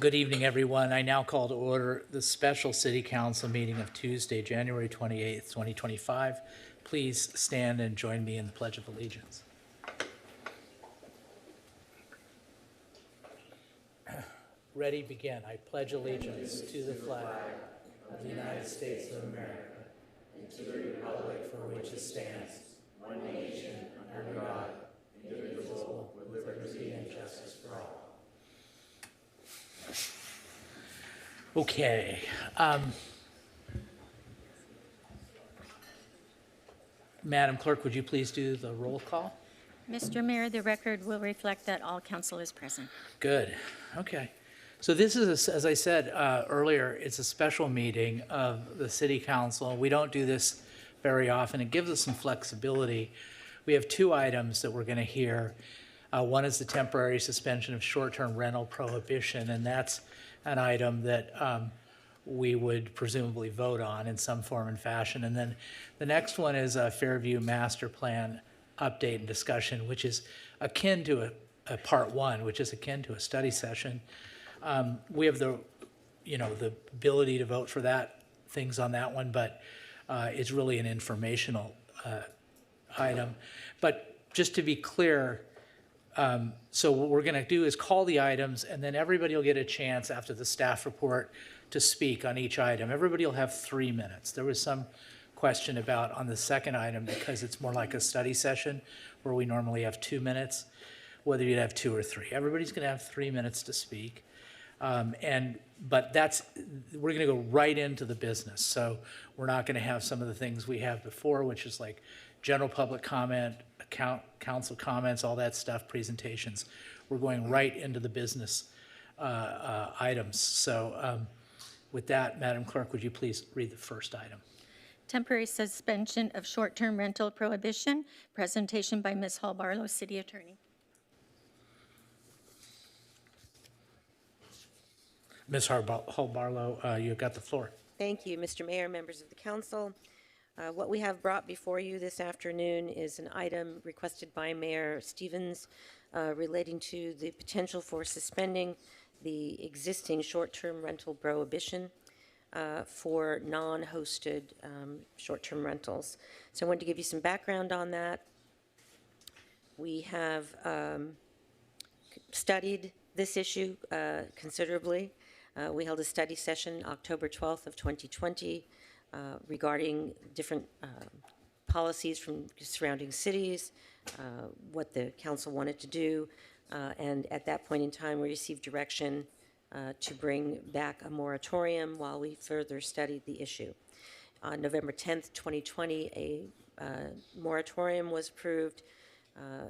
Good evening, everyone. I now call to order the special City Council meeting of Tuesday, January 28th, 2025. Please stand and join me in the Pledge of Allegiance. Ready, begin. I pledge allegiance to the flag of the United States of America and to the republic for which it stands, one nation, under God, indivisible, with liberty and justice for all. Okay. Madam Clerk, would you please do the roll call? Mr. Mayor, the record will reflect that all council is present. Good. Okay. So this is, as I said earlier, it's a special meeting of the City Council. We don't do this very often. It gives us some flexibility. We have two items that we're going to hear. One is the temporary suspension of short-term rental prohibition, and that's an item that we would presumably vote on in some form and fashion. And then the next one is a Fairview Master Plan update and discussion, which is akin to a part one, which is akin to a study session. We have the ability to vote for things on that one, but it's really an informational item. But just to be clear, so what we're going to do is call the items, and then everybody will get a chance after the staff report to speak on each item. Everybody will have 3 minutes. There was some question about on the second item, because it's more like a study session where we normally have 2 minutes, whether you'd have 2 or 3. Everybody's going to have 3 minutes to speak. But we're going to go right into the business. So we're not going to have some of the things we have before, which is like general public comment, council comments, all that stuff, presentations. We're going right into the business items. So with that, Madam Clerk, would you please read the first item? Temporary suspension of short-term rental prohibition. Presentation by Ms. Hall Barlow, City Attorney. Ms. Hall Barlow, you've got the floor. Thank you, Mr. Mayor, members of the council. What we have brought before you this afternoon is an item requested by Mayor Stevens relating to the potential for suspending the existing short-term rental prohibition for non-hosted short-term rentals. So I wanted to give you some background on that. We have studied this issue considerably. We held a study session October 12th of 2020 regarding different policies from surrounding cities, what the council wanted to do, and at that point in time we received direction to bring back a moratorium while we further studied the issue. On November 10th, 2020, a moratorium was approved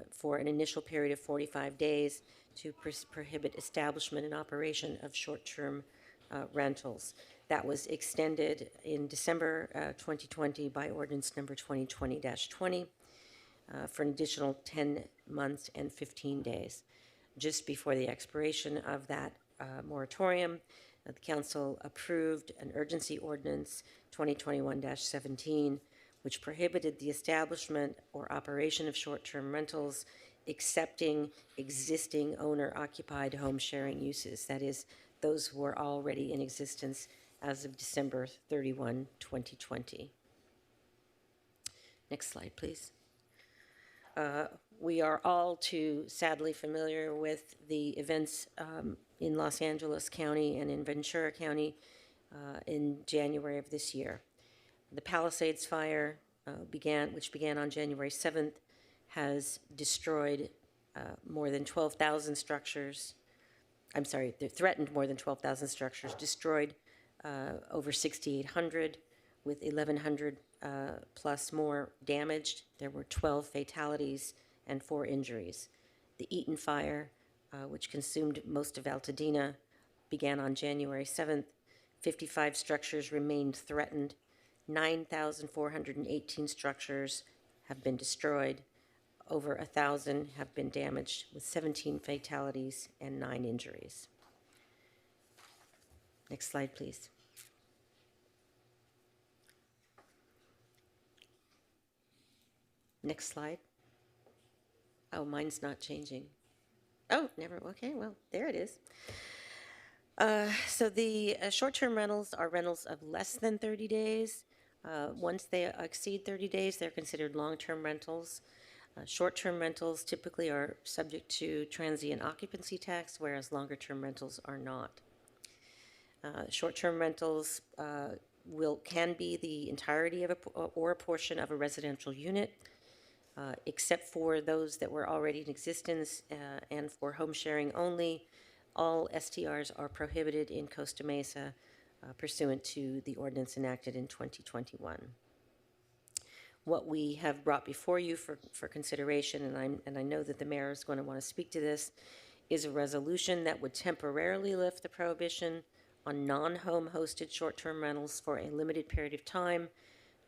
for an initial period of 45 days to prohibit establishment and operation of short-term rentals. That was extended in December 2020 by ordinance number 2020-20 for an additional 10 months and 15 days. Just before the expiration of that moratorium, the council approved an urgency ordinance 2021-17, which prohibited the establishment or operation of short-term rentals excepting existing owner-occupied home sharing uses, that is, those who are already in existence as of December 31, 2020. Next slide, please. We are all too sadly familiar with the events in Los Angeles County and in Ventura County in January of this year. The Palisades fire which began on January 7th, has destroyed more than 12,000 structures. I'm sorry, they threatened more than 12,000 structures, destroyed over 6,800, with 1,100 plus more damaged. There were 12 fatalities and 4 injuries. The Eaton fire, which consumed most of Altadena, began on January 7th. 55 structures remained threatened. 9,418 structures have been destroyed. Over 1,000 have been damaged, with 17 fatalities and 9 injuries. Next slide, please. Next slide. Oh, mine's not changing. Oh, never. Okay, well, there it is. So the short-term rentals are rentals of less than 30 days. Once they exceed 30 days, they're considered long-term rentals. Short-term rentals typically are subject to transient occupancy tax, whereas longer-term rentals are not. Short-term rentals can be the entirety of or a portion of a residential unit, except for those that were already in existence and for home sharing only. All STRs are prohibited in Costa Mesa pursuant to the ordinance enacted in 2021. What we have brought before you for consideration, and I know that the mayor is going to want to speak to this, is a resolution that would temporarily lift the prohibition on non-home hosted short-term rentals for a limited period of time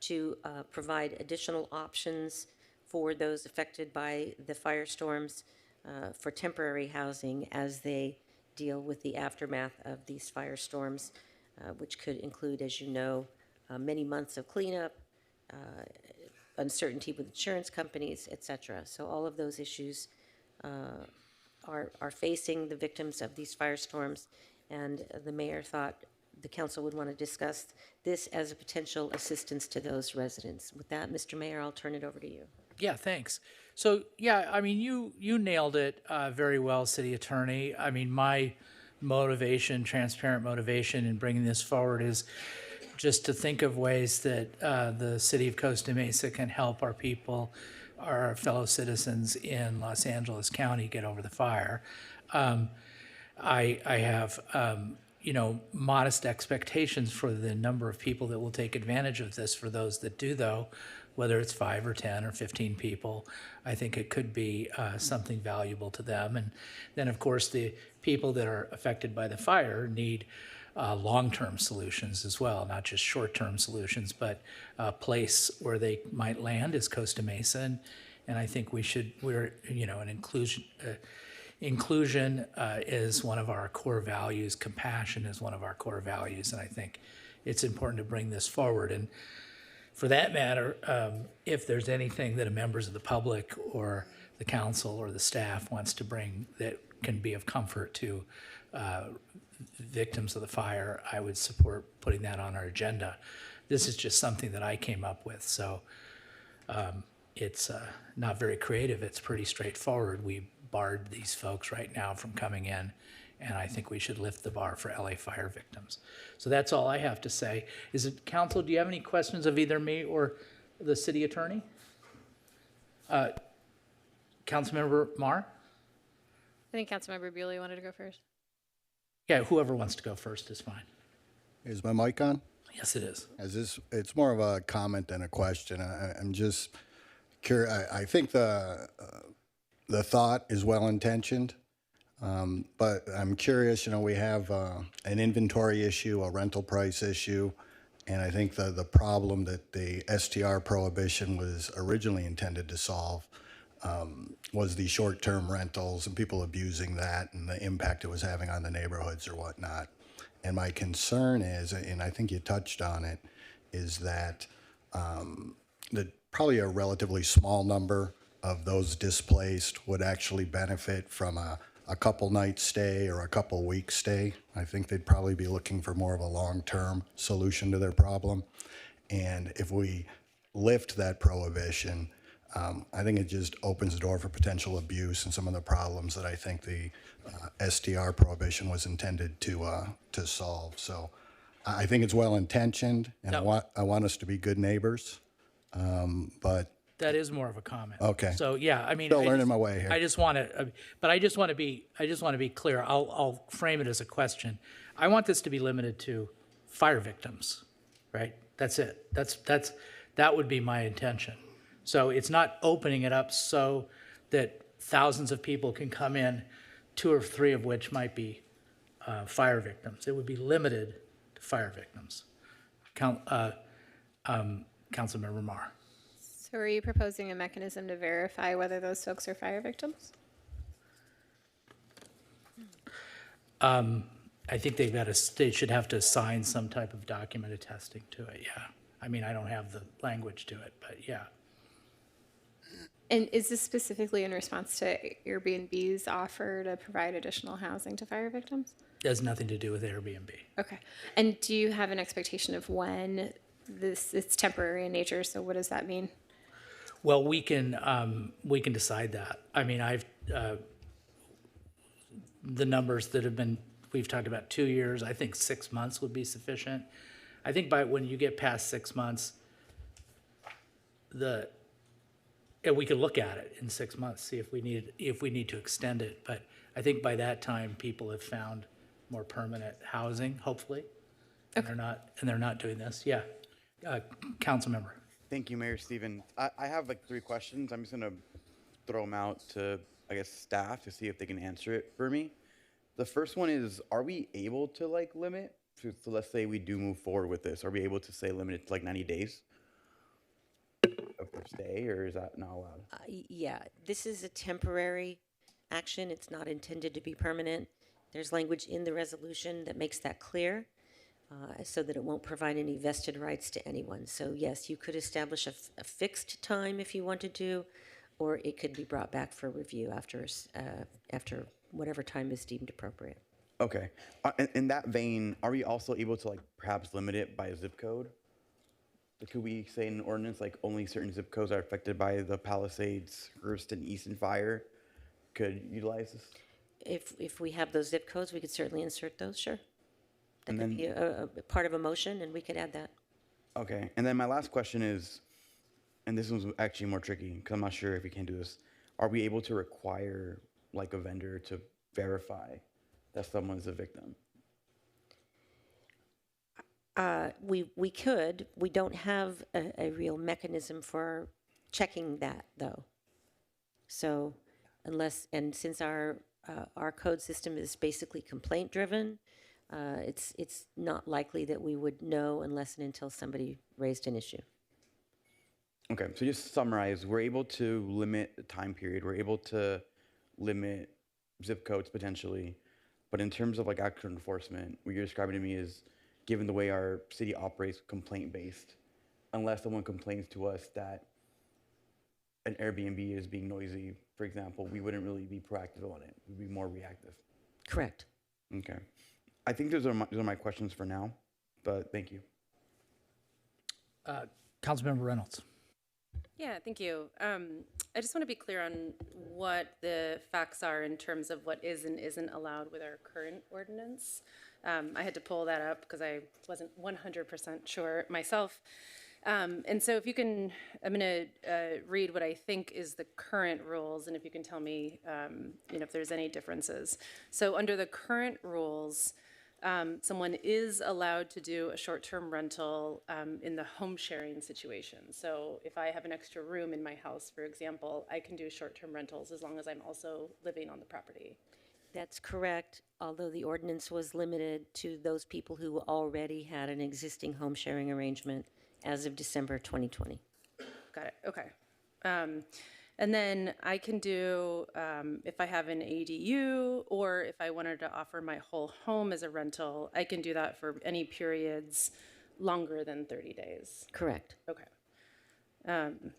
to provide additional options for those affected by the firestorms for temporary housing as they deal with the aftermath of these firestorms, which could include, as you know, many months of cleanup, uncertainty with insurance companies, et cetera. So all of those issues are facing the victims of these firestorms, and the mayor thought the council would want to discuss this as a potential assistance to those residents. With that, Mr. Mayor, I'll turn it over to you. Yeah, thanks. So, yeah, I mean, you nailed it very well, City Attorney. I mean, my motivation, transparent motivation in bringing this forward is just to think of ways that the city of Costa Mesa can help our people, our fellow citizens in Los Angeles County get over the fire. I have, modest expectations for the number of people that will take advantage of this. For those that do, though, whether it's 5 or 10 or 15 people, I think it could be something valuable to them. And then, of course, the people that are affected by the fire need long-term solutions as well, not just short-term solutions, but a place where they might land is Costa Mesa. And I think an inclusion is one of our core values. Compassion is one of our core values. And I think it's important to bring this forward. And for that matter, if there's anything that members of the public or the council or the staff wants to bring that can be of comfort to victims of the fire, I would support putting that on our agenda. This is just something that I came up with, so it's not very creative. It's pretty straightforward. We barred these folks right now from coming in, and I think we should lift the bar for LA fire victims. So that's all I have to say. Is it, council, do you have any questions of either me or the city attorney? Councilmember Marr? I think Councilmember Bewley wanted to go first. Yeah, whoever wants to go first is fine. Is my mic on? Yes, it is. It's more of a comment than a question. I'm just curious. I think the thought is well intentioned, but I'm curious. We have an inventory issue, a rental price issue, and I think the problem that the STR prohibition was originally intended to solve was the short-term rentals and people abusing that and the impact it was having on the neighborhoods or whatnot. And my concern is, and I think you touched on it, is that probably a relatively small number of those displaced would actually benefit from a couple night stay or a couple week stay. I think they'd probably be looking for more of a long-term solution to their problem. And if we lift that prohibition, I think it just opens the door for potential abuse and some of the problems that I think the STR prohibition was intended to solve. So I think it's well intentioned, and No. I want us to be good neighbors. But That is more of a comment. Okay. So, yeah, I mean. Still learning my way here. I just want to, but I just want to be clear. I'll frame it as a question. I want this to be limited to fire victims, right? That's it. That would be my intention. So it's not opening it up so that thousands of people can come in, 2 or 3 of which might be fire victims. It would be limited to fire victims. Councilmember Marr. So are you proposing a mechanism to verify whether those folks are fire victims? I think they should have to sign some type of document attesting to it, yeah. I mean, I don't have the language to it, but yeah. And is this specifically in response to Airbnb's offer to provide additional housing to fire victims? has nothing to do with Airbnb. Okay. And do you have an expectation of when it's temporary in nature? So what does that mean? Well, we can decide that. I mean, the numbers that have been, we've talked about 2 years. I think 6 months would be sufficient. I think when you get past 6 months, and we could look at it in 6 months, see if we need to extend it. But I think by that time, people have found more permanent housing, hopefully. And they're not doing this. Yeah. Council member. Thank you, Mayor Stephen. I have like 3 questions. I'm just gonna throw them out to, I guess, staff to see if they can answer it for me. The first one is, are we able to like limit, so let's say we do move forward with this, are we able to say limit it to like 90 days of stay, or is that not allowed? Yeah, this is a temporary action. It's not intended to be permanent. There's language in the resolution that makes that clear, so that it won't provide any vested rights to anyone. So yes, you could establish a fixed time if you wanted to, or it could be brought back for review after whatever time is deemed appropriate. Okay. In that vein, are we also able to like perhaps limit it by zip code? Like, could we say in an ordinance like only certain zip codes are affected by the Palisades, Hearst, and Easton fire could utilize this? If we have those zip codes, we could certainly insert those, sure. That And could then- be a part of a motion, and we could add that. Okay. And then my last question is, and this one's actually more tricky because I'm not sure if we can do this. Are we able to require like a vendor to verify that someone's a victim? We could. We don't have a real mechanism for checking that, though. So since our code system is basically complaint driven, it's not likely that we would know unless and until somebody raised an issue. Okay, so just to summarize, we're able to limit the time period, we're able to limit zip codes potentially, but in terms of like actual enforcement, what you're describing to me is, given the way our city operates complaint-based, unless someone complains to us that an Airbnb is being noisy, for example, we wouldn't really be proactive on it, we'd be more reactive. Correct. Okay. I think those are my questions for now, but thank you. Councilmember Reynolds. Yeah, thank you. I just want to be clear on what the facts are in terms of what is and isn't allowed with our current ordinance. I had to pull that up because I wasn't 100% sure myself. And so if you can, I'm going to read what I think is the current rules, and if you can tell me, if there's any differences. So under the current rules, someone is allowed to do a short-term rental in the home sharing situation. So if I have an extra room in my house, for example, I can do short-term rentals as long as I'm also living on the property. That's correct, although the ordinance was limited to those people who already had an existing home sharing arrangement as of December 2020. Got it, okay. And then I can do, if I have an ADU, or if I wanted to offer my whole home as a rental, I can do that for any periods longer than 30 days. Correct. Okay.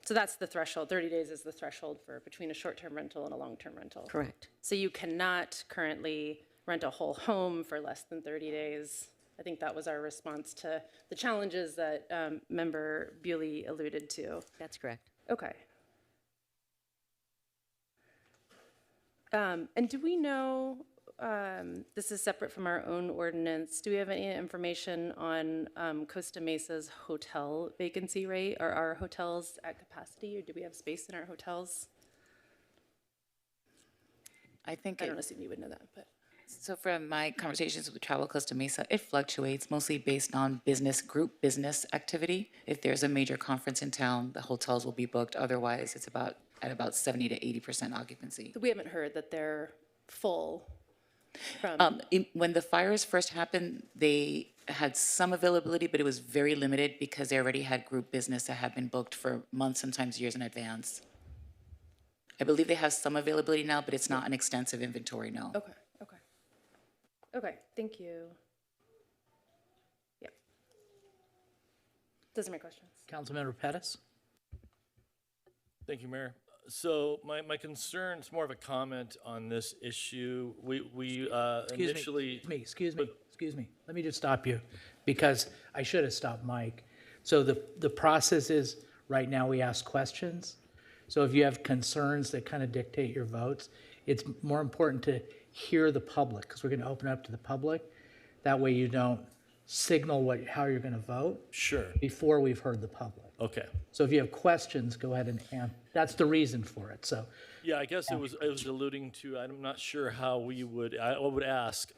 So that's the threshold. 30 days is the threshold for between a short-term rental and a long-term rental. Correct. So you cannot currently rent a whole home for less than 30 days. I think that was our response to the challenges that Member Bewley alluded to. That's correct. Okay. And do we know, this is separate from our own ordinance, do we have any information on Costa Mesa's hotel vacancy rate? Are our hotels at capacity, or do we have space in our hotels? I think I don't assume you would know that, but. so from my conversations with Travel Costa Mesa, it fluctuates mostly based on group business activity. If there's a major conference in town, the hotels will be booked. Otherwise, it's at about 70 to 80% occupancy. We haven't heard that they're full from. When the fires first happened, they had some availability, but it was very limited because they already had group business that had been booked for months, sometimes years in advance. I believe they have some availability now, but it's not an extensive inventory, no. Okay, okay. Okay, thank you. Yeah. Those are my questions. Councilmember Pettis. Thank you, Mayor. So my concern, it's more of a comment on this issue. We initially. Excuse me. Let me just stop you, because I should have stopped Mike. So the process is, right now, we ask questions. So if you have concerns that kind of dictate your votes, it's more important to hear the public, because we're going to open up to the public. That way you don't signal how you're going to vote. Sure. Before we've heard the public. Okay. So if you have questions, go ahead and that's the reason for it, so. Yeah, I guess it was alluding to, I'm not sure how I would ask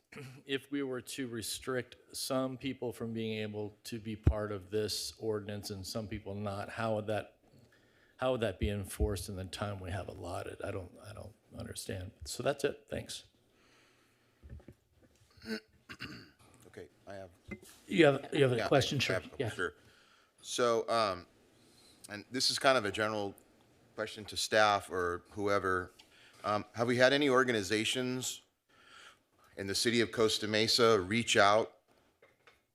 if we were to restrict some people from being able to be part of this ordinance and some people not, how would that be enforced in the time we have allotted? I don't understand. So that's it, thanks. Okay, I have. You have a Yeah, question, I sure? have a couple, Yeah. Sure. So, and this is kind of a general question to staff or whoever. Have we had any organizations in the city of Costa Mesa reach out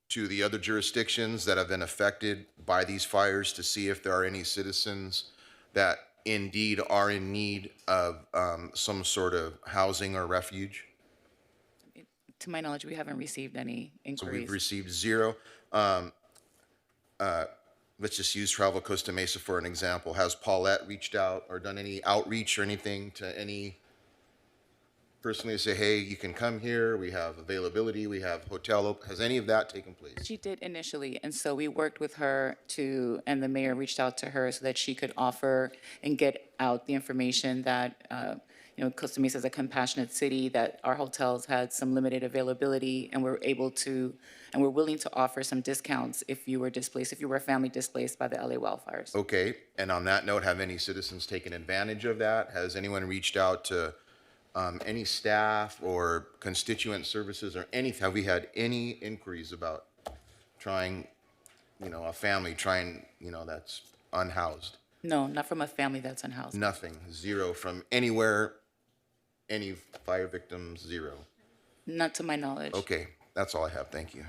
to the other jurisdictions that have been affected by these fires to see if there are any citizens that indeed are in need of some sort of housing or refuge? To my knowledge, we haven't received any So inquiries. we've received zero. Let's just use Travel Costa Mesa for an example. Has Paulette reached out or done any outreach or anything to any personally say, hey, you can come here, we have availability, we have hotel, has any of that taken place? She did initially, and so we worked with her and the mayor reached out to her so that she could offer and get out the information that, Costa Mesa is a compassionate city, that our hotels had some limited availability, and we're willing to offer some discounts if you were displaced, if you were a family displaced by the LA wildfires. Okay, and on that note, have any citizens taken advantage of that? Has anyone reached out to any staff or constituent services or anything? Have we had any inquiries about trying, a family that's unhoused? No, not from a family that's unhoused. Nothing, zero from anywhere, any fire victims, zero. Not to my knowledge. Okay, that's all I have, thank you.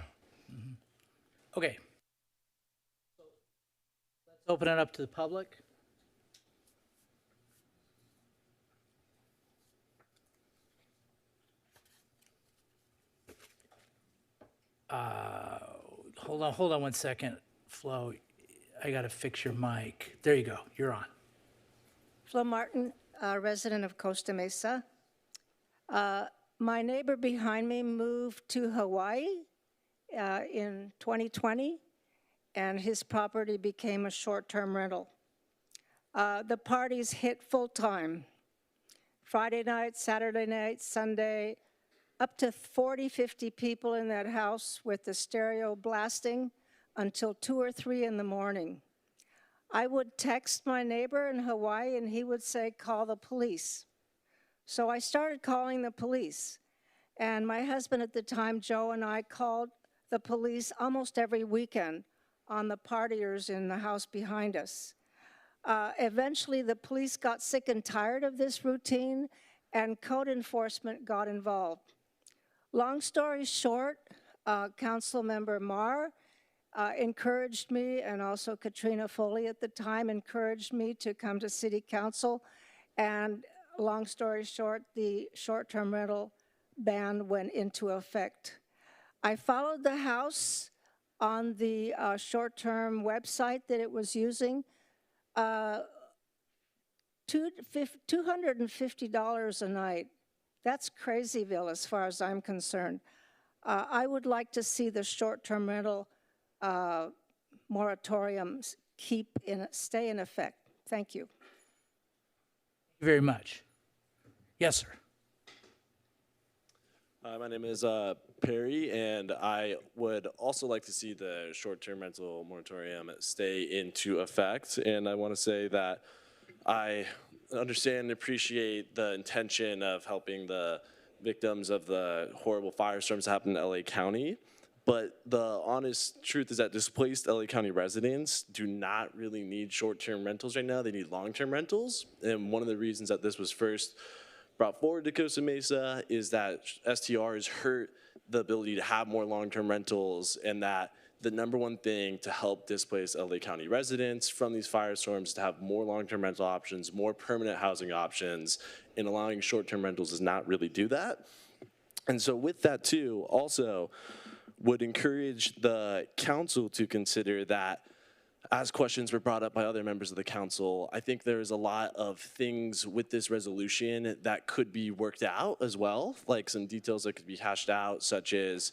Okay. Let's open it up to the public. Hold on 1 second, Flo. I gotta fix your mic. There you go, you're on. Flo Martin, resident of Costa Mesa. My neighbor behind me moved to Hawaii in 2020, and his property became a short-term rental. The parties hit full-time. Friday night, Saturday night, Sunday, up to 40, 50 people in that house with the stereo blasting until 2 or 3 in the morning. I would text my neighbor in Hawaii and he would say, call the police. So I started calling the police. And my husband at the time, Joe, and I called the police almost every weekend on the partiers in the house behind us. Eventually, the police got sick and tired of this routine, and code enforcement got involved. Long story short, Councilmember Marr encouraged me, and also Katrina Foley at the time encouraged me to come to City Council. And long story short, the short-term rental ban went into effect. I followed the House on the short-term website that it was using. $250 a night. That's crazyville as far as I'm concerned. I would like to see the short-term rental moratoriums stay in effect. Thank you. Thank you very much. Yes, sir. My name is Perry, and I would also like to see the short-term rental moratorium stay into effect. And I want to say that I understand and appreciate the intention of helping the victims of the horrible firestorms that happened in LA County. But the honest truth is that displaced LA County residents do not really need short-term rentals right now. They need long-term rentals. And one of the reasons that this was first brought forward to Costa Mesa is that STRs hurt the ability to have more long-term rentals, and that the number one thing to help displace LA County residents from these firestorms is to have more long-term rental options, more permanent housing options, and allowing short-term rentals does not really do that. And so with that too, also would encourage the council to consider that as questions were brought up by other members of the council, I think there's a lot of things with this resolution that could be worked out as well, like some details that could be hashed out, such as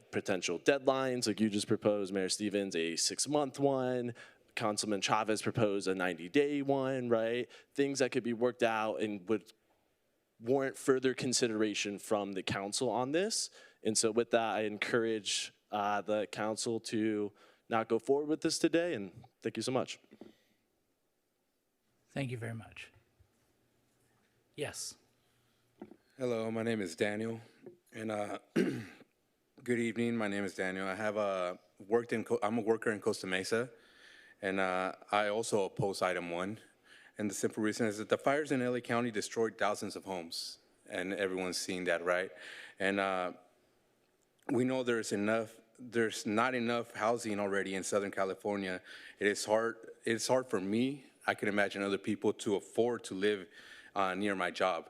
potential deadlines, like you just proposed, Mayor Stevens, a 6-month one. Councilman Chavez proposed a 90-day one, right? Things that could be worked out and would warrant further consideration from the council on this. And so with that, I encourage the council to not go forward with this today, and thank you so much. Thank you very much. Yes. Hello, my name is Daniel, and good evening. My name is Daniel. I have I'm a worker in Costa Mesa, and I also oppose item 1. And the simple reason is that the fires in LA County destroyed thousands of homes, and everyone's seen that, right? And we know there's not enough housing already in Southern California. It's hard for me, I can imagine other people, to afford to live near my job,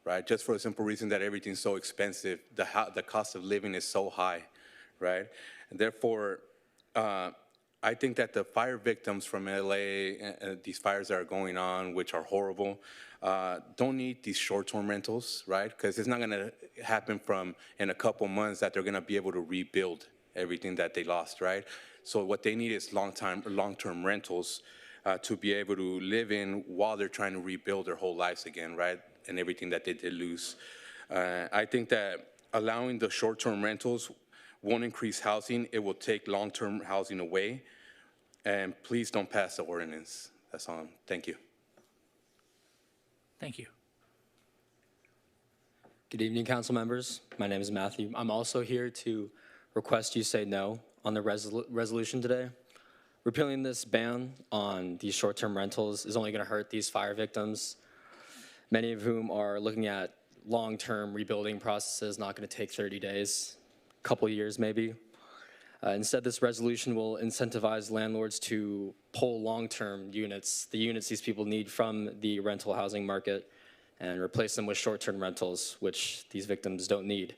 right? Just for the simple reason that everything's so expensive, the cost of living is so high, right? And therefore, I think that the fire victims from LA, these fires that are going on, which are horrible, don't need these short-term rentals, right? Because it's not gonna happen in a couple months that they're gonna be able to rebuild everything that they lost, right? So what they need is long-term rentals to be able to live in while they're trying to rebuild their whole lives again, right? And everything that they did lose. I think that allowing the short-term rentals won't increase housing. It will take long-term housing away. And please don't pass the ordinance. That's all. Thank you. Thank you. Good evening, council members. My name is Matthew. I'm also here to request you say no on the resolution today. Repealing this ban on these short-term rentals is only going to hurt these fire victims, many of whom are looking at long-term rebuilding processes, not going to take 30 days, a couple years maybe. Instead, this resolution will incentivize landlords to pull long-term units, the units these people need from the rental housing market, and replace them with short-term rentals, which these victims don't need,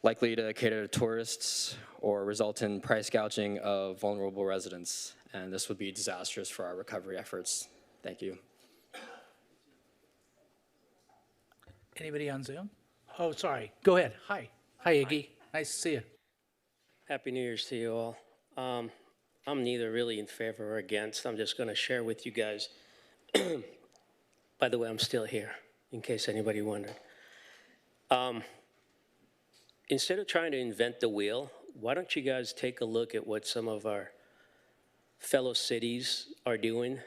likely to cater to tourists or result in price gouging of vulnerable residents. And this would be disastrous for our recovery efforts. Thank you. Anybody on Zoom? Oh, sorry. Go ahead. Hi. Hi, Iggy. Nice to see you. Happy New Year's to you all. I'm neither really in favor or against. I'm just going to share with you guys. By the way, I'm still here, in case anybody wondered. Instead of trying to invent the wheel, why don't you guys take a look at what some of our fellow cities are doing?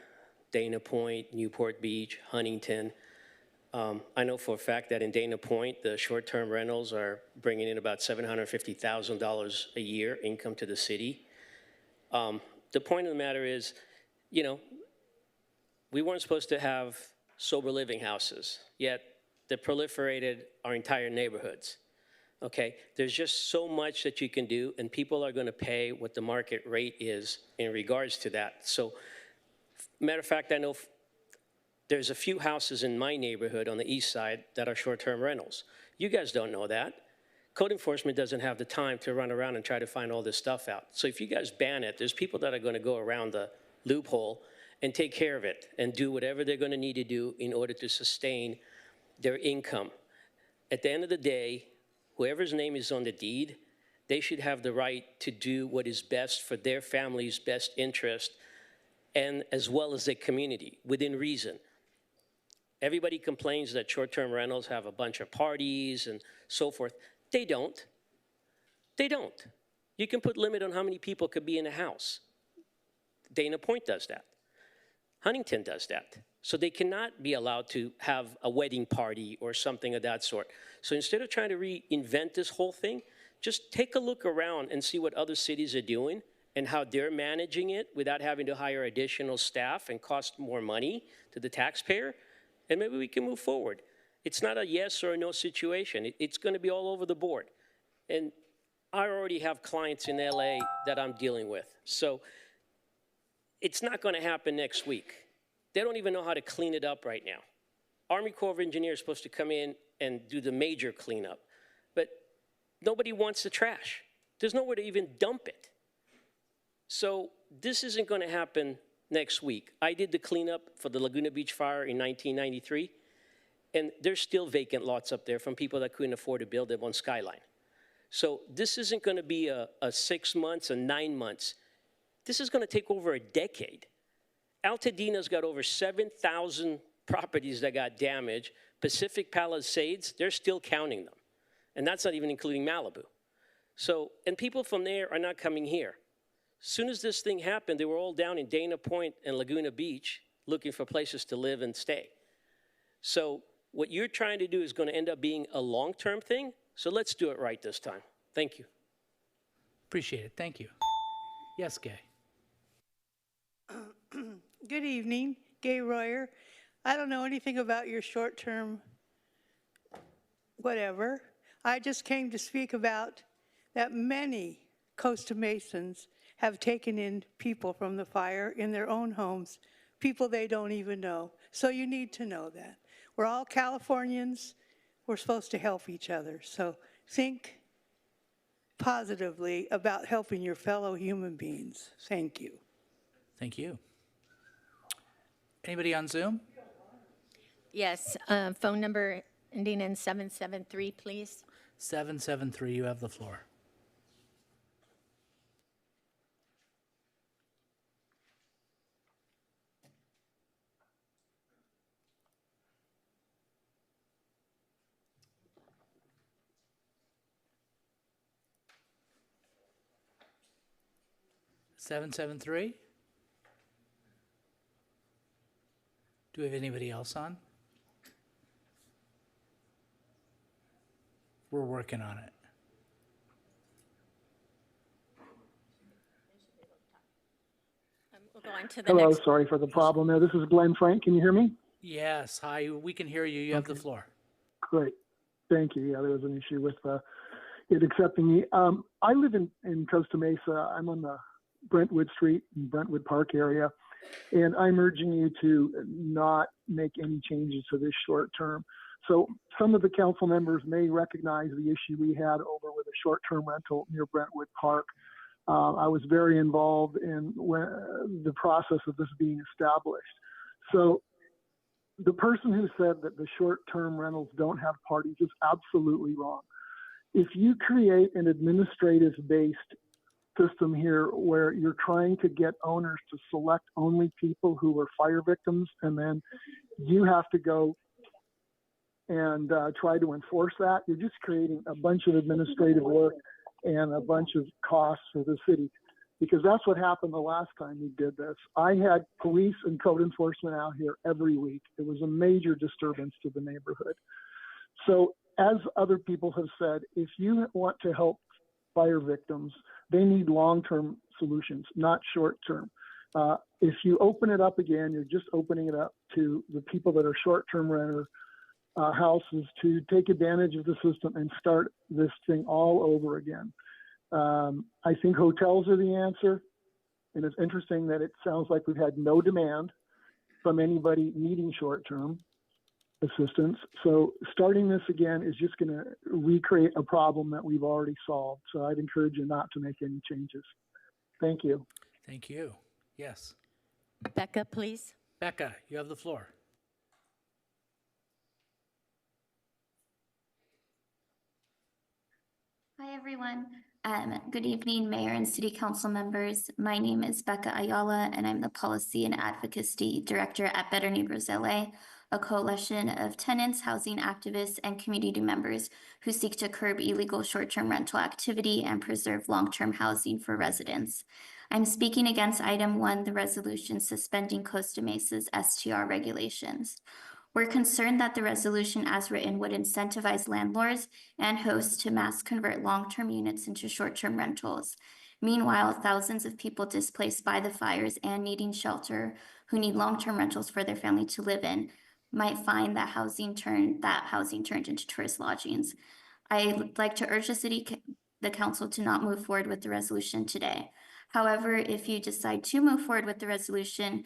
Dana Point, Newport Beach, Huntington. I know for a fact that in Dana Point, the short-term rentals are bringing in about $750,000 a year income to the city. The point of the matter is, you know, we weren't supposed to have sober living houses, yet they proliferated our entire neighborhoods. Okay, there's just so much that you can do, and people are going to pay what the market rate is in regards to that. So, matter of fact, I know there's a few houses in my neighborhood on the east side that are short-term rentals. You guys don't know that. Code enforcement doesn't have the time to run around and try to find all this stuff out. So if you guys ban it, there's people that are going to go around the loophole and take care of it and do whatever they're going to need to do in order to sustain their income. At the end of the day, whoever's name is on the deed, they should have the right to do what is best for their family's best interest, and as well as their community, within reason. Everybody complains that short-term rentals have a bunch of parties and so forth. They don't. They don't. You can put limit on how many people could be in a house. Dana Point does that. Huntington does that. So they cannot be allowed to have a wedding party or something of that sort. So instead of trying to reinvent this whole thing, just take a look around and see what other cities are doing and how they're managing it without having to hire additional staff and cost more money to the taxpayer, and maybe we can move forward. It's not a yes or a no situation. It's going to be all over the board. And I already have clients in LA that I'm dealing with. So it's not going to happen next week. They don't even know how to clean it up right now. Army Corps of Engineers is supposed to come in and do the major cleanup, but nobody wants the trash. There's nowhere to even dump it. So this isn't going to happen next week. I did the cleanup for the Laguna Beach fire in 1993, and there's still vacant lots up there from people that couldn't afford to build them on Skyline. So this isn't going to be a 6 months, a 9 months. This is going to take over a decade. Altadena's got over 7,000 properties that got damaged. Pacific Palisades, they're still counting them. And that's not even including Malibu. So, and people from there are not coming here. As soon as this thing happened, they were all down in Dana Point and Laguna Beach looking for places to live and stay. So what you're trying to do is going to end up being a long-term thing. So let's do it right this time. Thank you. Appreciate it. Thank you. Yes, Gay. Good evening, Gay Royer. I don't know anything about your short-term whatever. I just came to speak about that many Costa Mesans have taken in people from the fire in their own homes, people they don't even know. So you need to know that. We're all Californians. We're supposed to help each other. So think positively about helping your fellow human beings. Thank you. Thank you. Anybody on Zoom? Yes, phone number ending in 773, please. 773, you have the floor. Seven, 773? Do we have anybody else on? We're working on it. We'll go on to the Hello, next. sorry for the problem there. This is Glenn Frank. Can you hear me? Yes, hi, we can hear you. You have the floor. Great. Thank you. Yeah, there was an issue with it accepting me. I live in Costa Mesa. I'm on the Brentwood Street and Brentwood Park area, and I'm urging you to not make any changes to this short term. So some of the council members may recognize the issue we had over with a short-term rental near Brentwood Park. I was very involved in the process of this being established. So the person who said that the short-term rentals don't have parties is absolutely wrong. If you create an administrative-based system here where you're trying to get owners to select only people who were fire victims, and then you have to go and try to enforce that, you're just creating a bunch of administrative work and a bunch of costs for the city, because that's what happened the last time we did this. I had police and code enforcement out here every week. It was a major disturbance to the neighborhood. So as other people have said, if you want to help fire victims, they need long-term solutions, not short-term. If you open it up again, you're just opening it up to the people that are short-term renter houses to take advantage of the system and start this thing all over again. I think hotels are the answer. And it's interesting that it sounds like we've had no demand from anybody needing short-term assistance. So starting this again is just going to recreate a problem that we've already solved. So I'd encourage you not to make any changes. Thank you. Thank you. Yes. Becca, please. Becca, you have the floor. Hi, everyone. Good evening, Mayor and City Council members. My name is Becca Ayala, and I'm the Policy and Advocacy Director at Better Neighbors LA, a coalition of tenants, housing activists, and community members who seek to curb illegal short-term rental activity and preserve long-term housing for residents. I'm speaking against Item 1, the resolution suspending Costa Mesa's STR regulations. We're concerned that the resolution as written would incentivize landlords and hosts to mass convert long-term units into short-term rentals. Meanwhile, thousands of people displaced by the fires and needing shelter who need long-term rentals for their family to live in might find that housing turned into tourist lodgings. I'd like to urge the city the council to not move forward with the resolution today. However, if you decide to move forward with the resolution,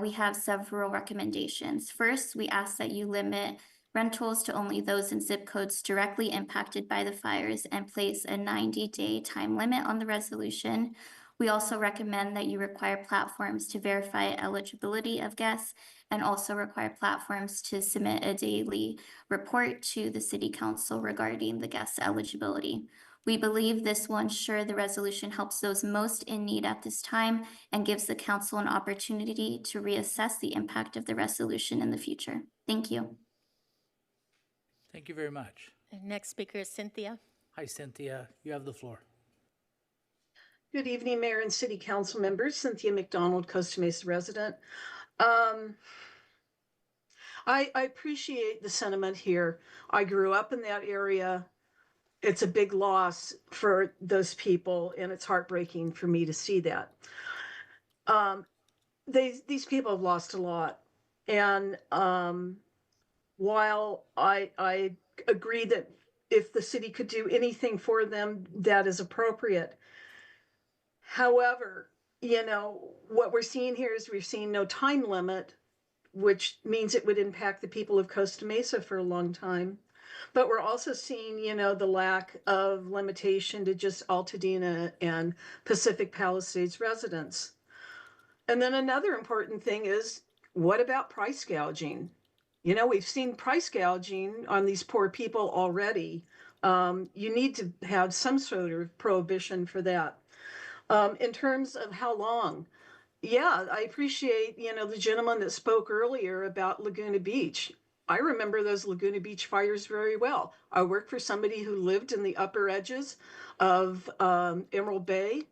we have several recommendations. First, we ask that you limit rentals to only those in zip codes directly impacted by the fires and place a 90-day time limit on the resolution. We also recommend that you require platforms to verify eligibility of guests and also require platforms to submit a daily report to the City Council regarding the guest eligibility. We believe this will ensure the resolution helps those most in need at this time and gives the council an opportunity to reassess the impact of the resolution in the future. Thank you. Thank you very much. And next speaker is Cynthia. Hi, Cynthia. You have the floor. Good evening, Mayor and City Council members. Cynthia McDonald, Costa Mesa resident. I appreciate the sentiment here. I grew up in that area. It's a big loss for those people, and it's heartbreaking for me to see that. These people have lost a lot. And while I agree that if the city could do anything for them, that is appropriate. However, you know, what we're seeing here is we're seeing no time limit, which means it would impact the people of Costa Mesa for a long time. But we're also seeing, you know, the lack of limitation to just Altadena and Pacific Palisades residents. And then another important thing is, what about price gouging? You know, we've seen price gouging on these poor people already. You need to have some sort of prohibition for that. In terms of how long, yeah, I appreciate, you know, the gentleman that spoke earlier about Laguna Beach. I remember those Laguna Beach fires very well. I worked for somebody who lived in the upper edges of Emerald Bay,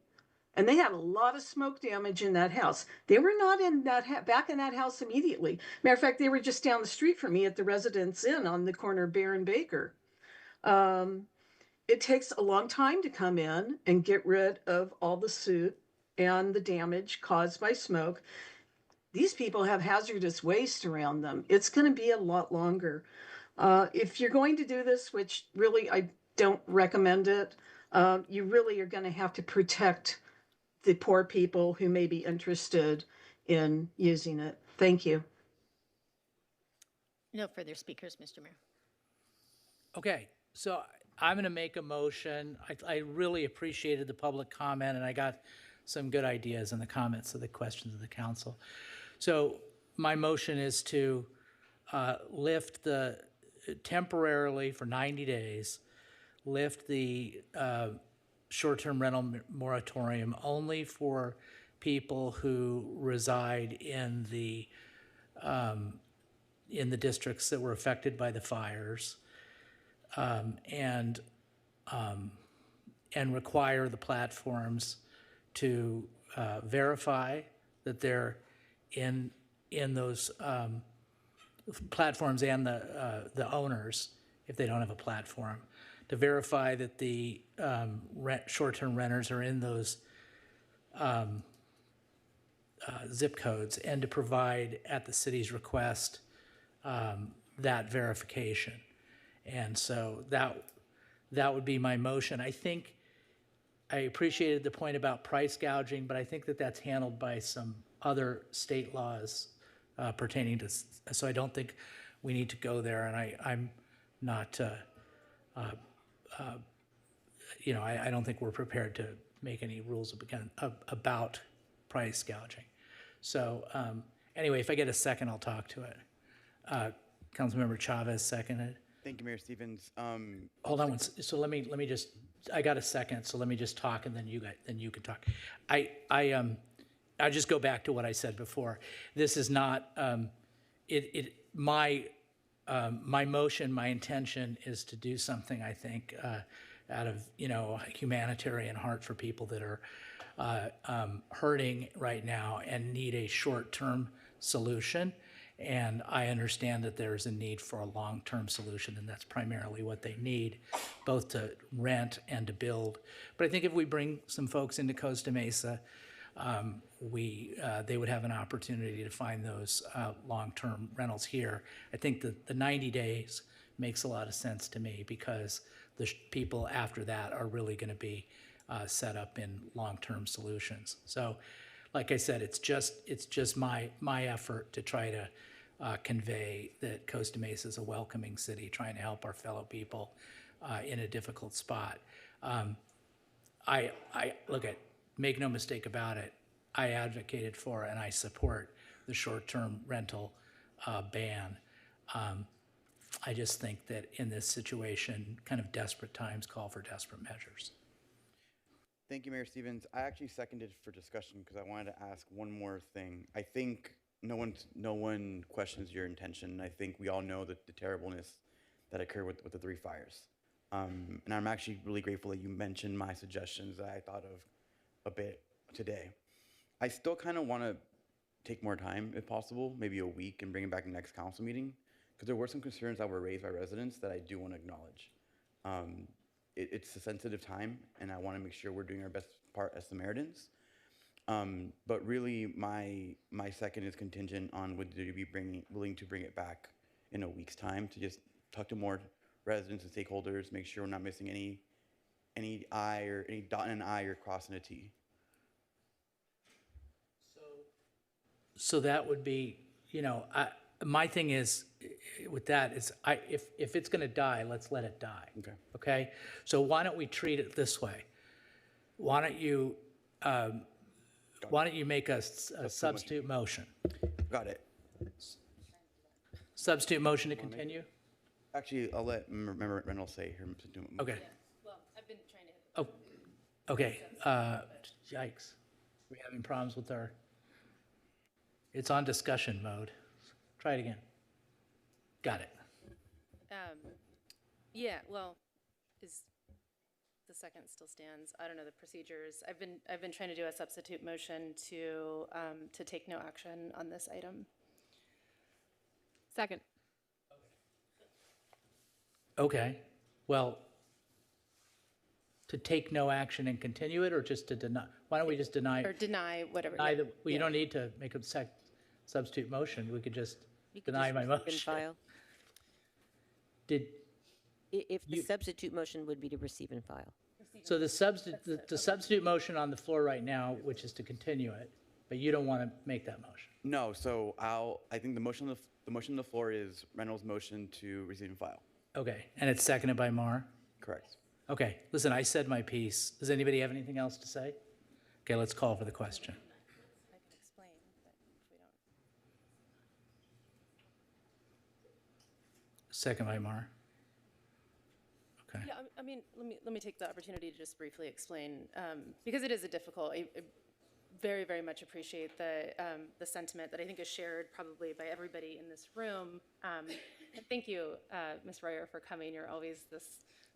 and they had a lot of smoke damage in that house. They were not in that back in that house immediately. Matter of fact, they were just down the street from me at the Residence Inn on the corner of Bear and Baker. It takes a long time to come in and get rid of all the soot and the damage caused by smoke. These people have hazardous waste around them. It's going to be a lot longer. If you're going to do this, which really I don't recommend it, you really are going to have to protect the poor people who may be interested in using it. Thank you. No further speakers, Mr. Mayor. Okay, so I'm going to make a motion. I really appreciated the public comment, and I got some good ideas in the comments of the questions of the council. So my motion is to lift the, temporarily for 90 days, lift the short-term rental moratorium only for people who reside in the districts that were affected by the fires, and require the platforms to verify that they're in those platforms, and the owners, if they don't have a platform, to verify that the short-term renters are in those zip codes, and to provide, at the city's request, that verification. And so that would be my motion. I think I appreciated the point about price gouging, but I think that that's handled by some other state laws pertaining to, so I don't think we need to go there. And I'm not, you know, I don't think we're prepared to make any rules about price gouging. So anyway, if I get a second, I'll talk to it. Councilmember Chavez seconded. Thank you, Mayor Stevens. Hold on so let me just, I got a second, so let me just talk, and then you can talk. I just go back to what I said before. This is not my motion. My intention is to do something, I think, out of, you know, humanitarian heart for people that are hurting right now and need a short-term solution. And I understand that there's a need for a long-term solution, and that's primarily what they need, both to rent and to build. But I think if we bring some folks into Costa Mesa, they would have an opportunity to find those long-term rentals here. I think that the 90 days makes a lot of sense to me, because the people after that are really going to be set up in long-term solutions. So, like I said, it's just my effort to try to convey that Costa Mesa is a welcoming city, trying to help our fellow people in a difficult spot. I look at, make no mistake about it, I advocated for and I support the short-term rental ban. I just think that in this situation, kind of desperate times call for desperate measures. Thank you, Mayor Stevens. I actually seconded for discussion because I wanted to ask one more thing. I think no one questions your intention. I think we all know the terribleness that occurred with the 3 fires. And I'm actually really grateful that you mentioned my suggestions that I thought of a bit today. I still kind of want to take more time, if possible, maybe a week, and bring it back to the next council meeting, because there were some concerns that were raised by residents that I do want to acknowledge. It's a sensitive time, and I want to make sure we're doing our best part as Samaritans. But really, my second is contingent on whether you be willing to bring it back in a week's time to just talk to more residents and stakeholders, make sure we're not missing any I or any dot in an I or crossing a T. So that would be, my thing is with that is if it's going to die, let's let it die. Okay. Okay. So why don't we treat it this way? Why don't you make a substitute motion? Got it. Substitute motion to continue? Actually, I'll let Member Reynolds say her. Okay. Well, I've been trying to. Oh, okay. Yikes. We're having problems with our, it's on discussion mode. Try it again. Got it. Yeah, well, is the second still stands. I don't know the procedures. I've been trying to do a substitute motion to take no action on this item. Second. Okay. Well, to take no action and continue it, or just to deny? Why don't we just deny? Or deny whatever. Deny the, well, you don't need to make a substitute motion. We could just deny my motion. File. If the substitute motion would be to receive and file. So the substitute motion on the floor right now, which is to continue it, but you don't want to make that motion. No, so I think the motion on the floor is Reynolds' motion to receive and file. Okay, and it's seconded by Mar? Correct. Okay, listen, I said my piece. Does anybody have anything else to say? Okay, let's call for the question. I can explain, but if we don't. Second by Mar. Okay. Yeah, I mean, let me take the opportunity to just briefly explain, because it is a difficult. I very, very much appreciate the sentiment that I think is shared probably by everybody in this room. And thank you, Ms. Royer, for coming. You're always this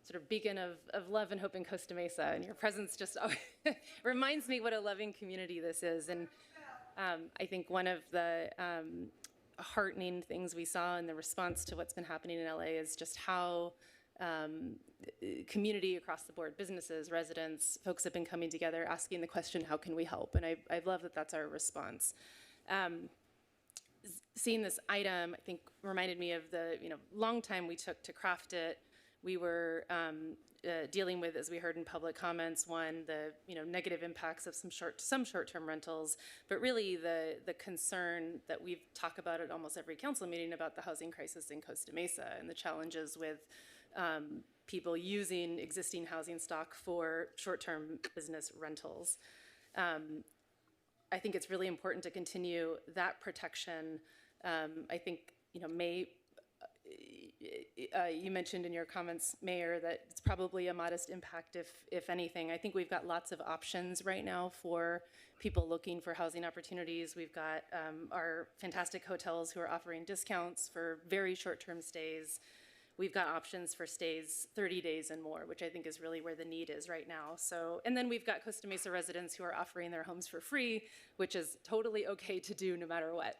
sort of beacon of love and hope in Costa Mesa, and your presence just reminds me what a loving community this is. And I think one of the heartening things we saw in the response to what's been happening in LA is just how community across the board, businesses, residents, folks have been coming together asking the question, how can we help? And I love that that's our response. Seeing this item, I think, reminded me of the long time we took to craft it. We were dealing with, as we heard in public comments, one, the negative impacts of some short-term rentals, but really the concern that we've talked about at almost every council meeting about the housing crisis in Costa Mesa and the challenges with people using existing housing stock for short-term business rentals. I think it's really important to continue that protection. I think, you mentioned in your comments, Mayor, that it's probably a modest impact, if anything. I think we've got lots of options right now for people looking for housing opportunities. We've got our fantastic hotels who are offering discounts for very short-term stays. We've got options for stays 30 days and more, which I think is really where the need is right now. So, and then we've got Costa Mesa residents who are offering their homes for free, which is totally okay to do no matter what.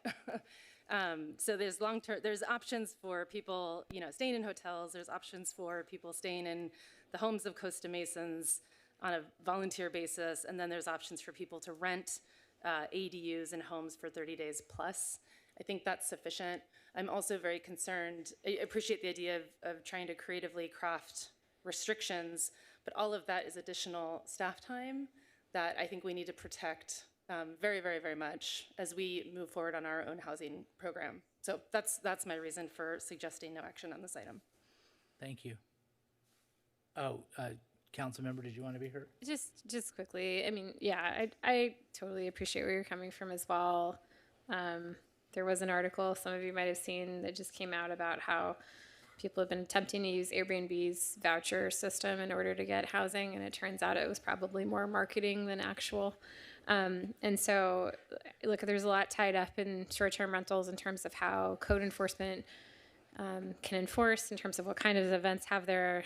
So there's options for people, staying in hotels. There's options for people staying in the homes of Costa Mesans on a volunteer basis. And then there's options for people to rent ADUs and homes for 30 days plus. I think that's sufficient. I'm also very concerned. I appreciate the idea of trying to creatively craft restrictions, but all of that is additional staff time that I think we need to protect very, very, very much as we move forward on our own housing program. So that's my reason for suggesting no action on this item. Thank you. Oh, council member, did you want to be heard? Just quickly, I mean, yeah, I totally appreciate where you're coming from as well. There was an article some of you might have seen that just came out about how people have been attempting to use Airbnb's voucher system in order to get housing, and it turns out it was probably more marketing than actual. And so, look, there's a lot tied up in short-term rentals in terms of how code enforcement can enforce, in terms of what kind of events have their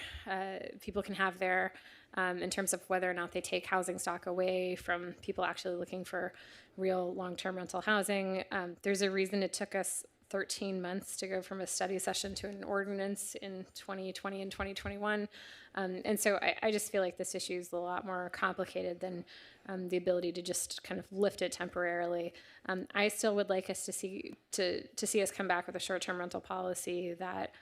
people can have there, in terms of whether or not they take housing stock away from people actually looking for real long-term rental housing. There's a reason it took us 13 months to go from a study session to an ordinance in 2020 and 2021. And so I just feel like this issue is a lot more complicated than the ability to just kind of lift it temporarily. I still would like us to see us come back with a short-term rental policy that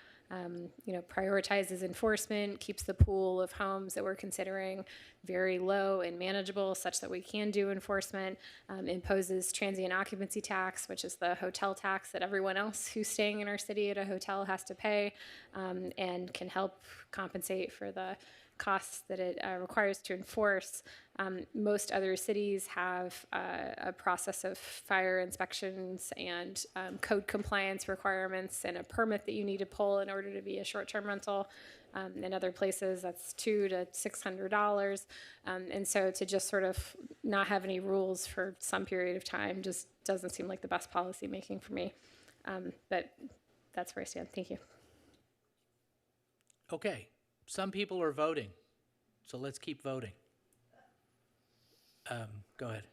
prioritizes enforcement, keeps the pool of homes that we're considering very low and manageable such that we can do enforcement, imposes transient occupancy tax, which is the hotel tax that everyone else who's staying in our city at a hotel has to pay, and can help compensate for the costs that it requires to enforce. Most other cities have a process of fire inspections and code compliance requirements and a permit that you need to pull in order to be a short-term rental. In other places, that's $200 to $600. And so to just sort of not have any rules for some period of time just doesn't seem like the best policy making for me. But that's where I stand. Thank you. Okay, some people are voting, so let's keep voting. Go ahead.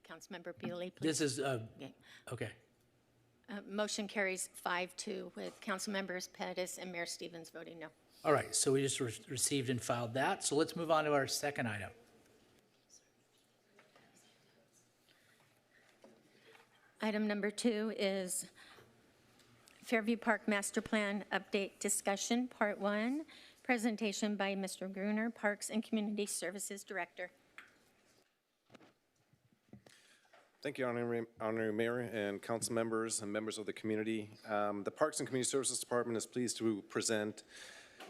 Councilmember Bewley, please. This is, okay. Motion carries 5-2 with Councilmembers Pettis and Mayor Stevens voting no. All right, so we just received and filed that. So let's move on to our second item. Item number 2 is Fairview Park Master Plan Update Discussion, Part 1, presentation by Mr. Gruner, Parks and Community Services Director. Thank you, Honorary Mayor and council members and members of the community. The Parks and Community Services Department is pleased to present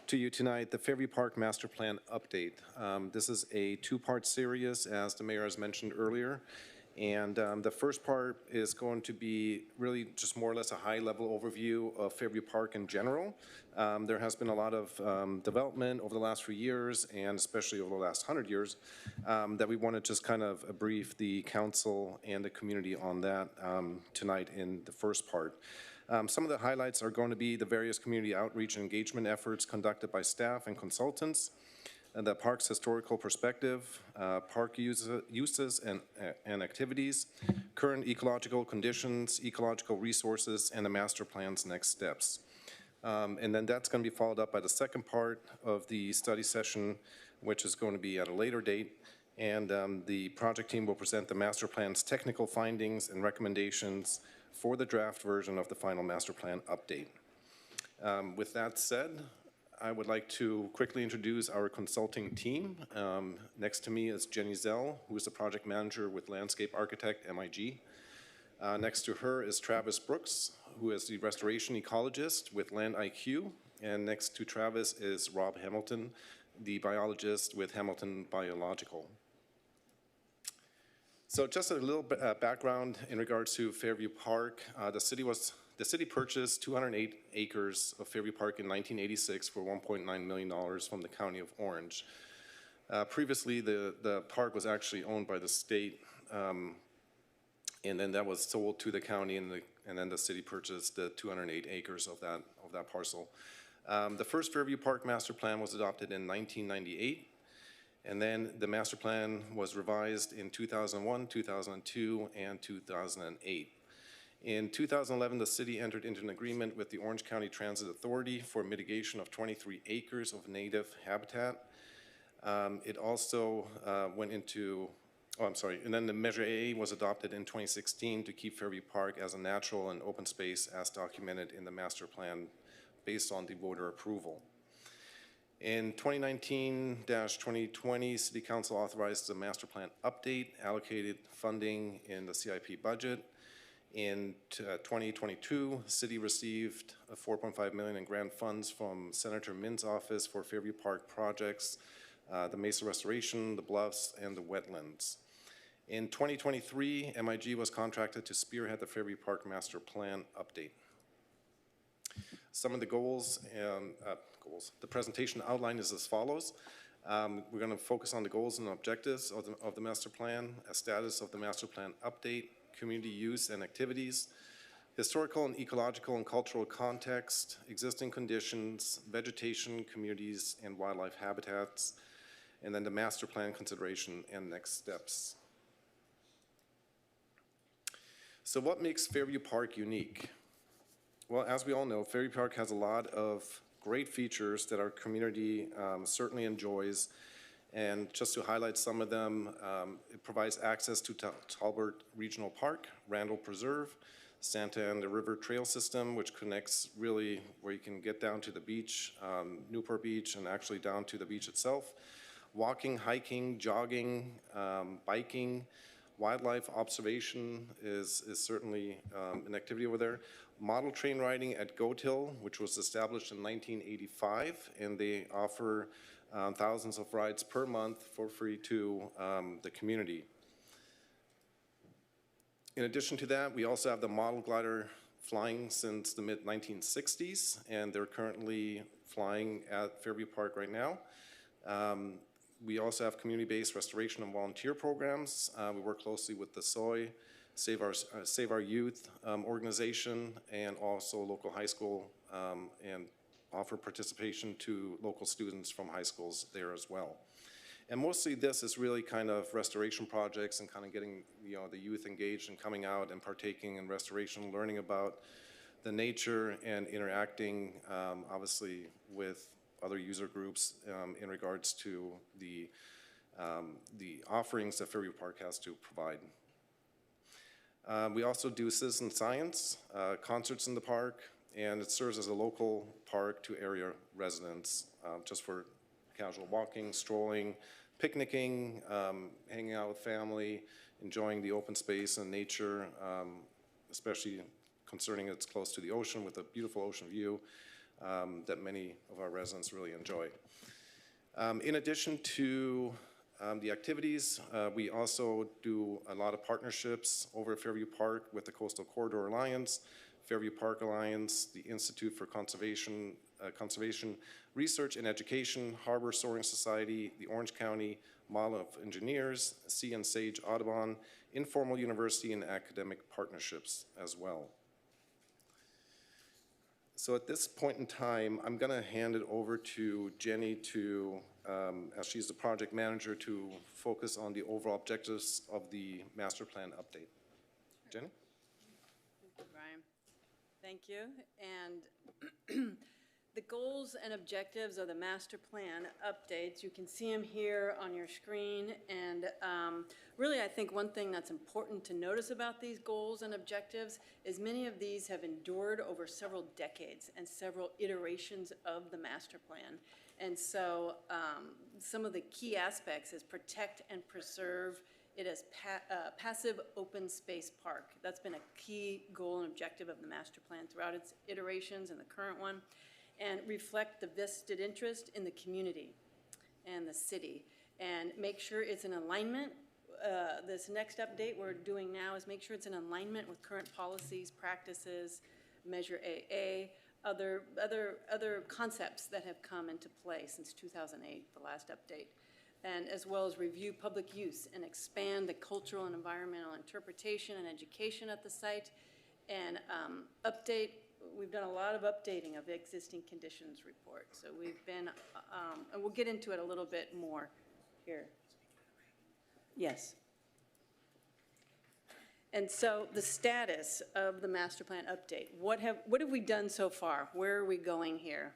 to you tonight the Fairview Park Master Plan Update. This is a two-part series, as the mayor has mentioned earlier. And the first part is going to be really just more or less a high-level overview of Fairview Park in general. There has been a lot of development over the last few years, and especially over the last 100 years, that we want to just kind of brief the council and the community on that tonight in the first part. Some of the highlights are going to be the various community outreach and engagement efforts conducted by staff and consultants, and the park's historical perspective, park uses and activities, current ecological conditions, ecological resources, and the master plan's next steps. And then that's going to be followed up by the second part of the study session, which is going to be at a later date. And the project team will present the master plan's technical findings and recommendations for the draft version of the final master plan update. With that said, I would like to quickly introduce our consulting team. Next to me is Jenny Zell, who is the project manager with Landscape Architect MIG. Next to her is Travis Brooks, who is the restoration ecologist with Land IQ. And next to Travis is Rob Hamilton, the biologist with Hamilton Biological. So just a little bit background in regards to Fairview Park. The city purchased 208 acres of Fairview Park in 1986 for $1.9 million from the County of Orange. Previously, the park was actually owned by the state, and then that was sold to the county, and then the city purchased the 208 acres of that parcel. The first Fairview Park Master Plan was adopted in 1998, and then the master plan was revised in 2001, 2002, and 2008. In 2011, the city entered into an agreement with the Orange County Transit Authority for mitigation of 23 acres of native habitat. It also went into, and then the Measure A was adopted in 2016 to keep Fairview Park as a natural and open space as documented in the master plan based on the voter approval. In 2019-2020, City Council authorized the master plan update, allocated funding in the CIP budget. In 2022, the city received $4.5 million in grant funds from Senator Min's office for Fairview Park projects, the Mesa Restoration, the Bluffs, and the wetlands. In 2023, MIG was contracted to spearhead the Fairview Park master plan update. Some of the goals and the presentation outline is as follows. We're going to focus on the goals and objectives of the master plan, a status of the master plan update, community use and activities, historical and ecological and cultural context, existing conditions, vegetation, communities, and wildlife habitats, and then the master plan consideration and next steps. So what makes Fairview Park unique? Well, as we all know, Fairview Park has a lot of great features that our community certainly enjoys. And just to highlight some of them, it provides access to Talbot Regional Park, Randall Preserve, Santa Ana River Trail System, which connects really where you can get down to the beach, Newport Beach, and actually down to the beach itself. Walking, hiking, jogging, biking, wildlife observation is certainly an activity over there. Model train riding at Goat Hill, which was established in 1985, and they offer thousands of rides per month for free to the community. In addition to that, we also have the model glider flying since the mid-1960s, and they're currently flying at Fairview Park right now. We also have community-based restoration and volunteer programs. We work closely with the SOI, Save Our Youth organization, and also local high school, and offer participation to local students from high schools there as well. And mostly this is really kind of restoration projects and kind of getting the youth engaged and coming out and partaking in restoration, learning about the nature and interacting obviously with other user groups in regards to the offerings that Fairview Park has to provide. We also do citizen science, concerts in the park, and it serves as a local park to area residents, just for casual walking, strolling, picnicking, hanging out with family, enjoying the open space and nature, especially concerning it's close to the ocean with a beautiful ocean view that many of our residents really enjoy. In addition to the activities, we also do a lot of partnerships over at Fairview Park with the Coastal Corridor Alliance, Fairview Park Alliance, the Institute for Conservation Research and Education, Harbor Soaring Society, the Orange County Model of Engineers, Sea and Sage Audubon, informal university and academic partnerships as well. So at this point in time, I'm going to hand it over to Jenny to, as she's the project manager, to focus on the overall objectives of the master plan update. Jenny? Thank you, Brian. Thank you. And the goals and objectives of the master plan updates, you can see them here on your screen. And really, I think one thing that's important to notice about these goals and objectives is many of these have endured over several decades and several iterations of the master plan. And so some of the key aspects is protect and preserve it as passive open space park. That's been a key goal and objective of the master plan throughout its iterations and the current one, and reflect the vested interest in the community and the city, and make sure it's in alignment. This next update we're doing now is make sure it's in alignment with current policies, practices, Measure AA, other concepts that have come into play since 2008, the last update, and as well as review public use and expand the cultural and environmental interpretation and education at the site, and update. We've done a lot of updating of the existing conditions report. So we've been, and we'll get into it a little bit more here. Yes. And so the status of the master plan update, what have we done so far? Where are we going here?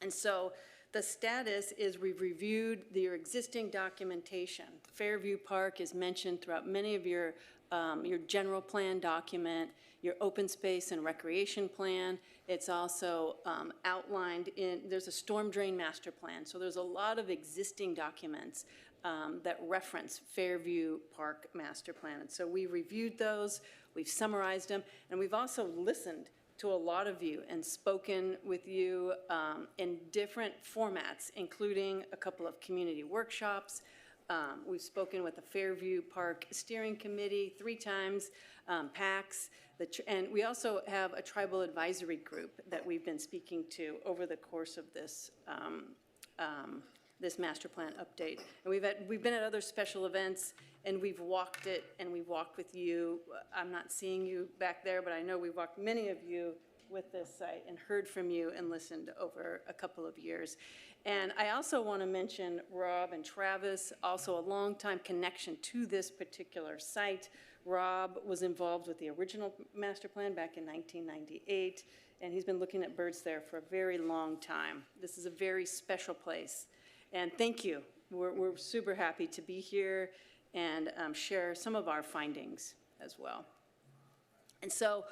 And so The status is we've reviewed your existing documentation. Fairview Park is mentioned throughout many of your general plan document, your open space and recreation plan. It's also outlined there's a storm drain master plan. So there's a lot of existing documents that reference Fairview Park master plan. And so we reviewed those, we've summarized them, and we've also listened to a lot of you and spoken with you in different formats, including a couple of community workshops. We've spoken with the Fairview Park Steering Committee 3 times, PACs, and we also have a tribal advisory group that we've been speaking to over the course of this this master plan update. And we've been at other special events, and we've walked it, and we've walked with you. I'm not seeing you back there, but I know we've walked many of you with this site and heard from you and listened over a couple of years. And I also want to mention Rob and Travis, also a longtime connection to this particular site. Rob was involved with the original master plan back in 1998, and he's been looking at birds there for a very long time. This is a very special place. And thank you. We're super happy to be here and share some of our findings as well. And so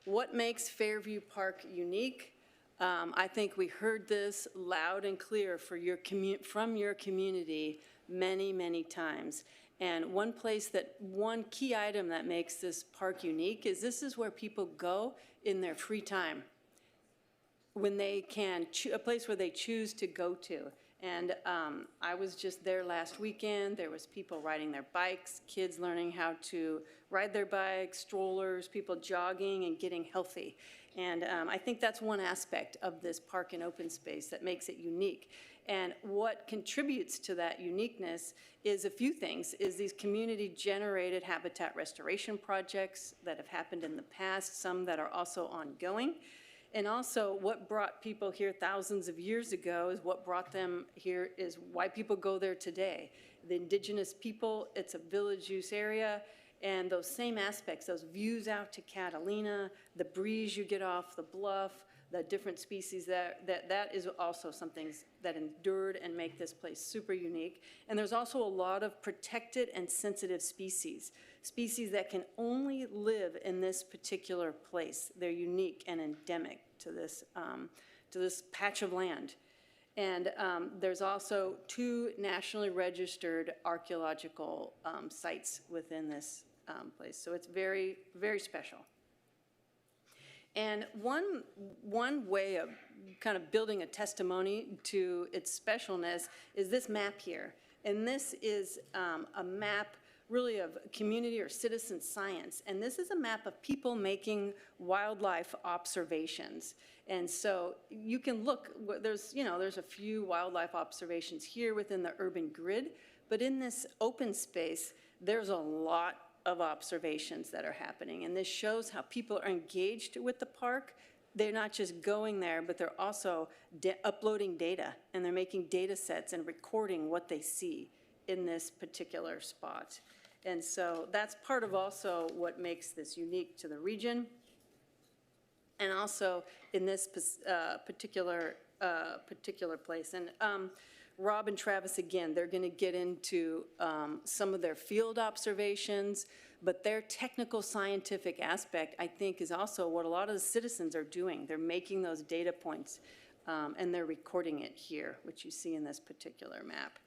what makes Fairview Park unique? I think we heard this loud and clear from your community many, many times. And one key item that makes this park unique is this is where people go in their free time, when they can, a place where they choose to go to. And I was just there last weekend. There was people riding their bikes, kids learning how to ride their bikes, strollers, people jogging and getting healthy. And I think that's one aspect of this park and open space that makes it unique. And what contributes to that uniqueness is a few things, is these community-generated habitat restoration projects that have happened in the past, some that are also ongoing. And also what brought people here thousands of years ago is what brought them here is why people go there today. The indigenous people, it's a village use area, and those same aspects, those views out to Catalina, the breeze you get off the bluff, the different species that is also something that endured and make this place super unique. And there's also a lot of protected and sensitive species that can only live in this particular place. They're unique and endemic to this patch of land. And there's also 2 nationally registered archaeological sites within this place. So it's very, very special. And one way of kind of building a testimony to its specialness is this map here. And this is a map really of community or citizen science. And this is a map of people making wildlife observations. And so you can look, there's a few wildlife observations here within the urban grid, but in this open space, there's a lot of observations that are happening. And this shows how people are engaged with the park. They're not just going there, but they're also uploading data, and they're making data sets and recording what they see in this particular spot. And so that's part of also what makes this unique to the region. And also in this particular place. And Rob and Travis, again, they're going to get into some of their field observations, but their technical scientific aspect, I think, is also what a lot of the citizens are doing. They're making those data points, and they're recording it here, which you see in this particular map.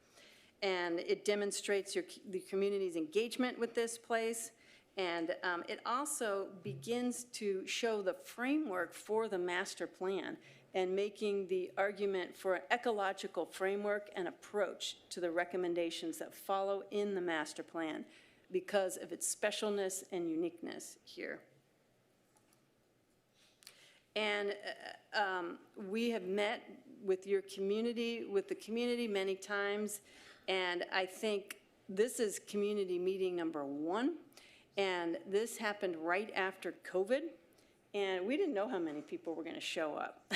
And it demonstrates the community's engagement with this place. And it also begins to show the framework for the master plan and making the argument for an ecological framework and approach to the recommendations that follow in the master plan because of its specialness and uniqueness here. And we have met with your community, with the community many times, and I think this is community meeting number 1, and this happened right after COVID. And we didn't know how many people were going to show up.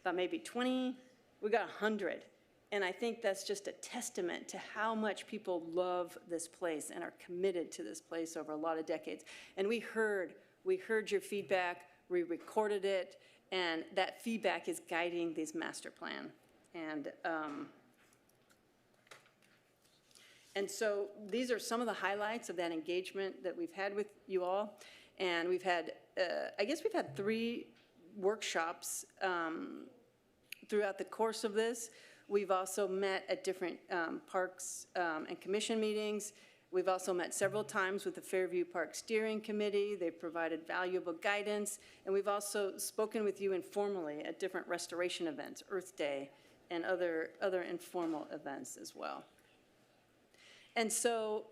Thought maybe 20. We got 100. And I think that's just a testament to how much people love this place and are committed to this place over a lot of decades. And we heard your feedback, we recorded it, and that feedback is guiding these master plan And so these are some of the highlights of that engagement that we've had with you all. And we've had, I guess we've had 3 workshops throughout the course of this. We've also met at different parks and commission meetings. We've also met several times with the Fairview Park Steering Committee. They've provided valuable guidance. And we've also spoken with you informally at different restoration events, Earth Day, and other informal events as well. And so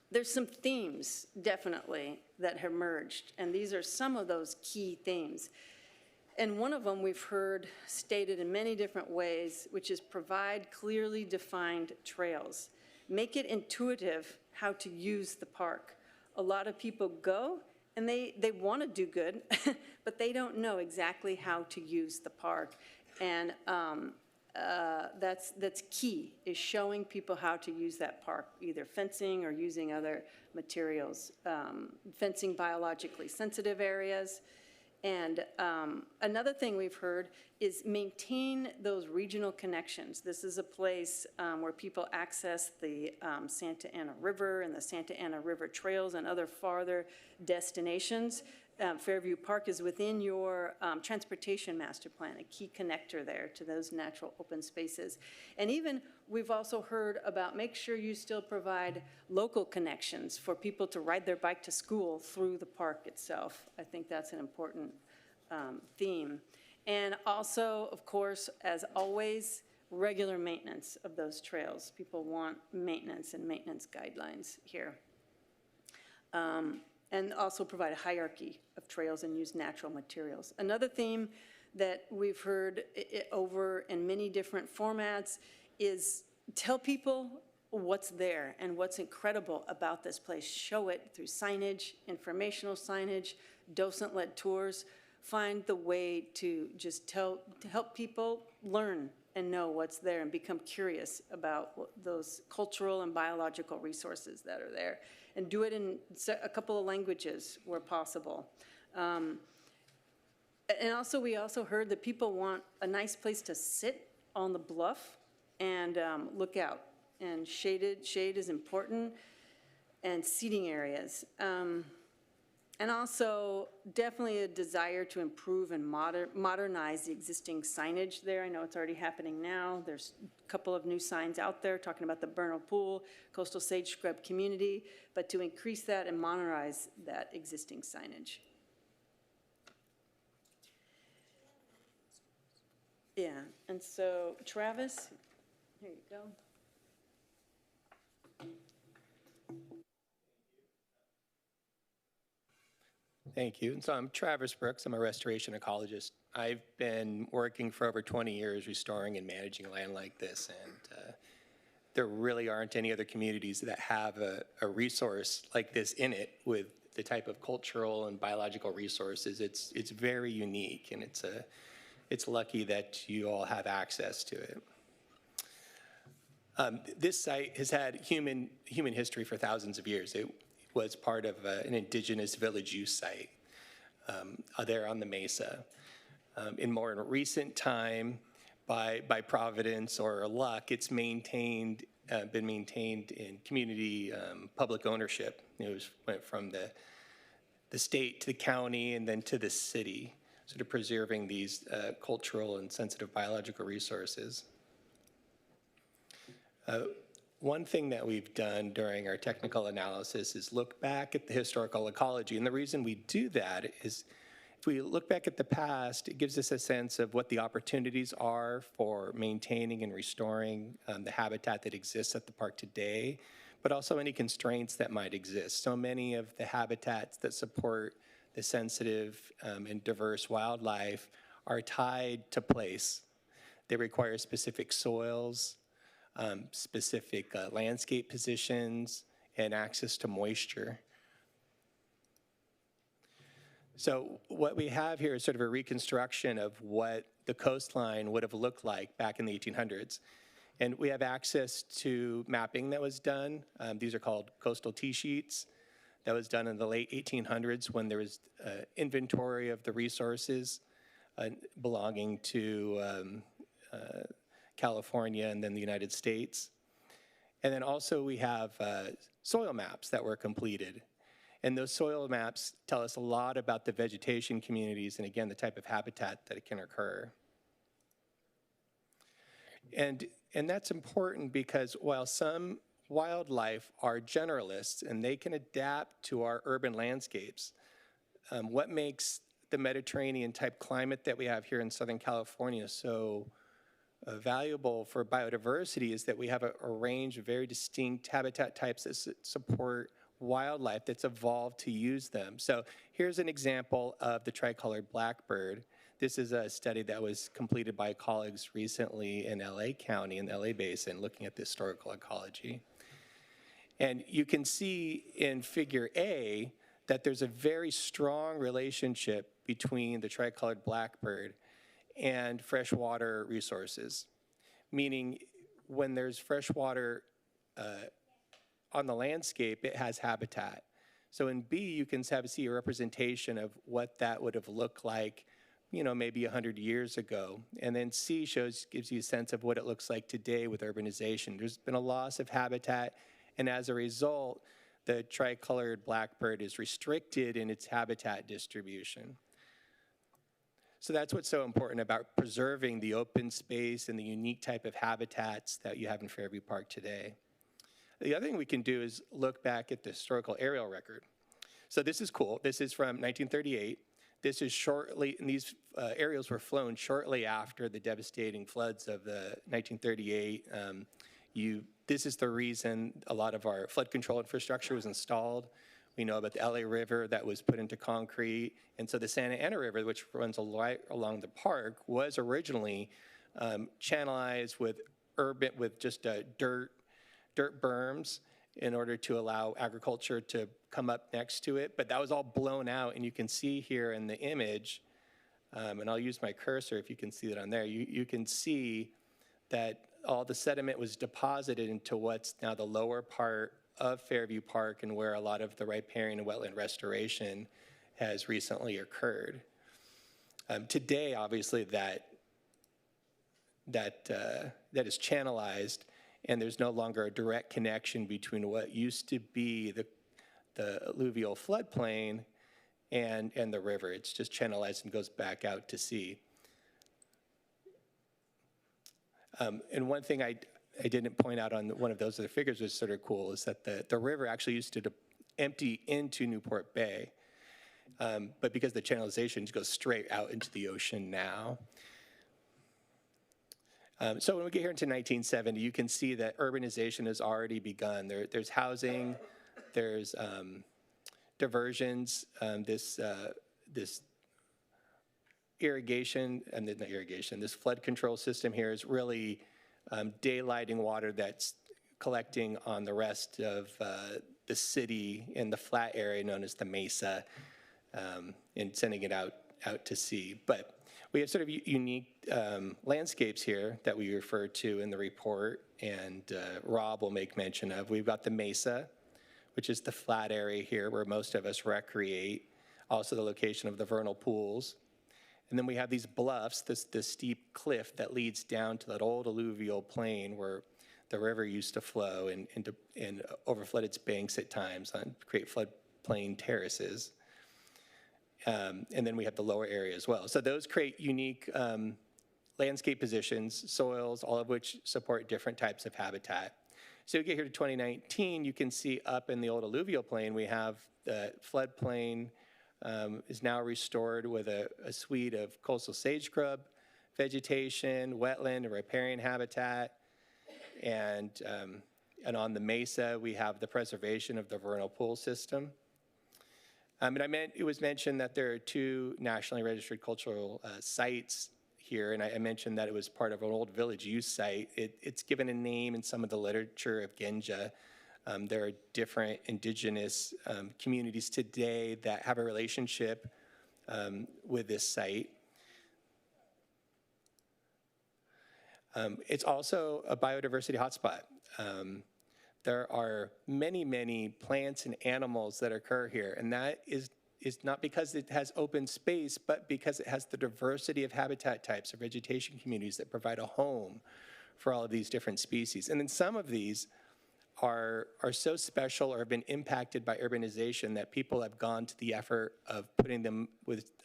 there's some themes, definitely, that have emerged, and these are some of those key themes. And one of them we've heard stated in many different ways, which is provide clearly defined trails. Make it intuitive how to use the park. A lot of people go, and they want to do good, but they don't know exactly how to use the park. And that's key, is showing people how to use that park, either fencing or using other materials, fencing biologically sensitive areas. And another thing we've heard is maintain those regional connections. This is a place where people access the Santa Ana River and the Santa Ana River trails and other farther destinations. Fairview Park is within your transportation master plan, a key connector there to those natural open spaces. And even we've also heard about make sure you still provide local connections for people to ride their bike to school through the park itself. I think that's an important theme. And also, of course, as always, regular maintenance of those trails. People want maintenance and maintenance guidelines here. And also provide a hierarchy of trails and use natural materials. Another theme that we've heard over in many different formats is tell people what's there and what's incredible about this place. Show it through signage, informational signage, docent-led tours. Find the way to just to help people learn and know what's there and become curious about those cultural and biological resources that are there. And do it in a couple of languages where possible. And also, we also heard that people want a nice place to sit on the bluff and look out. And shade is important, and seating areas. And also, definitely a desire to improve and modernize the existing signage there. I know it's already happening now. There's a couple of new signs out there talking about the Bernal Pool, Coastal Sage Scrub Community, but to increase that and modernize that existing signage. Yeah, and so Travis, here you go. Thank you. So I'm Travis Brooks. I'm a restoration ecologist. I've been working for over 20 years restoring and managing land like this, and there really aren't any other communities that have a resource like this in it with the type of cultural and biological resources. It's very unique, and it's lucky that you all have access to it. This site has had human history for thousands of years. It was part of an indigenous village use site there on the mesa. In more recent time, by providence or luck, it's been maintained in community public ownership. It went from the state to the county and then to the city, sort of preserving these cultural and sensitive biological resources. One thing that we've done during our technical analysis is look back at the historical ecology. And the reason we do that is if we look back at the past, it gives us a sense of what the opportunities are for maintaining and restoring the habitat that exists at the park today, but also any constraints that might exist. So many of the habitats that support the sensitive and diverse wildlife are tied to place. They require specific soils, specific landscape positions, and access to moisture. So what we have here is sort of a reconstruction of what the coastline would have looked like back in the 1800s. And we have access to mapping that was done. These are called coastal T-sheets. That was done in the late 1800s when there was inventory of the resources belonging to California and then the United States. And then also we have soil maps that were completed. And those soil maps tell us a lot about the vegetation communities and again, the type of habitat that it can occur. And that's important because while some wildlife are generalists and they can adapt to our urban landscapes, what makes the Mediterranean type climate that we have here in Southern California so valuable for biodiversity is that we have a range of very distinct habitat types that support wildlife that's evolved to use them. So here's an example of the tricolored blackbird. This is a study that was completed by colleagues recently in LA County, in the LA Basin, looking at the historical ecology. And you can see in figure A that there's a very strong relationship between the tricolored blackbird and freshwater resources, meaning when there's freshwater on the landscape, it has habitat. So in B, you can see a representation of what that would have looked like, you know, maybe 100 years ago. And then C gives you a sense of what it looks like today with urbanization. There's been a loss of habitat, and as a result, the tricolored blackbird is restricted in its habitat distribution. So that's what's so important about preserving the open space and the unique type of habitats that you have in Fairview Park today. The other thing we can do is look back at the historical aerial record. So this is cool. This is from 1938. This is shortly, and these aerials were flown shortly after the devastating floods of the 1938. This is the reason a lot of our flood control infrastructure was installed. We know about the LA River that was put into concrete. And so the Santa Ana River, which runs right along the park, was originally channelized with just dirt berms in order to allow agriculture to come up next to it. But that was all blown out, and you can see here in the image, and I'll use my cursor if you can see that on there, you can see that all the sediment was deposited into what's now the lower part of Fairview Park and where a lot of the riparian and wetland restoration has recently occurred. Today, obviously, that is channelized, and there's no longer a direct connection between what used to be the alluvial floodplain and the river. It's just channelized and goes back out to sea. And one thing I didn't point out on one of those other figures was sort of cool is that the river actually used to empty into Newport Bay, but because the channelization goes straight out into the ocean now. So when we get here into 1970, you can see that urbanization has already begun. There's housing, there's diversions, this irrigation, and not irrigation, this flood control system here is really daylighting water that's collecting on the rest of the city in the flat area known as the Mesa, and sending it out to sea. But we have sort of unique landscapes here that we refer to in the report, and Rob will make mention of. We've got the Mesa, which is the flat area here where most of us recreate, also the location of the vernal pools. And then we have these bluffs, this steep cliff that leads down to that old alluvial plain where the river used to flow and overflood its banks at times and create floodplain terraces. And then we have the lower area as well. So those create unique landscape positions, soils, all of which support different types of habitat. So we get here to 2019, you can see up in the old alluvial plain, we have the floodplain is now restored with a suite of coastal sage scrub vegetation, wetland and riparian habitat. And on the Mesa, we have the preservation of the vernal pool system. And it was mentioned that there are 2 nationally registered cultural sites here, and I mentioned that it was part of an old village use site. It's given a name in some of the literature of Genja. There are different indigenous communities today that have a relationship with this site. It's also a biodiversity hotspot. There are many, many plants and animals that occur here, and that is is not because it has open space, but because it has the diversity of habitat types or vegetation communities that provide a home for all of these different species. And then some of these are so special or have been impacted by urbanization that people have gone to the effort of putting them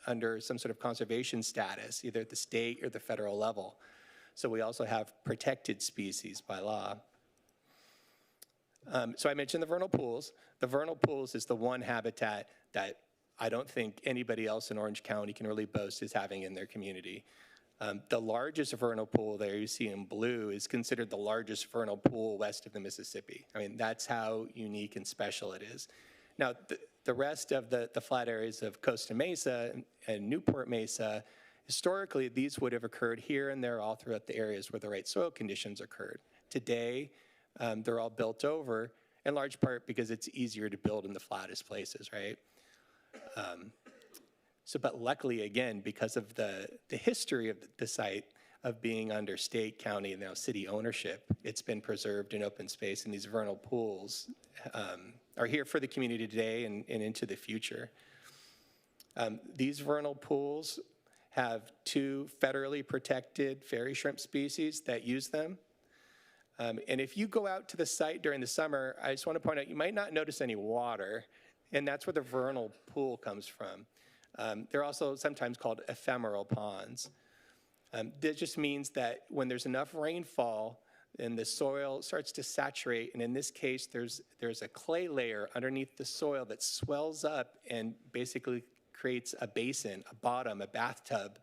under some sort of conservation status, either at the state or the federal level. So we also have protected species by law. So I mentioned the vernal pools. The vernal pools is the one habitat that I don't think anybody else in Orange County can really boast as having in their community. The largest vernal pool there you see in blue is considered the largest vernal pool west of the Mississippi. I mean, that's how unique and special it is. Now, the rest of the flat areas of Costa Mesa and Newport Mesa, historically, these would have occurred here and there all throughout the areas where the right soil conditions occurred. Today, they're all built over, in large part because it's easier to build in the flattest places, right? But luckily, again, because of the history of the site of being under state, county, and now city ownership, it's been preserved in open space, and these vernal pools are here for the community today and into the future. These vernal pools have 2 federally protected fairy shrimp species that use them. And if you go out to the site during the summer, I just want to point out, you might not notice any water, and that's where the vernal pool comes from. They're also sometimes called ephemeral ponds. That just means that when there's enough rainfall and the soil starts to saturate, and in this case, there's a clay layer underneath the soil that swells up and basically creates a basin, a bottom, a bathtub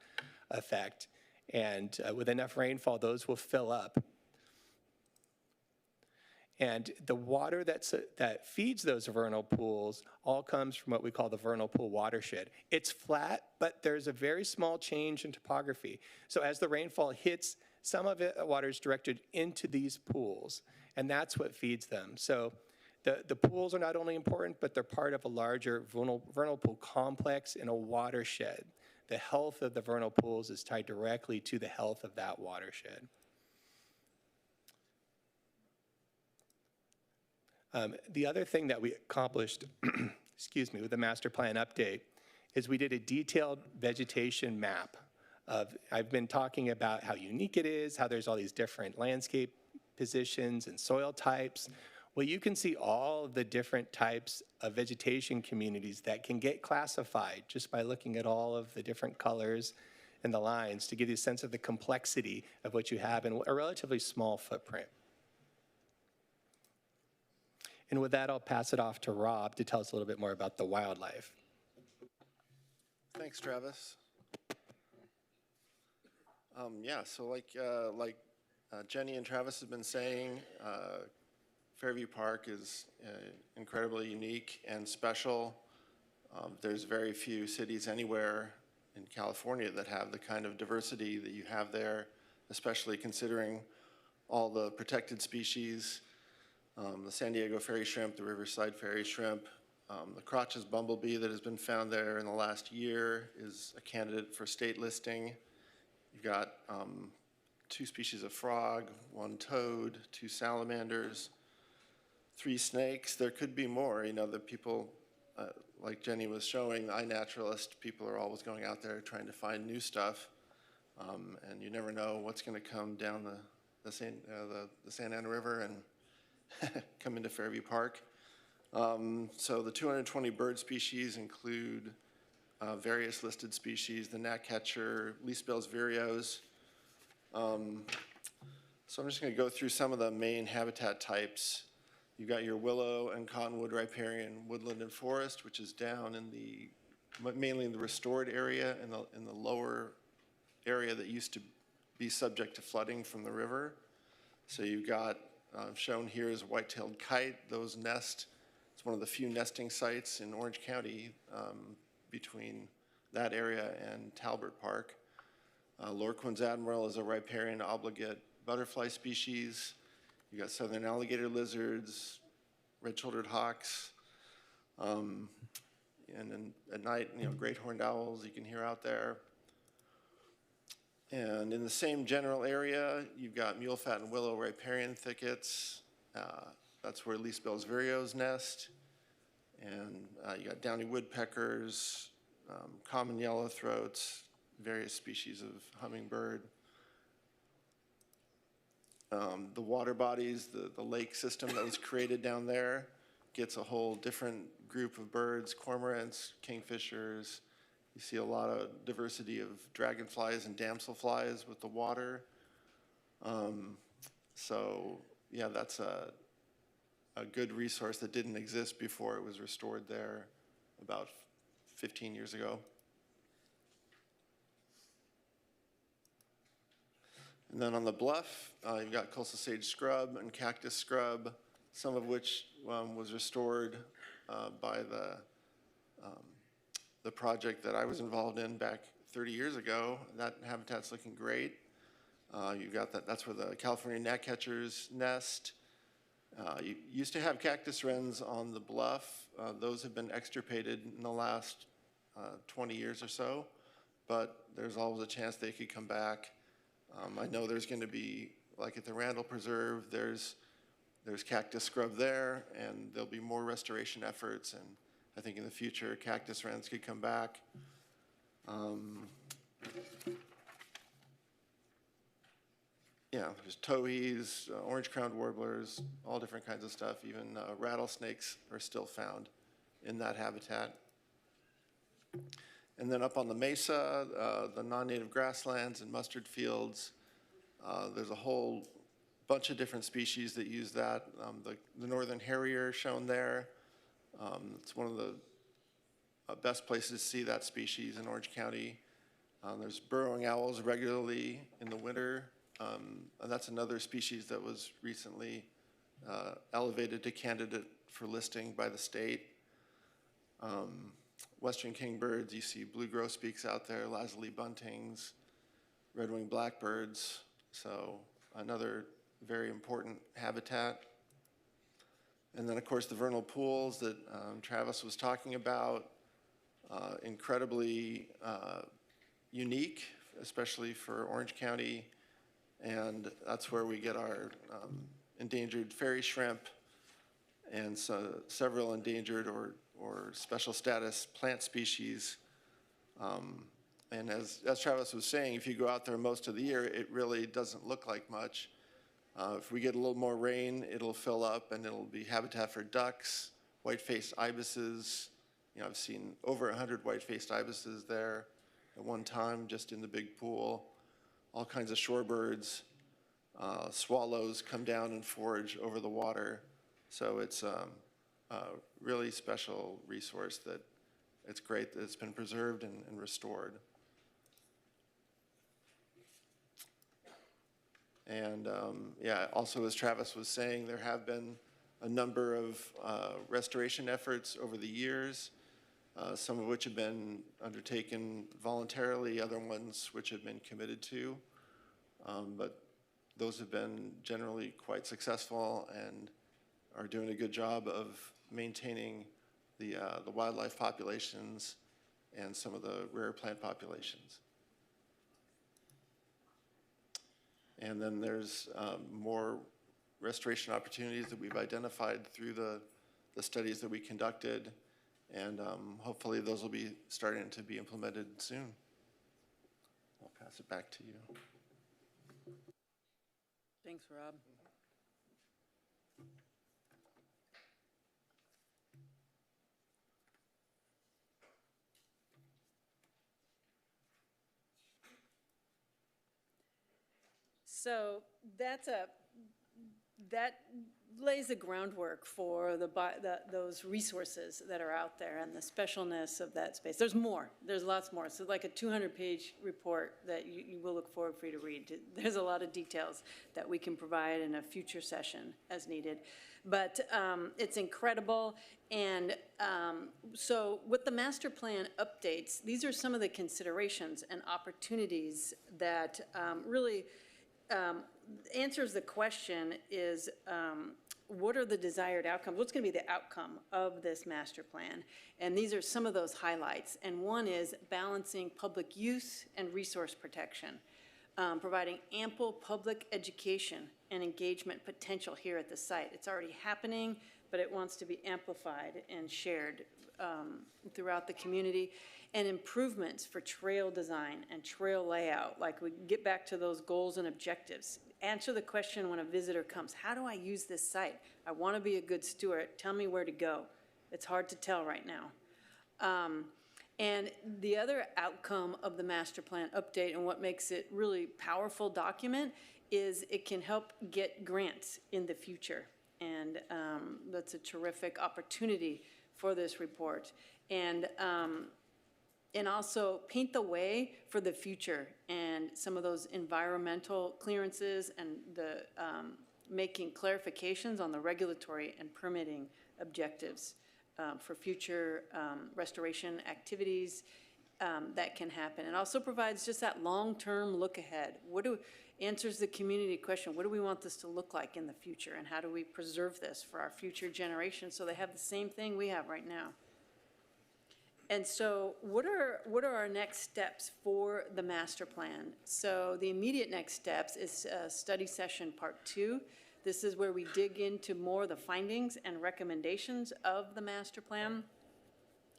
effect. And with enough rainfall, those will fill up. And the water that feeds those vernal pools all comes from what we call the vernal pool watershed. It's flat, but there's a very small change in topography. So as the rainfall hits, some of it water is directed into these pools, and that's what feeds them. So the pools are not only important, but they're part of a larger vernal pool complex in a watershed. The health of the vernal pools is tied directly to the health of that watershed. The other thing that we accomplished, excuse me, with the master plan update is we did a detailed vegetation map of, I've been talking about how unique it is, how there's all these different landscape positions and soil types. Well, you can see all of the different types of vegetation communities that can get classified just by looking at all of the different colors and the lines to give you a sense of the complexity of what you have in a relatively small footprint. And with that, I'll pass it off to Rob to tell us a little bit more about the wildlife. Thanks, Travis. Yeah, so like Jenny and Travis have been saying, Fairview Park is incredibly unique and special. There's very few cities anywhere in California that have the kind of diversity that you have there, especially considering all the protected species. The San Diego fairy shrimp, the Riverside fairy shrimp, the Crotch's bumblebee that has been found there in the last year is a candidate for state listing. You've got 2 species of frog, 1 toad, 2 salamanders, 3 snakes. There could be more. You know, the people, like Jenny was showing, the iNaturalist, people are always going out there trying to find new stuff. And you never know what's going to come down the Santa Ana River and come into Fairview Park. So the 220 bird species include various listed species, the gnatcatcher, least-billed vireos. So I'm just going to go through some of the main habitat types. You've got your willow and cottonwood riparian woodland and forest, which is down in mainly in the restored area, in the lower area that used to be subject to flooding from the river. So you've got shown here is a white-tailed kite. Those nest. It's one of the few nesting sites in Orange County between that area and Talbot Park. Lorquin's admiral is a riparian obligate butterfly species. You got southern alligator lizards, red-shouldered hawks, and then at night, you know, great horned owls you can hear out there. And in the same general area, you've got mulefat and willow riparian thickets. That's where least-billed vireos nest. And you got downy woodpeckers, common yellowthroats, various species of hummingbird. The water bodies, the lake system that was created down there gets a whole different group of birds, cormorants, kingfishers. You see a lot of diversity of dragonflies and damselflies with the water. So yeah, that's a good resource that didn't exist before it was restored there about 15 years ago. And then on the bluff, you've got coastal sage scrub and cactus scrub, some of which was restored by the project that I was involved in back 30 years ago. That habitat's looking great. You've got that's where the California gnatcatchers nest. You used to have cactus wrens on the bluff. Those have been extirpated in the last 20 years or so, but there's always a chance they could come back. I know there's going to be, like at the Randall Preserve, there's cactus scrub there, and there'll be more restoration efforts, and I think in the future, cactus wrens could come back. Yeah, there's towhees, orange-crowned warblers, all different kinds of stuff. Even rattlesnakes are still found in that habitat. And then up on the mesa, the non-native grasslands and mustard fields, there's a whole bunch of different species that use that. The northern harrier shown there, it's one of the best places to see that species in Orange County. There's burrowing owls regularly in the winter, and that's another species that was recently elevated to candidate for listing by the state. Western kingbirds, you see blue grosbeaks out there, lazuli buntings, red-winged blackbirds, so another very important habitat. And then, of course, the vernal pools that Travis was talking about, incredibly unique, especially for Orange County, and that's where we get our endangered fairy shrimp and so several endangered or special status plant species. And as Travis was saying, if you go out there most of the year, it really doesn't look like much. If we get a little more rain, it'll fill up and it'll be habitat for ducks, white-faced ibises. You know, I've seen over 100 white-faced ibises there at one time, just in the big pool. All kinds of shorebirds. Swallows come down and forage over the water. So it's a really special resource that it's great that it's been preserved and restored. And yeah, also as Travis was saying, there have been a number of restoration efforts over the years, some of which have been undertaken voluntarily, other ones which have been committed to. But those have been generally quite successful and are doing a good job of maintaining the wildlife populations and some of the rare plant populations. And then there's more restoration opportunities that we've identified through the studies that we conducted, and hopefully those will be starting to be implemented soon. I'll pass it back to you. Thanks, Rob. So that lays the groundwork for those resources that are out there and the specialness of that space. There's more. There's lots more. So like a 200-page report that you will look forward for you to read. There's a lot of details that we can provide in a future session as needed. But it's incredible. And so with the master plan updates, these are some of the considerations and opportunities that really answers the question is, what are the desired outcomes? What's going to be the outcome of this master plan? And these are some of those highlights. And one is balancing public use and resource protection, providing ample public education and engagement potential here at the site. It's already happening, but it wants to be amplified and shared throughout the community. And improvements for trail design and trail layout, like we get back to those goals and objectives. Answer the question when a visitor comes, how do I use this site? I want to be a good steward. Tell me where to go. It's hard to tell right now. And the other outcome of the master plan update and what makes it really powerful document is it can help get grants in the future. And that's a terrific opportunity for this report. And also paint the way for the future and some of those environmental clearances and the making clarifications on the regulatory and permitting objectives for future restoration activities that can happen. It also provides just that long-term look ahead. Answers the community question, what do we want this to look like in the future, and how do we preserve this for our future generations so they have the same thing we have right now? And so what are our next steps for the master plan? So the immediate next steps is study session part 2. This is where we dig into more of the findings and recommendations of the master plan,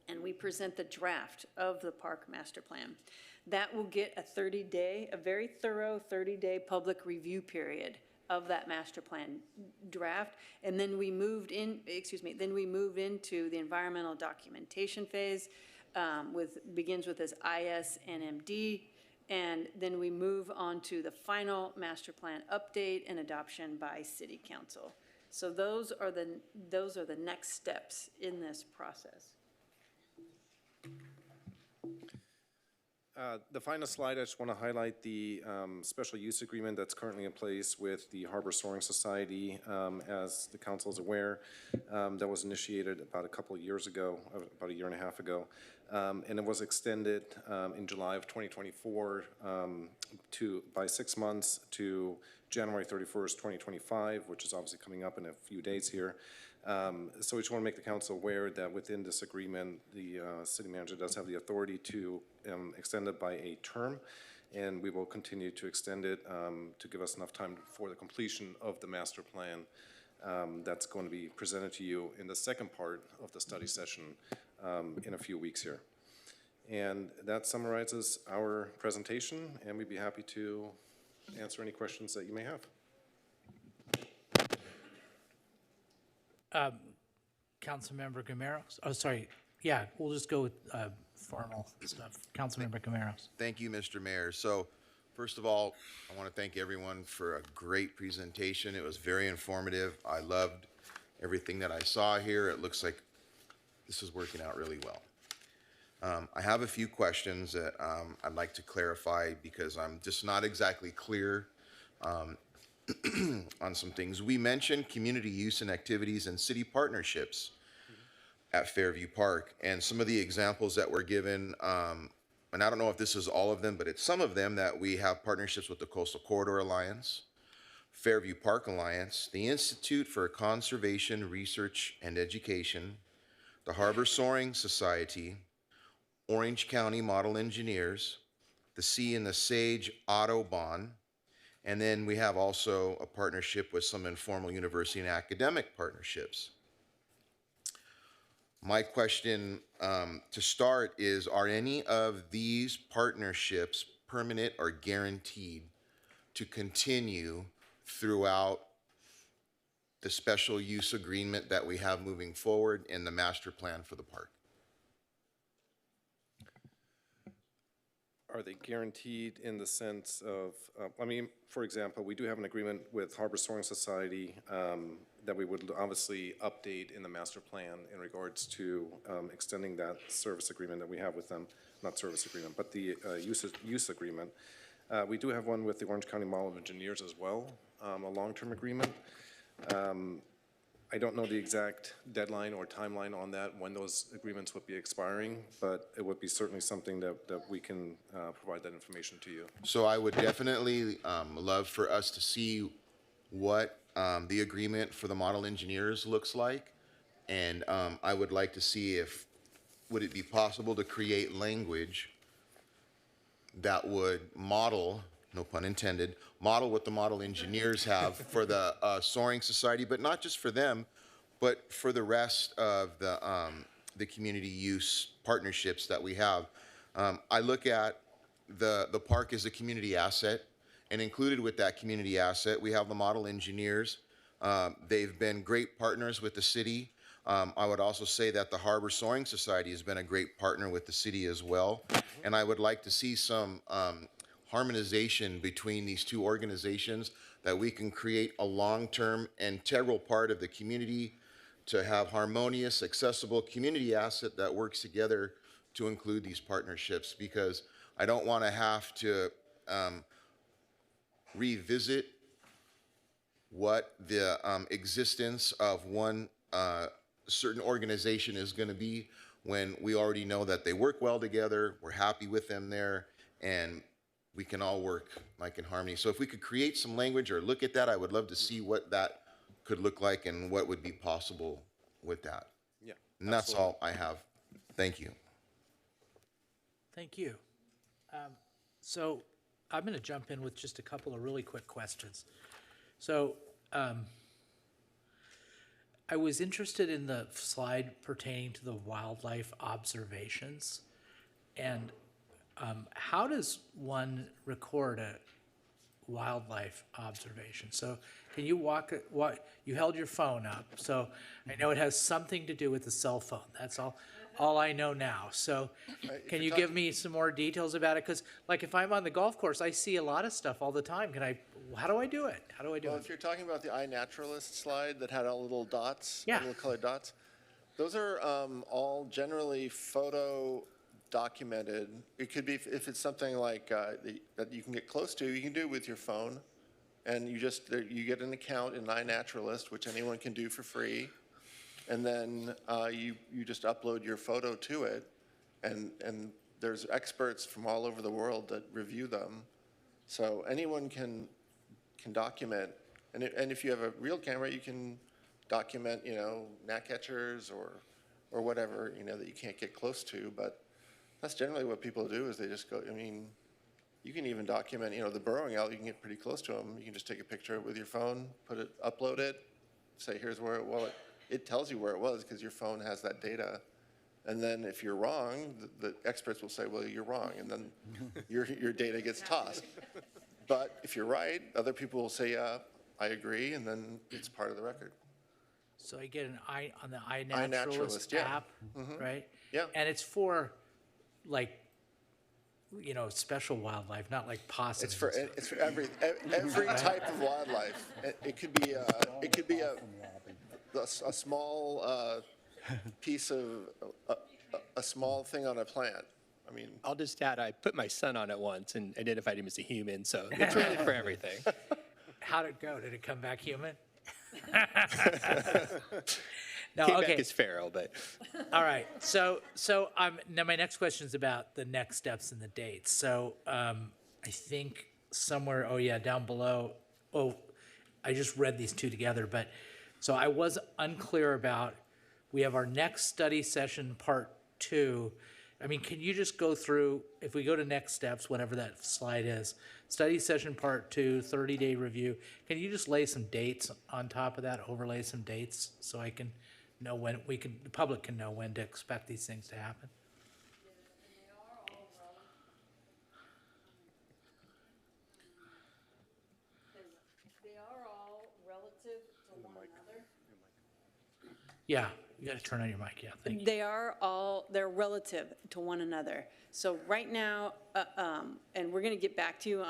and we present the draft of the park master plan. That will get a very thorough 30-day public review period of that master plan draft, and then we moved into the environmental documentation phase, begins with this IS&MD, and then we move on to the final master plan update and adoption by City Council. So those are the next steps in this process. The final slide, I just want to highlight the special use agreement that's currently in place with the Harbor Soaring Society. As the council is aware, that was initiated about a couple of years ago, about a year and a half ago, and it was extended in July of 2024 by 6 months to January 31st, 2025, which is obviously coming up in a few days here. So we just want to make the council aware that within this agreement, the city manager does have the authority to extend it by a term, and we will continue to extend it to give us enough time for the completion of the master plan that's going to be presented to you in the second part of the study session in a few weeks here. And that summarizes our presentation, and we'd be happy to answer any questions that you may have. Councilmember Gameros. Oh, sorry. Yeah, we'll just go with formal stuff. Councilmember Gameros. Thank you, Mr. Mayor. So, first of all, I want to thank everyone for a great presentation. It was very informative. I loved everything that I saw here. It looks like this is working out really well. I have a few questions that I'd like to clarify because I'm just not exactly clear on some things. We mentioned community use and activities and city partnerships at Fairview Park, and some of the examples that were given, and I don't know if this is all of them, but it's some of them, that we have partnerships with the Coastal Corridor Alliance, Fairview Park Alliance, the Institute for Conservation Research and Education, the Harbor Soaring Society, Orange County Model Engineers, the Sea and the Sage Autobahn, and then we have also a partnership with some informal university and academic partnerships. My question to start is, are any of these partnerships permanent or guaranteed to continue throughout the special use agreement that we have moving forward in the master plan for the park? Are they guaranteed in the sense of, for example, we do have an agreement with Harbor Soaring Society that we would obviously update in the master plan in regards to extending that service agreement that we have with them, not service agreement, but the use agreement. We do have one with the Orange County Model Engineers as well, a long-term agreement. I don't know the exact deadline or timeline on that, when those agreements would be expiring, but it would be certainly something that we can provide that information to you. So I would definitely love for us to see what the agreement for the model engineers looks like. And I would like to see would it be possible to create language that would model, no pun intended, model what the model engineers have for the Soaring Society, but not just for them, But for the rest of the community use partnerships that we have, I look at the park as a community asset, and included with that community asset, we have the model engineers. They've been great partners with the city. I would also say that the Harbor Soaring Society has been a great partner with the city as well. And I would like to see some harmonization between these two organizations, that we can create a long-term integral part of the community to have harmonious, accessible community asset that works together to include these partnerships, because I don't want to have to revisit what the existence of one certain organization is going to be when we already know that they work well together, we're happy with them there, and we can all work like in harmony. So if we could create some language or look at that, I would love to see what that could look like and what would be possible with that. Yeah. And that's all I have. Thank you. Thank you. So I'm going to jump in with just a couple of really quick questions. So I was interested in the slide pertaining to the wildlife observations. And how does one record a wildlife observation? So can you you held your phone up, so I know it has something to do with the cell phone. That's all I know now. So can you give me some more details about it? Because like if I'm on the golf course, I see a lot of stuff all the time. How do I do it? How do I do Well, it? if you're talking about the iNaturalist slide that had all little dots, Yeah. little colored dots, those are all generally photo documented. It could be, if it's something like that you can get close to, you can do it with your phone. And you get an account in iNaturalist, which anyone can do for free. And then you just upload your photo to it. And there's experts from all over the world that review them. So anyone can document. And if you have a real camera, you can document, gnatcatchers or whatever, that you can't get close to. But that's generally what people do, is they just go, you can even document, the burrowing owl, you can get pretty close to them. You can just take a picture with your phone, upload it, say, here's where it tells you where it was because your phone has that data. And then if you're wrong, the experts will say, well, you're wrong. And then your data gets tossed. But if you're right, other people will say, yeah, I agree. And then it's part of the record. So I get on the iNaturalist iNaturalist, yeah. app, right? Yeah. And it's for like, special wildlife, not like possums. It's for every type of wildlife. It could be a small piece of a small thing on a plant. I'll just add, I put my son on it once and identified him as a human, so it's really for everything. How'd it go? Did it come back human? Came back as feral, but. All right. So now my next question is about the next steps and the dates. So I think somewhere, down below. I just read these two together, but so I was unclear about. We have our next study session, part 2. Can you just go through, if we go to next steps, whatever that slide is, study session part 2, 30-day review, can you just lay some dates on top of that, overlay some dates so I can know when the public can know when to expect these things to happen? They are all relative to one another. Yeah, you got to turn on your mic. Yeah, thank you. They're relative to one another. So right now, and we're going to get back to you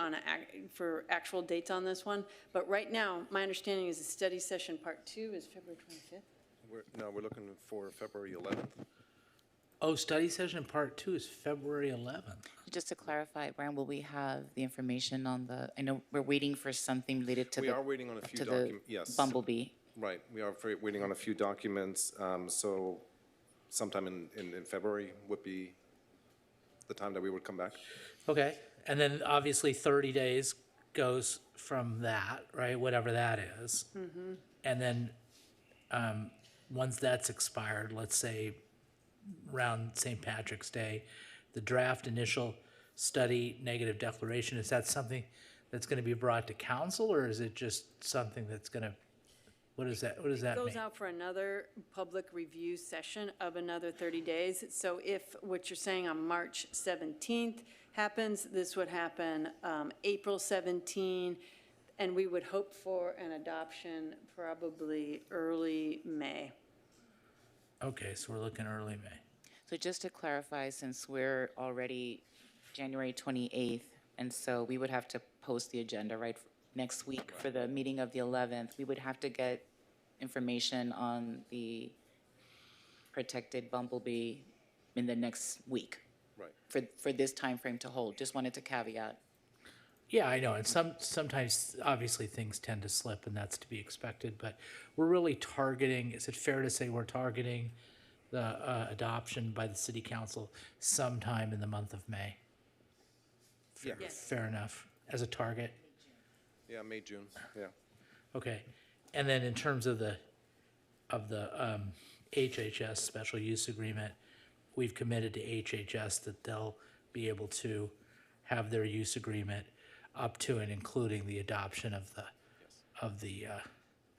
for actual dates on this one, but right now, my understanding is the study session part 2 is February 25th. We're looking for February 11th. Oh, study session part 2 is February 11th. Just to clarify, Brian, will we have the information on I know we're waiting for something related to We are waiting on a few documents, yes. Bumblebee. Right, we are waiting on a few documents, so sometime in February would be the time that we would come back. Okay, and then obviously 30 days goes from that, right, whatever that is. Mm-hmm. And then once that's expired, let's say around St. Patrick's Day, the draft initial study negative declaration, is that something that's going to be brought to council, or is it just something that's going to What does that mean? Goes out for another public review session of another 30 days. So if what you're saying on March 17th happens, this would happen April 17, and we would hope for an adoption probably early May. Okay, so we're looking early May. So just to clarify, since we're already January 28th, and so we would have to post the agenda, right, next week for the meeting of the 11th, we would have to get information on the protected bumblebee in the next week. Right. For this time frame to hold. Just wanted to caveat. Yeah, I know, and sometimes, obviously, things tend to slip, and that's to be expected, but we're really targeting, is it fair to say we're targeting the adoption by the city council sometime in the month of May? Yeah. Fair enough, as a target? Yeah, May, June, yeah. Okay, and then in terms of the HHS special use agreement, we've committed to HHS that they'll be able to have their use agreement up to and including the adoption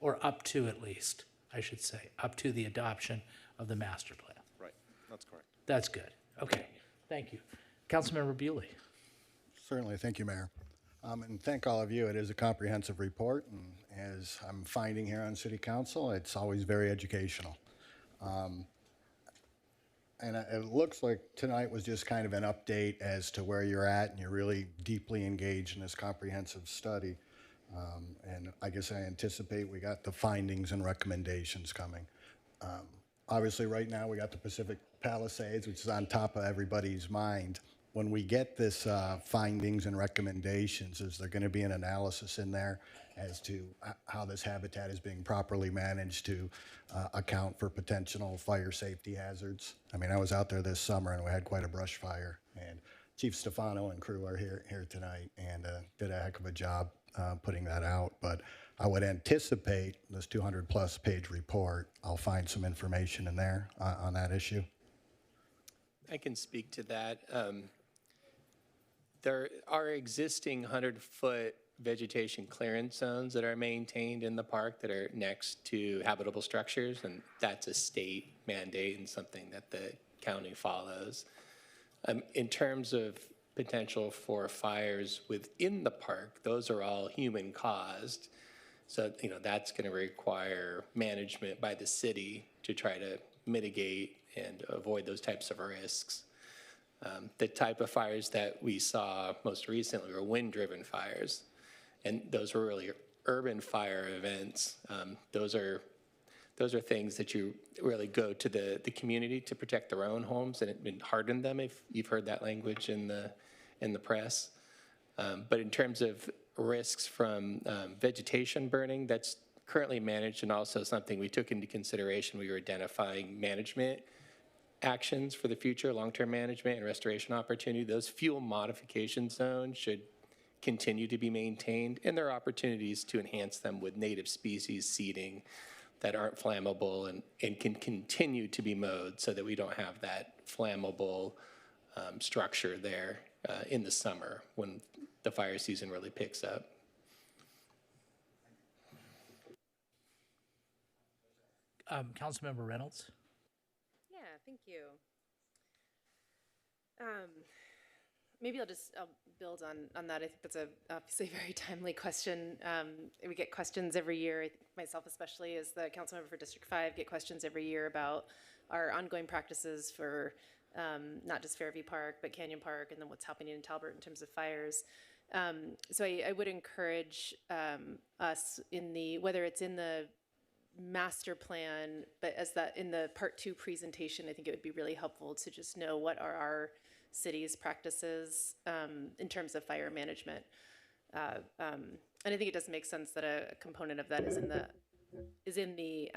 or up to at least, I should say, up to the adoption of the master plan. Right, that's correct. That's good. Okay, thank you. Councilmember Bewley. Certainly, thank you, Mayor. And thank all of you. It is a comprehensive report, and as I'm finding here on City Council, it's always very educational. And it looks like tonight was just kind of an update as to where you're at, and you're really deeply engaged in this comprehensive study. And I guess I anticipate we got the findings and recommendations coming. Obviously, right now, we got the Pacific Palisades, which is on top of everybody's mind. When we get this findings and recommendations, is there going to be an analysis in there as to how this habitat is being properly managed to account for potential fire safety hazards? I mean, I was out there this summer and we had quite a brush fire, and Chief Stefano and crew are here tonight and did a heck of a job putting that out. But I would anticipate this 200+ page report, I'll find some information in there on that issue. I can speak to that. There are existing 100-foot vegetation clearance zones that are maintained in the park that are next to habitable structures, and that's a state mandate and something that the county follows. In terms of potential for fires within the park, those are all human caused. So, that's going to require management by the city to try to mitigate and avoid those types of risks. The type of fires that we saw most recently were wind-driven fires, and those were really urban fire events. Those are things that you really go to the community to protect their own homes and harden them, if you've heard that language in the press. But in terms of risks from vegetation burning, that's currently managed, and also something we took into consideration. We were identifying management actions for the future, long-term management and restoration opportunity. Those fuel modification zones should continue to be maintained, and there are opportunities to enhance them with native species seeding that aren't flammable and can continue to be mowed so that we don't have that flammable structure there in the summer when the fire season really picks up. Councilmember Reynolds. Yeah, thank you. Maybe I'll build on that. I think that's obviously a very timely question. We get questions every year, I think myself especially as the council member for District 5, get questions every year about our ongoing practices for not just Fairview Park, but Canyon Park, and then what's happening in Talbot in terms of fires. So I would encourage us whether it's in the master plan, but in the part 2 presentation, I think it would be really helpful to just know what are our city's practices in terms of fire management. And I think it does make sense that a component of that is in the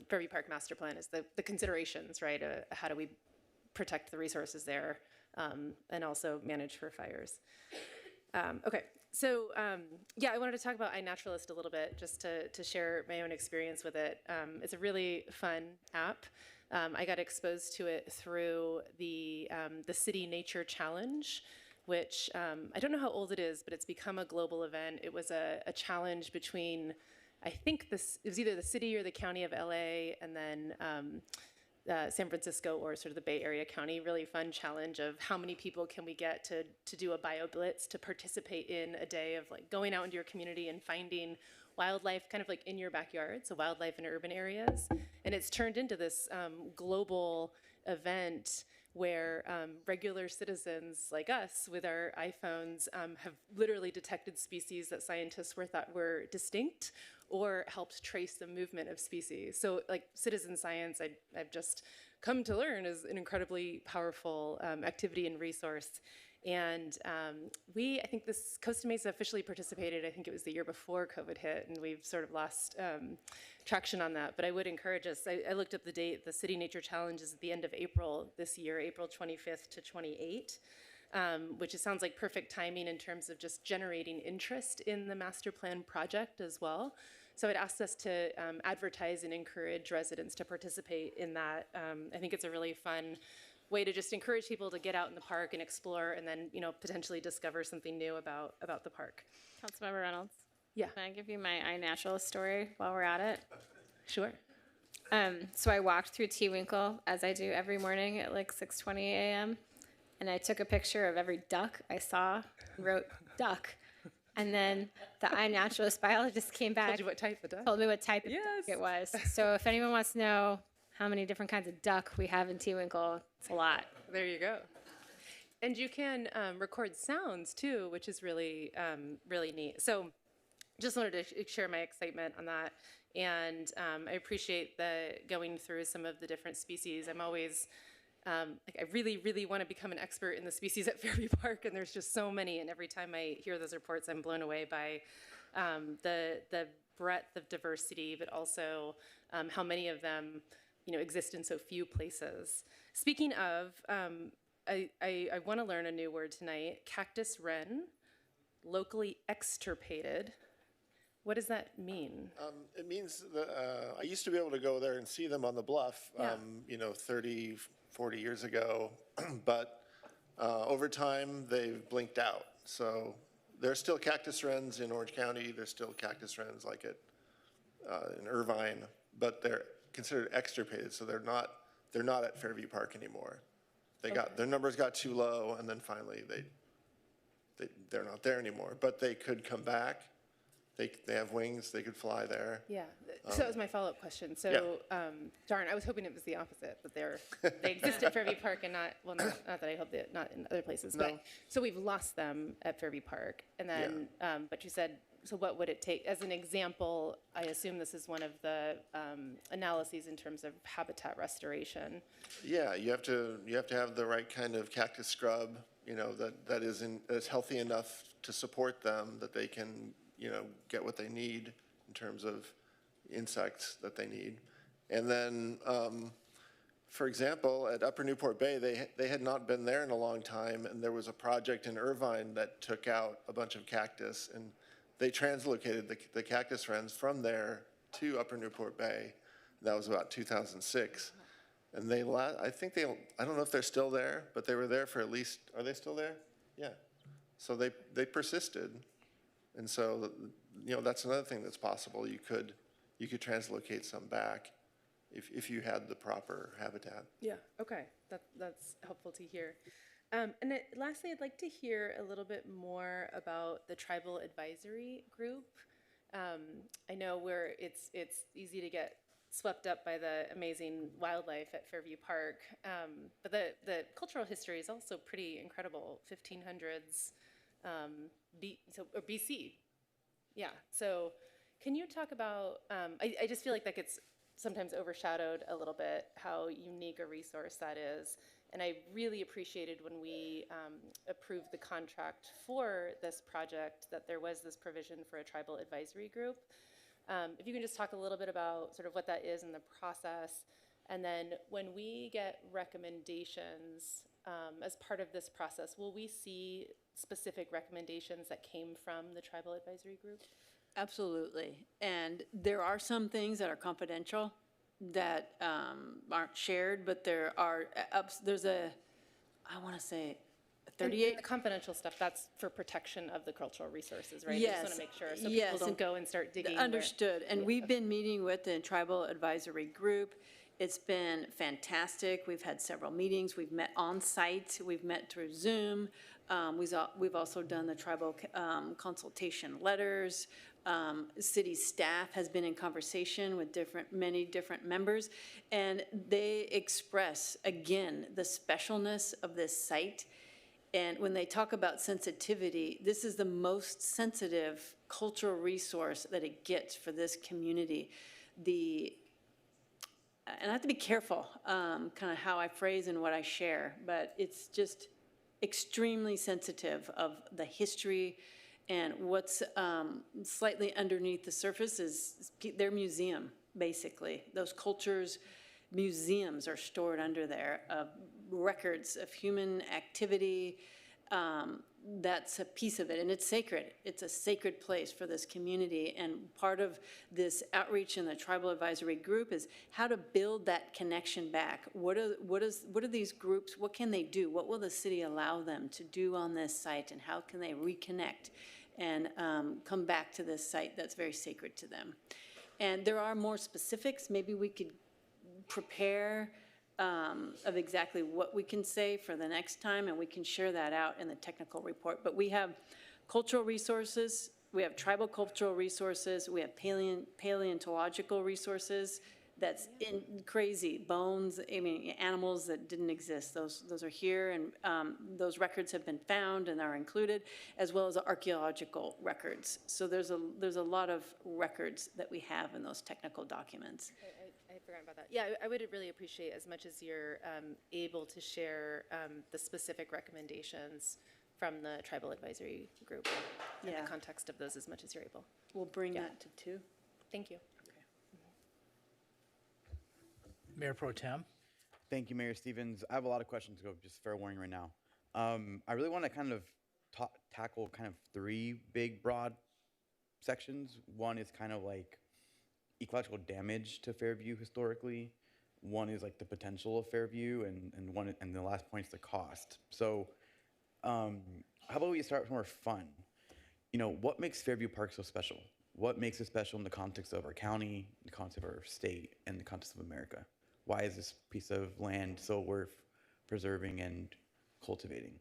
Fairview Park master plan, is the considerations, right? How do we protect the resources there and also manage for fires? Okay. So, I wanted to talk about iNaturalist a little bit, just to share my own experience with it. It's a really fun app. I got exposed to it through the City Nature Challenge, which I don't know how old it is, but it's become a global event. It was a challenge between I think this, it was either the city or the county of LA, and then San Francisco or sort of the Bay Area County. Really fun challenge of how many people can we get to do a bio blitz, to participate in a day of like going out into your community and finding wildlife kind of like in your backyard, so wildlife in urban areas. And it's turned into this global event where regular citizens like us with our iPhones have literally detected species that scientists thought were distinct, or helped trace the movement of species. So like citizen science, I've just come to learn, is an incredibly powerful activity and resource. And I think this Costa Mesa officially participated, I think it was the year before COVID hit, and we've sort of lost traction on that. But I would encourage us, I looked up the date, the City Nature Challenge is at the end of April this year, April 25th to 28th. Which it sounds like perfect timing in terms of just generating interest in the master plan project as well. So I'd ask us to advertise and encourage residents to participate in that. I think it's a really fun way to just encourage people to get out in the park and explore, and then potentially discover something new about the park. Councilmember Reynolds. Yeah. Can I give you my iNaturalist story while we're at it? Sure. So I walked through Tewinkle, as I do every morning at like 6:20 a.m. And I took a picture of every duck I saw, wrote duck. And then the iNaturalist biologist came back. Told you what type of duck? Told me what type of duck it was. So if anyone wants to know how many different kinds of duck we have in Tewinkle, it's a lot. There you go. And you can record sounds too, which is really, really neat. So just wanted to share my excitement on that. And I appreciate the going through some of the different species. I'm always, I really, really want to become an expert in the species at Fairview Park, and there's just so many. And every time I hear those reports, I'm blown away by the breadth of diversity, but also how many of them, exist in so few places. Speaking of, I want to learn a new word tonight: cactus wren, locally extirpated. What does that mean? It means that I used to be able to go there and see them on the bluff, 30, 40 years ago, but over time they've blinked out. So there's still cactus wrens in Orange County. There's still cactus wrens like in Irvine, but they're considered extirpated. So they're not at Fairview Park anymore. Their numbers got too low, and then finally they're not there anymore. But they could come back. They have wings, they could fly there. Yeah, so that was my follow-up question. So, darn, I was hoping it was the opposite, that they exist at Fairview Park and not that I hope that not in other places. No. But so we've lost them at Fairview Park, and then, but you said, so what would it take? As an example, I assume this is one of the analyses in terms of habitat restoration. Yeah, you have to have the right kind of cactus scrub, that's healthy enough to support them, that they can get what they need in terms of insects that they need. And then, for example, at Upper Newport Bay, they had not been there in a long time, and there was a project in Irvine that took out a bunch of cactus, and they translocated the cactus wrens from there to Upper Newport Bay. That was about 2006. And I don't know if they're still there, but they were there for at least, are they still there? Yeah. So they persisted. And so, that's another thing that's possible. You could translocate some back if you had the proper habitat. Yeah, okay, that's helpful to hear. Lastly, I'd like to hear a little bit more about the Tribal Advisory Group. I know it's easy to get swept up by the amazing wildlife at Fairview Park, but the cultural history is also pretty incredible, 1500s. Or BC. Yeah, so can you talk about, I just feel like that gets sometimes overshadowed a little bit, how unique a resource that is. And I really appreciated when we approved the contract for this project that there was this provision for a tribal advisory group. If you can just talk a little bit about sort of what that is in the process. And then when we get recommendations as part of this process, will we see specific recommendations that came from the Tribal Advisory Group? Absolutely. And there are some things that are confidential that aren't shared, but there's I want to say 38. The confidential stuff, that's for protection of the cultural resources, right? I Yes. just want to make sure, so Yes, people and don't go and start digging. Understood. And we've been meeting with the Tribal Advisory Group. It's been fantastic. We've had several meetings. We've met on site. We've met through Zoom. We've also done the tribal consultation letters. City staff has been in conversation with many different members, and they express, again, the specialness of this site. And when they talk about sensitivity, this is the most sensitive cultural resource that it gets for this community. And I have to be careful kind of how I phrase and what I share, but it's just extremely sensitive of the history, and what's slightly underneath the surface is their museum, basically. Those cultures, museums are stored under there of records of human activity. That's a piece of it, and it's sacred. It's a sacred place for this community, and part of this outreach in the Tribal Advisory Group is how to build that connection back. What are these groups, what can they do? What will the city allow them to do on this site, and how can they reconnect and come back to this site that's very sacred to them? And there are more specifics. Maybe we could prepare of exactly what we can say for the next time, and we can share that out in the technical report. But we have cultural resources, we have tribal cultural resources, we have paleontological resources. That's crazy, bones, I mean, animals that didn't exist. Those are here, and those records have been found and are included, as well as archaeological records. So there's a lot of records that we have in those technical documents. I forgot about that. Yeah, I would really appreciate as much as you're able to share the specific recommendations from the Tribal Advisory Group in the context of those as much as you're able. We'll bring that to 2. Thank you. Mayor Pro Tem? Thank you, Mayor Stevens. I have a lot of questions to go, just fair warning right now. I really want to kind of tackle kind of 3 big, broad sections. One is kind of like ecological damage to Fairview historically. One is like the potential of Fairview, and the last point is the cost. So how about we start somewhere fun? You know, what makes Fairview Park so special? What makes it special in the context of our county, the context of our state, and the context of America? Why is this piece of land so worth preserving and cultivating?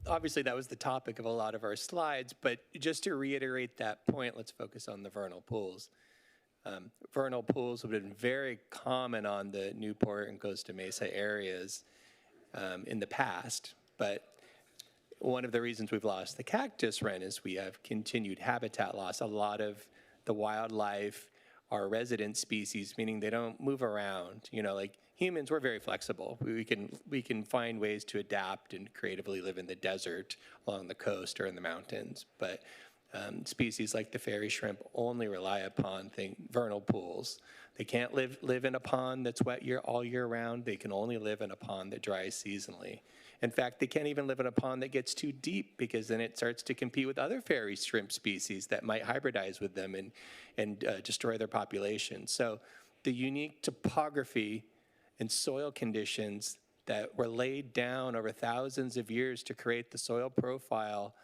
Obviously, that was the topic of a lot of our slides, but just to reiterate that point, let's focus on the vernal pools. Vernal pools have been very common on the Newport and Costa Mesa areas in the past, but one of the reasons we've lost the cactus wren is we have continued habitat loss. A lot of the wildlife are resident species, meaning they don't move around. You know, like humans, we're very flexible. We can find ways to adapt and creatively live in the desert, along the coast, or in the mountains. But species like the fairy shrimp only rely upon vernal pools. They can't live in a pond that's wet all year round. They can only live in a pond that dries seasonally. In fact, they can't even live in a pond that gets too deep, because then it starts to compete with other fairy shrimp species that might hybridize with them and destroy their population. So the unique topography and soil conditions that were laid down over thousands of years to create the soil profile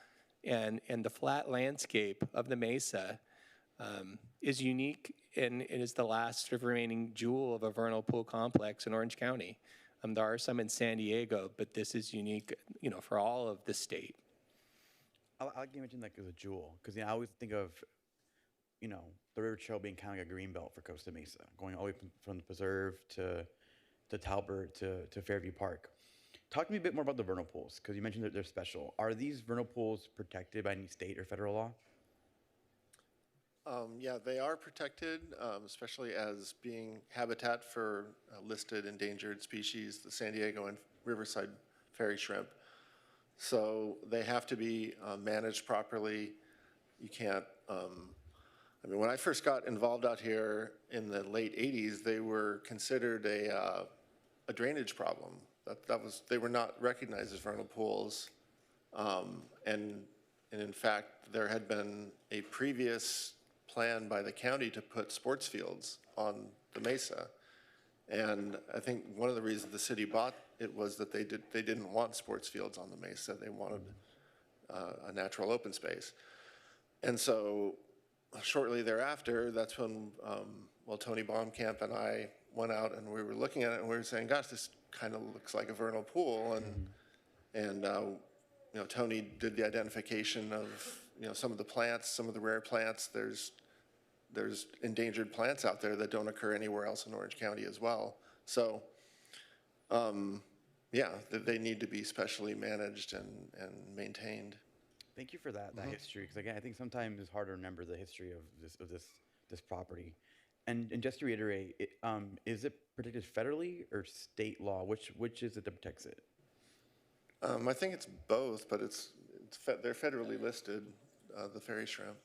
and the flat landscape of the mesa is unique and is the last sort of remaining jewel of a vernal pool complex in Orange County. There are some in San Diego, but this is unique, you know, for all of the state. I like to mention that as a jewel, because I always think of, you know, the river trail being kind of like a green belt for Costa Mesa, going all the way from the preserve to Talbert to Fairview Park. Talk to me a bit more about the vernal pools, because you mentioned that they're special. Are these vernal pools protected by any state or federal law? Yeah, they are protected, especially as being habitat for listed endangered species, the San Diego and Riverside fairy shrimp. So they have to be managed properly. You can't, I mean, when I first got involved out here in the late 80s, they were considered a drainage problem. They were not recognized as vernal pools. And in fact, there had been a previous plan by the county to put sports fields on the mesa. And I think one of the reasons the city bought it was that they didn't want sports fields on the Mesa. They wanted a natural open space. And so shortly thereafter, that's when, Tony Baumkamp and I went out and we were looking at it and we were saying, gosh, this kind of looks like a vernal pool. And Tony did the identification of, some of the plants, some of the rare plants. There's endangered plants out there that don't occur anywhere else in Orange County as well. So, they need to be specially managed and maintained. Thank you for that history, because again, I think sometimes it's hard to remember the history of this property. And just to reiterate, is it protected federally or state law? Which is it that protects it? I think it's both, but they're federally listed, the fairy shrimp.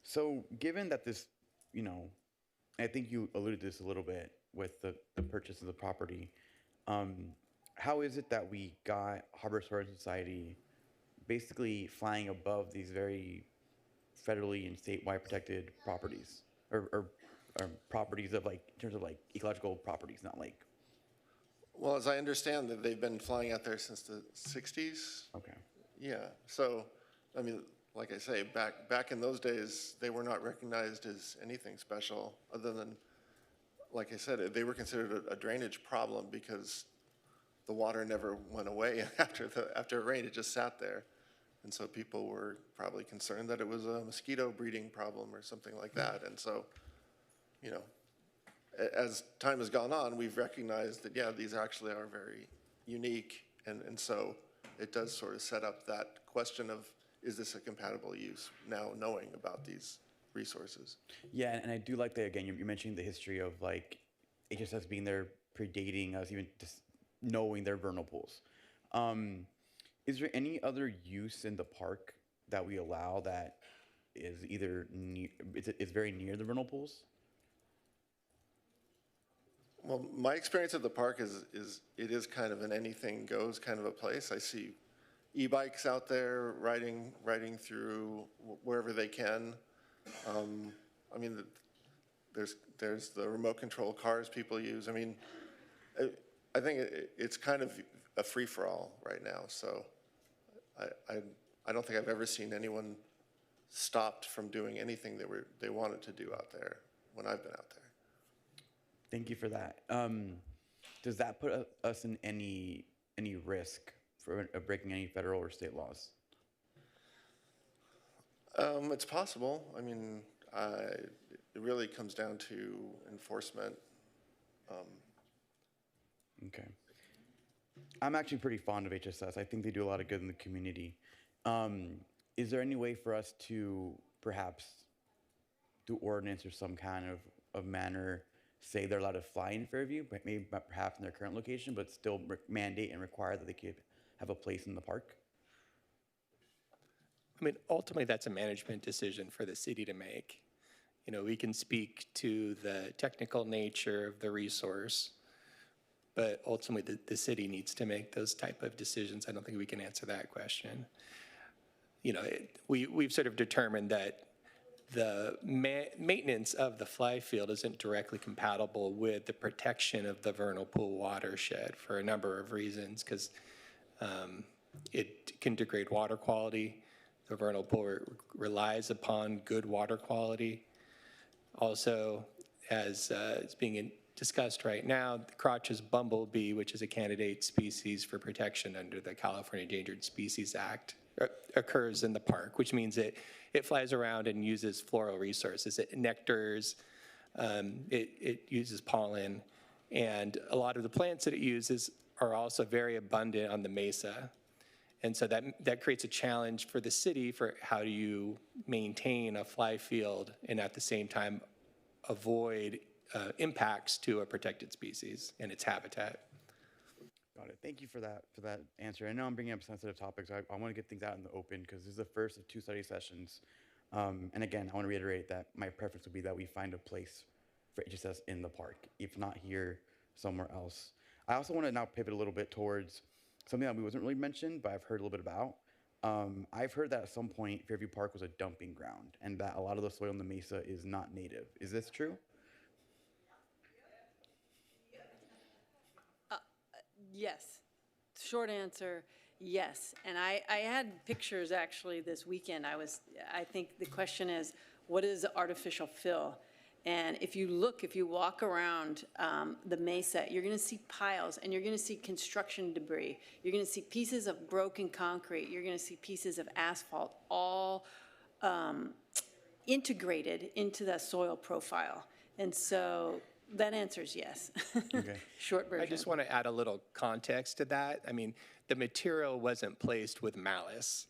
So given that this, I think you alluded to this a little bit with the purchase of the property, how is it that we got Harbor Storage Society basically flying above these very federally and statewide protected properties, or properties of in terms of ecological properties, not like? Well, as I understand that they've been flying out there since the 60s. Okay. Yeah, so, I mean, like I say, back in those days, they were not recognized as anything special other than, like I said, they were considered a drainage problem because the water never went away after it rained. It just sat there. And so people were probably concerned that it was a mosquito breeding problem or something like that. And so, as time has gone on, we've recognized that, yeah, these actually are very unique. And so it does sort of set up that question of, is this a compatible use, now knowing about these resources? Yeah, and I do like that, again, you're mentioning the history of HSS being there predating us, even just knowing their vernal pools. Is there any other use in the park that we allow that is either is very near the vernal pools? Well, my experience at the park is it is kind of an anything goes kind of a place. I see e-bikes out there riding through wherever they can. I mean, there's the remote control cars people use. I mean, I think it's kind of a free-for-all right now. So I don't think I've ever seen anyone stopped from doing anything they wanted to do out there when I've been out there. Thank you for that. Does that put us in any risk for breaking any federal or state laws? It's possible. I mean, it really comes down to enforcement. Okay. I'm actually pretty fond of HSS. I think they do a lot of good in the community. Is there any way for us to perhaps do ordinance or some kind of manner, say they're allowed to fly in Fairview, but maybe perhaps in their current location, but still mandate and require that they could have a place in the park? I mean, ultimately, that's a management decision for the city to make. We can speak to the technical nature of the resource, but ultimately, the city needs to make those type of decisions. I don't think we can answer that question. We've sort of determined that the maintenance of the fly field isn't directly compatible with the protection of the vernal pool watershed for a number of reasons, because it can degrade water quality. The vernal pool relies upon good water quality. Also, as it's being discussed right now, the Crotch's bumblebee, which is a candidate species for protection under the California Endangered Species Act, occurs in the park, which means it flies around and uses floral resources. It nectars, it uses pollen, and a lot of the plants that it uses are also very abundant on the mesa. And so that creates a challenge for the city for how do you maintain a fly field and at the same time avoid impacts to a protected species and its habitat. Got it. Thank you for that answer. I know I'm bringing up sensitive topics. I want to get things out in the open because this is the first of 2 study sessions. And again, I want to reiterate that my preference would be that we find a place for HSS in the park, if not here, somewhere else. I also want to now pivot a little bit towards something that wasn't really mentioned, but I've heard a little bit about. I've heard that at some point Fairview Park was a dumping ground and that a lot of the soil in the mesa is not native. Is this true? Yes. Short answer, yes. And I had pictures actually this weekend. I think the question is, what is artificial fill? And if you walk around the Mesa, you're going to see piles, and you're going to see construction debris. You're going to see pieces of broken concrete. You're going to see pieces of asphalt, all integrated into that soil profile. And so that answer is yes. Okay. Short version. I just want to add a little context to that. I mean, the material wasn't placed with malice.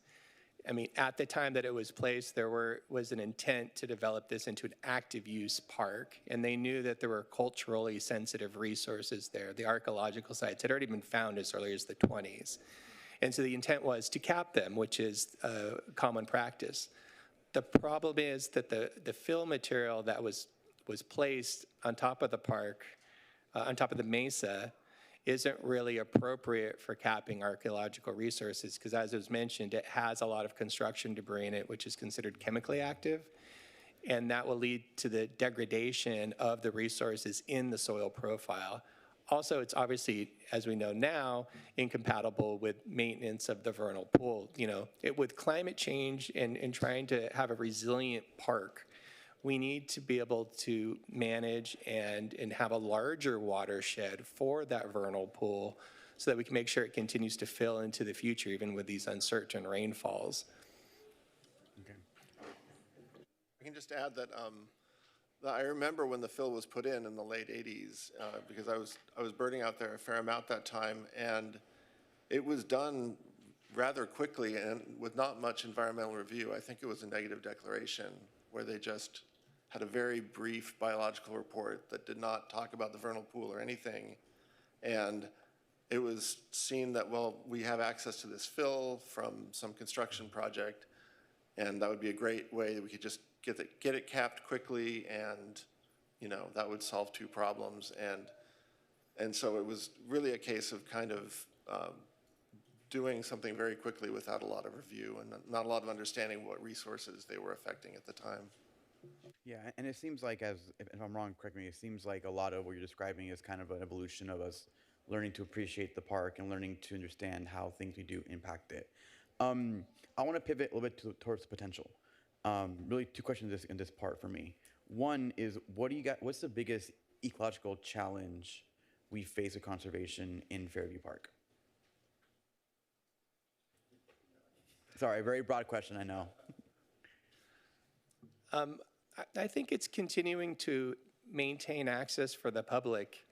I mean, at the time that it was placed, there was an intent to develop this into an active use park, and they knew that there were culturally sensitive resources there. The archaeological sites had already been found as early as the 20s. And so the intent was to cap them, which is common practice. The problem is that the fill material that was placed on top of the park, on top of the mesa, isn't really appropriate for capping archaeological resources because, as was mentioned, it has a lot of construction debris in it, which is considered chemically active, and that will lead to the degradation of the resources in the soil profile. Also, it's obviously, as we know now, incompatible with maintenance of the vernal pool. You know, with climate change and trying to have a resilient park, we need to be able to manage and have a larger watershed for that vernal pool so that we can make sure it continues to fill into the future, even with these uncertain rainfalls. Okay. I can just add that I remember when the fill was put in the late 80s, because I was birding out there a fair amount that time, and it was done rather quickly and with not much environmental review. I think it was a negative declaration where they just had a very brief biological report that did not talk about the vernal pool or anything. And it was seen that, well, we have access to this fill from some construction project, and that would be a great way that we could just get it capped quickly, and that would solve two problems. And so it was really a case of kind of doing something very quickly without a lot of review and not a lot of understanding what resources they were affecting at the time. Yeah, and it seems like, if I'm wrong, correct me, it seems like a lot of what you're describing is kind of an evolution of us learning to appreciate the park and learning to understand how things we do impact it. I want to pivot a little bit towards potential. Really, two questions in this part for me. One is, what's the biggest ecological challenge we face with conservation in Fairview Park? Sorry, very broad question, I know. I think it's continuing to maintain access for the public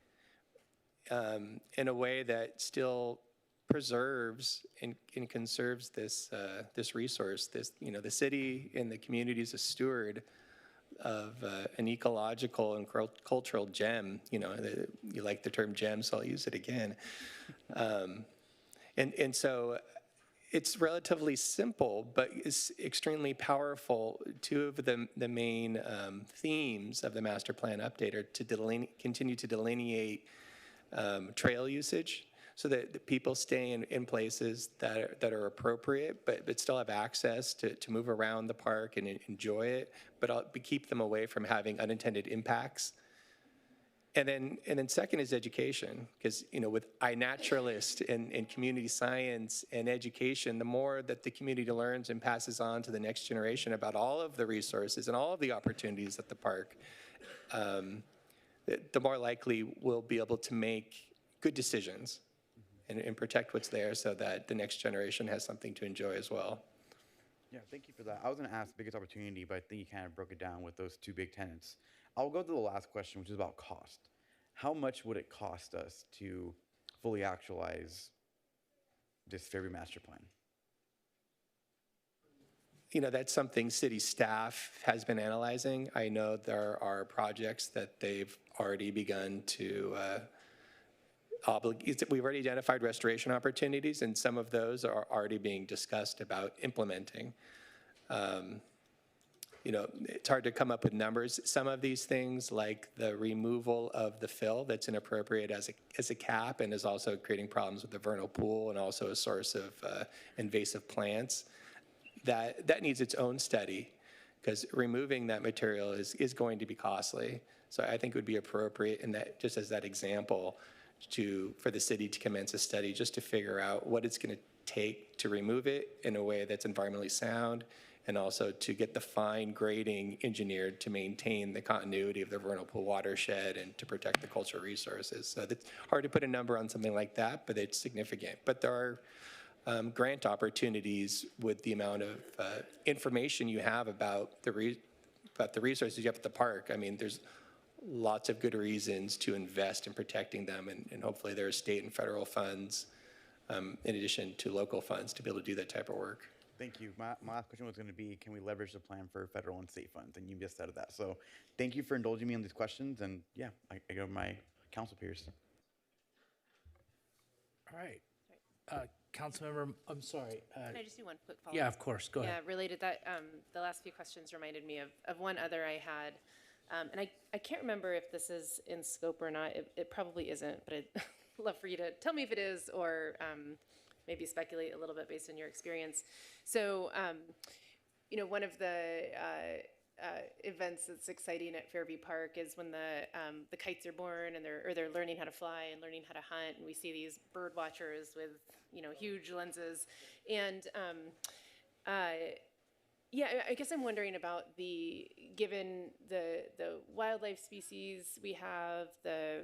in a way that still preserves and conserves this resource. The city and the community is a steward of an ecological and cultural gem. You like the term gem, so I'll use it again. And so it's relatively simple, but it's extremely powerful. Two of the main themes of the master plan update are to continue to delineate trail usage so that the people stay in places that are appropriate, but still have access to move around the park and enjoy it, but keep them away from having unintended impacts. And then second is education, because with iNaturalist and community science and education, the more that the community learns and passes on to the next generation about all of the resources and all of the opportunities at the park, the more likely we'll be able to make good decisions and protect what's there so that the next generation has something to enjoy as well. Yeah, thank you for that. I was going to ask biggest opportunity, but I think you kind of broke it down with those two big tenets. I'll go to the last question, which is about cost. How much would it cost us to fully actualize this Fairview master plan? That's something city staff has been analyzing. I know there are projects that they've already begun to we've already identified restoration opportunities, and some of those are already being discussed about implementing. It's hard to come up with numbers. Some of these things, like the removal of the fill that's inappropriate as a cap and is also creating problems with the vernal pool and also a source of invasive plants, that needs its own study, because removing that material is going to be costly. So I think it would be appropriate in that, just as that example, for the city to commence a study just to figure out what it's going to take to remove it in a way that's environmentally sound, and also to get the fine grading engineered to maintain the continuity of the vernal pool watershed and to protect the cultural resources. So it's hard to put a number on something like that, but it's significant. But there are grant opportunities with the amount of information you have about the resources you have at the park. I mean, there's lots of good reasons to invest in protecting them, and hopefully there are state and federal funds in addition to local funds to be able to do that type of work. Thank you. My last question was going to be, can we leverage the plan for federal and state funds? And you just said that. So thank you for indulging me on these questions. And yeah, I go to my council peers. All right. Councilmember, I'm sorry. Can I just do one quick follow-up? Yeah, of course. Go ahead. Yeah, related that, the last few questions reminded me of one other I had. And I can't remember if this is in scope or not. It probably isn't, but I'd love for you to tell me if it is, or maybe speculate a little bit based on your experience. So, one of the events that's exciting at Fairview Park is when the kites are born and they're learning how to fly and learning how to hunt, and we see these bird watchers with huge lenses, and yeah, I guess I'm wondering about given the wildlife species we have, the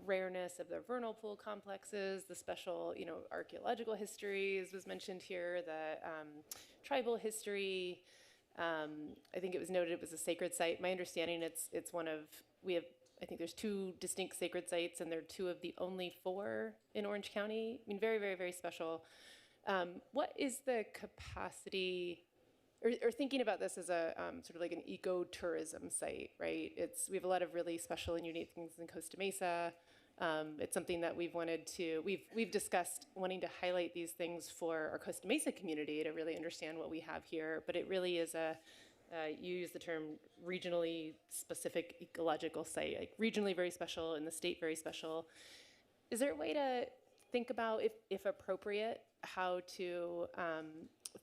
rareness of the vernal pool complexes, the special, archaeological histories was mentioned here, the tribal history. I think it was noted it was a sacred site. My understanding, it's one of, I think there's 2 distinct sacred sites, and they're 2 of the only 4 in Orange County. I mean, very, very, very special. What is the capacity, or thinking about this as a sort of like an ecotourism site, right? We have a lot of really special and unique things in Costa Mesa. It's something that we've discussed wanting to highlight these things for our Costa Mesa community to really understand what we have here. But it really is you use the term regionally specific ecological site, like regionally very special, in the state very special. Is there a way to think about, if appropriate, how to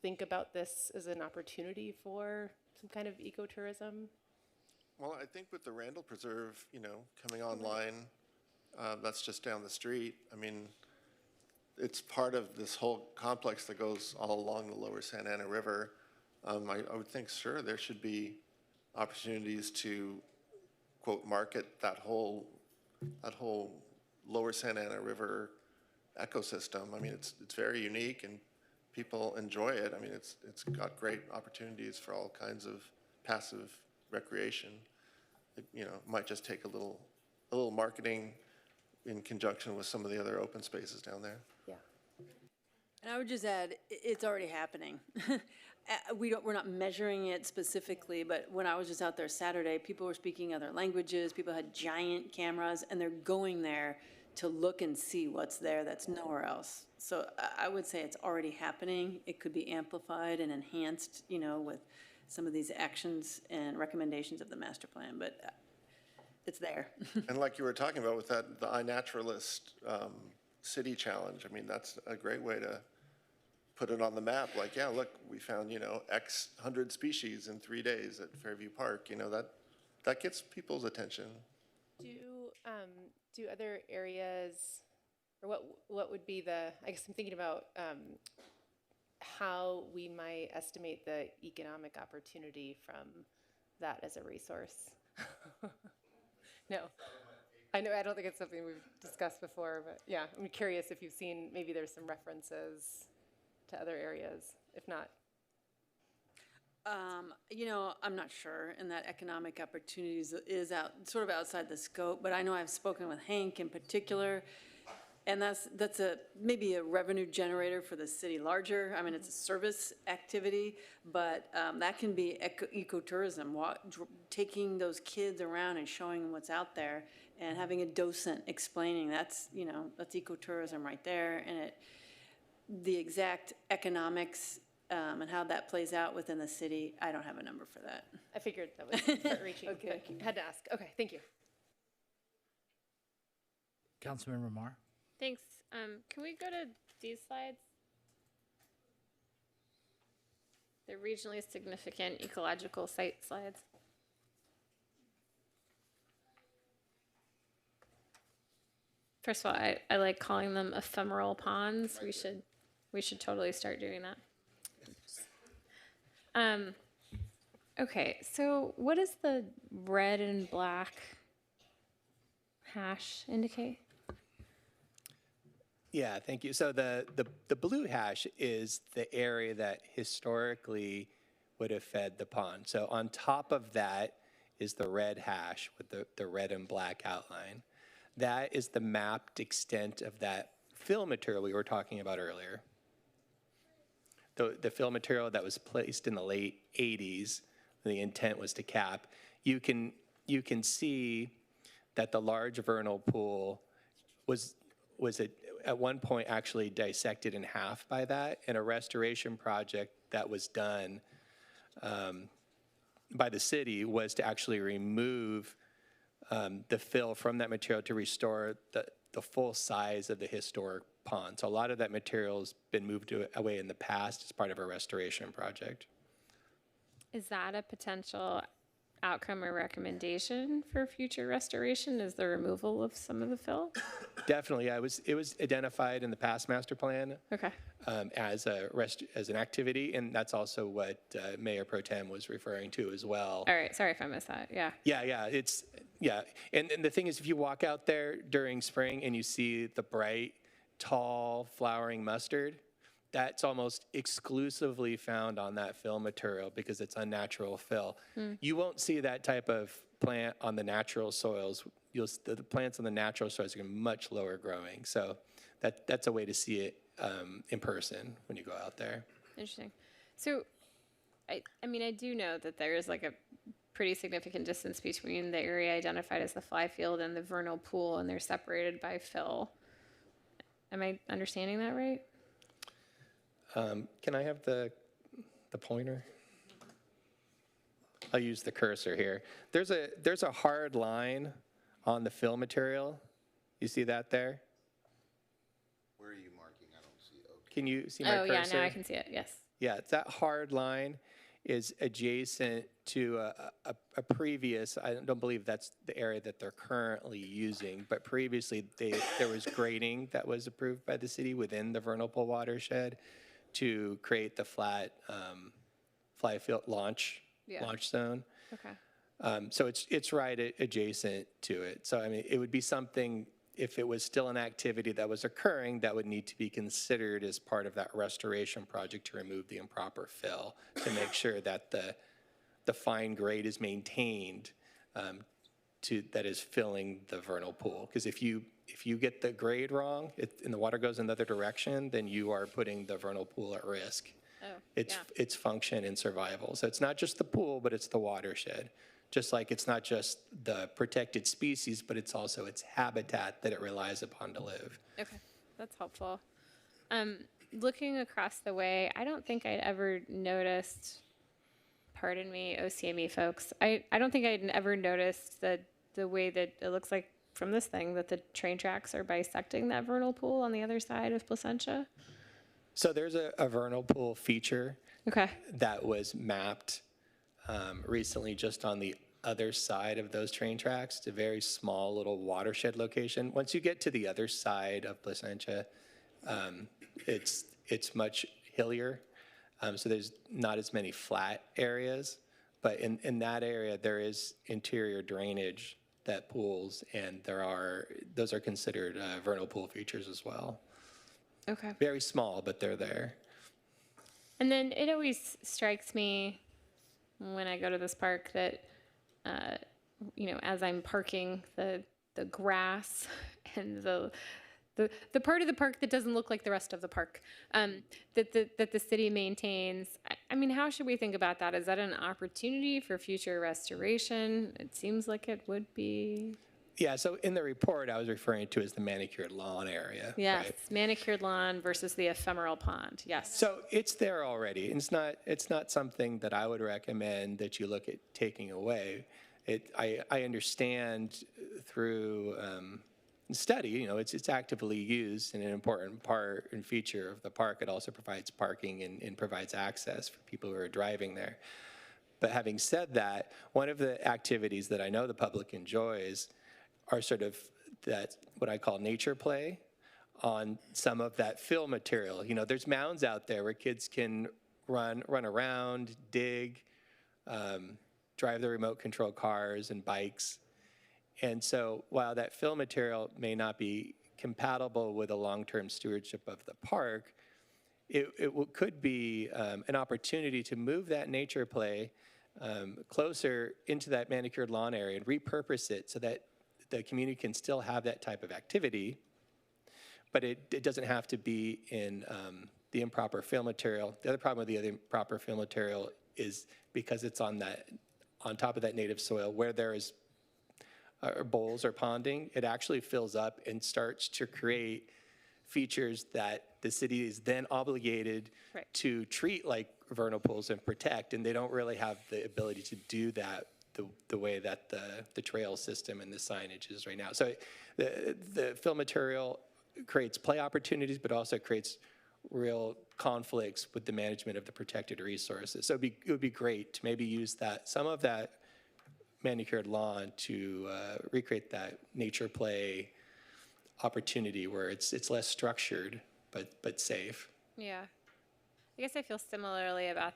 think about this as an opportunity for some kind of ecotourism? Well, I think with the Randall Preserve, coming online, that's just down the street. I mean, it's part of this whole complex that goes all along the lower Santa Ana River. I would think, sure, there should be opportunities to, quote, market that whole lower Santa Ana River ecosystem. I mean, it's very unique and people enjoy it. I mean, it's got great opportunities for all kinds of passive recreation. It, might just take a little marketing in conjunction with some of the other open spaces down there. Yeah. And I would just add, it's already happening. We're not measuring it specifically, but when I was just out there Saturday, people were speaking other languages, people had giant cameras, and they're going there to look and see what's there that's nowhere else. So I would say it's already happening. It could be amplified and enhanced, with some of these actions and recommendations of the master plan, but it's there. And like you were talking about with the iNaturalist city challenge, I mean, that's a great way to put it on the map. Like, yeah, look, we found, X 100 species in 3 days at Fairview Park. That gets people's attention. Do other areas, or what would be I guess I'm thinking about how we might estimate the economic opportunity from that as a resource. No, I know, I don't think it's something we've discussed before, but yeah, I'm curious if you've seen, maybe there's some references to other areas, if not. I'm not sure, and that economic opportunities is sort of outside the scope, but I know I've spoken with Hank in particular, and that's maybe a revenue generator for the city larger. I mean, it's a service activity, but that can be ecotourism, taking those kids around and showing them what's out there, and having a docent explaining that's ecotourism right there, and the exact economics and how that plays out within the city, I don't have a number for that. I figured that was reaching. Okay. Had to ask. Okay, thank you. Councilmember Marr? Thanks. Can we go to these slides? The regionally significant ecological site slides. First of all, I like calling them ephemeral ponds. We should totally start doing that. Okay, so what does the red and black hash indicate? Yeah, thank you. So the blue hash is the area that historically would have fed the pond. So on top of that is the red hash with the red and black outline. That is the mapped extent of that fill material we were talking about earlier. The fill material that was placed in the late 80s, the intent was to cap. You can see that the large vernal pool was at one point actually dissected in half by that, and a restoration project that was done by the city was to actually remove the fill from that material to restore the full size of the historic pond. So a lot of that material's been moved away in the past as part of a restoration project. Is that a potential outcome or recommendation for future restoration? Is the removal of some of the fill? Definitely, yeah, it was identified in the past master plan. Okay. As an activity, and that's also what Mayor Pro Tem was referring to as well. All right, sorry if I missed that. Yeah. Yeah. And the thing is, if you walk out there during spring and you see the bright, tall, flowering mustard, that's almost exclusively found on that fill material because it's unnatural fill. You won't see that type of plant on the natural soils. The plants on the natural soils are much lower growing. So that's a way to see it in person when you go out there. Interesting. So, I mean, I do know that there is like a pretty significant distance between the area identified as the fly field and the vernal pool, and they're separated by fill. Am I understanding that right? Can I have the pointer? I'll use the cursor here. There's a hard line on the fill material. You see that there? Where are you marking? I don't see it. Okay. Can you see my cursor? Oh, yeah, now I can see it, yes. Yeah, that hard line is adjacent to a previous, I don't believe that's the area that they're currently using, but previously there was grading that was approved by the city within the vernal pool watershed to create the flat fly field launch zone. Okay. So it's right adjacent to it. So I mean, it would be something, if it was still an activity that was occurring, that would need to be considered as part of that restoration project to remove the improper fill, to make sure that the fine grade is maintained that is filling the vernal pool. Because if you get the grade wrong and the water goes in the other direction, then you are putting the vernal pool at risk. Its function and survival. So it's not just the pool, but it's the watershed. Just like it's not just the protected species, but it's also its habitat that it relies upon to live. Okay, that's helpful. Looking across the way, I don't think I'd ever noticed, pardon me, OCME folks, I don't think I'd ever noticed the way that it looks like from this thing that the train tracks are bisecting that vernal pool on the other side of Placentia. So there's a vernal pool feature that was mapped recently just on the other side of those train tracks. It's a very small little watershed location. Once you get to the other side of Placentia, it's much hillier. So there's not as many flat areas. But in that area, there is interior drainage that pools, and those are considered vernal pool features as well. Okay. Very small, but they're there. And then it always strikes me when I go to this park that, as I'm parking, the grass and the part of the park that doesn't look like the rest of the park that the city maintains. I mean, how should we think about that? Is that an opportunity for future restoration? It seems like it would be. Yeah, so in the report, I was referring to as the manicured lawn area. Yes, right? Manicured lawn versus the ephemeral pond. Yes. So it's there already. It's not something that I would recommend that you look at taking away. I understand through study, it's actively used and an important part and feature of the park. It also provides parking and provides access for people who are driving there. But having said that, one of the activities that I know the public enjoys are sort of that, what I call nature play, on some of that fill material. You know, there's mounds out there where kids can run around, dig, drive their remote control cars and bikes. And so while that fill material may not be compatible with a long-term stewardship of the park, could be an opportunity to move that nature play closer into that manicured lawn area and repurpose it so that the community can still have that type of activity, but it doesn't have to be in the improper fill material. The other problem with the improper fill material is because it's on top of that native soil where there is bowls or ponding, it actually fills up and starts to create features that the city is then obligated to treat like vernal pools and protect, and they don't really have the ability to do that the way that the trail system and the signage is right now. So the fill material creates play opportunities, but also creates real conflicts with the management of the protected resources. So it would be great to maybe use some of that manicured lawn to recreate that nature play opportunity where it's less structured but safe. Yeah. I guess I feel similarly about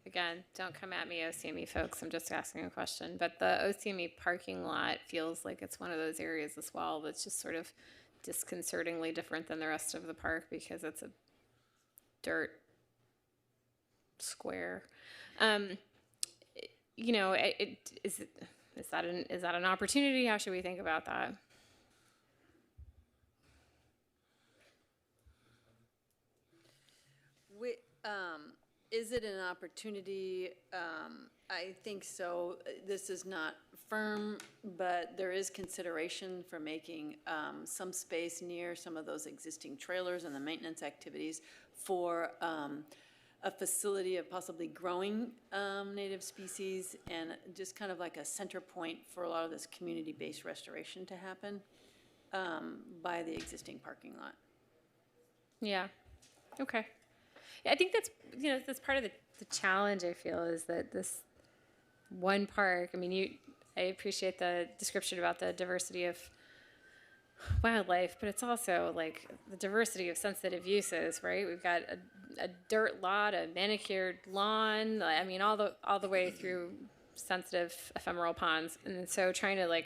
again, don't come at me, OCME folks, I'm just asking a question, but the OCME parking lot feels like it's one of those areas as well that's just sort of disconcertingly different than the rest of the park because it's a dirt square. You know, is that an opportunity? How should we think about that? Is it an opportunity? I think so. This is not firm, but there is consideration for making some space near some of those existing trailers and the maintenance activities for a facility of possibly growing native species and just kind of like a center point for a lot of this community-based restoration to happen by the existing parking lot. Yeah. Okay. Yeah, I think that's part of the challenge I feel is that this one park, I mean, I appreciate the description about the diversity of wildlife, but it's also like the diversity of sensitive uses, right? We've got a dirt lot, a manicured lawn, I mean, all the way through sensitive ephemeral ponds. And so trying to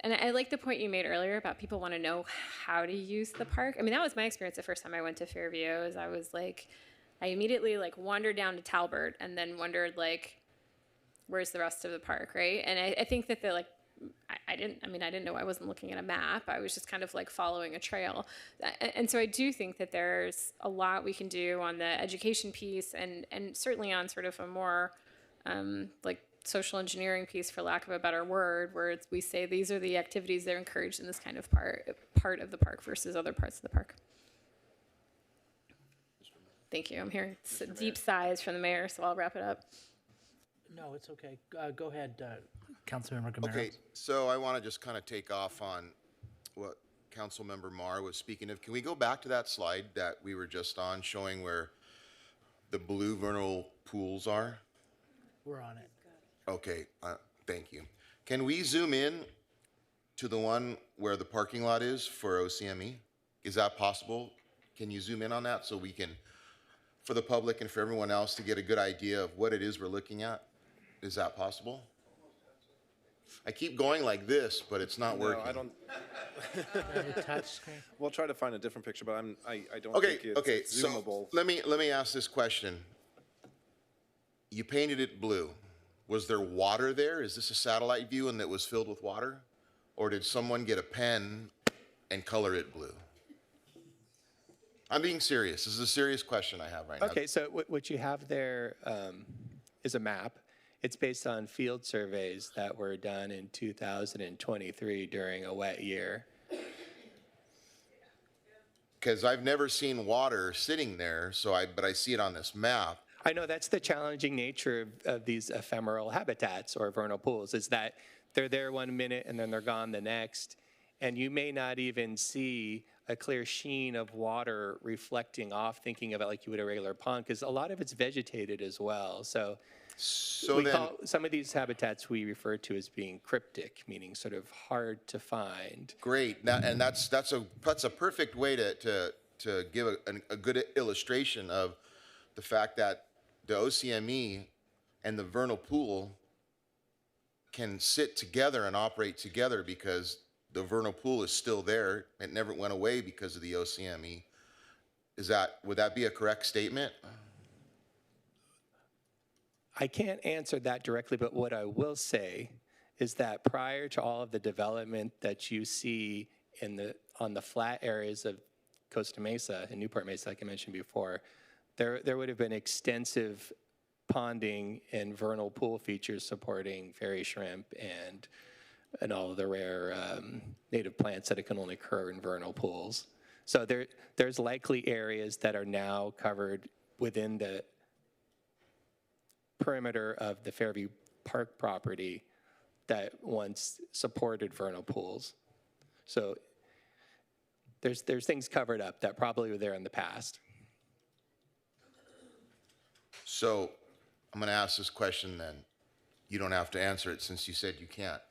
and I like the point you made earlier about people want to know how to use the park. I mean, that was my experience the first time I went to Fairview. Is I immediately wandered down to Talbert and then wondered where's the rest of the park, right? And I think that I didn't know. I wasn't looking at a map. I was just kind of following a trail. And so I do think that there's a lot we can do on the education piece and certainly on sort of a more social engineering piece, for lack of a better word, where we say these are the activities that are encouraged in this kind of part of the park versus other parts of the park. Thank you. I'm hearing deep sighs from the mayor, so I'll wrap it up. No, it's okay. Go ahead, Councilmember Gamero. Okay, so I want to just kind of take off on what Councilmember Marr was speaking of. Can we go back to that slide that we were just on, showing where the blue vernal pools are? We're on it. Okay, thank you. Can we zoom in to the one where the parking lot is for OCME? Is that possible? Can you zoom in on that so we can, for the public and for everyone else, to get a good idea of what it is we're looking at? Is that possible? I keep going like this, but it's not working. No, I don't. Touch screen. We'll try to find a different picture, but I don't think it's zoomable. So let me ask this question. You painted it blue. Was there water there? Is this a satellite view and that was filled with water? Or did someone get a pen and color it blue? I'm being serious. This is a serious question I have right now. Okay, so what you have there is a map. It's based on field surveys that were done in 2023 during a wet year. Because I've never seen water sitting there, but I see it on this map. I know that's the challenging nature of these ephemeral habitats or vernal pools, is that they're there 1 minute and then they're gone the next. And you may not even see a clear sheen of water reflecting off, thinking of it like you would a regular pond, because a lot of it's vegetated as well. So So We then, call, some of these habitats we refer to as being cryptic, meaning sort of hard to find. great. Now, and that's a perfect way to give a good illustration of the fact that the OCME and the vernal pool can sit together and operate together because the vernal pool is still there. It never went away because of the OCME. Would that be a correct statement? I can't answer that directly, but what I will say is that prior to all of the development that you see on the flat areas of Costa Mesa and Newport Mesa, like I mentioned before, there would have been extensive ponding and vernal pool features supporting fairy shrimp and all of the rare native plants that can only occur in vernal pools. So there's likely areas that are now covered within the perimeter of the Fairview Park property that once supported vernal pools. So there's things covered up that probably were there in the past. So I'm going to ask this question then. You don't have to answer it since you said you can't.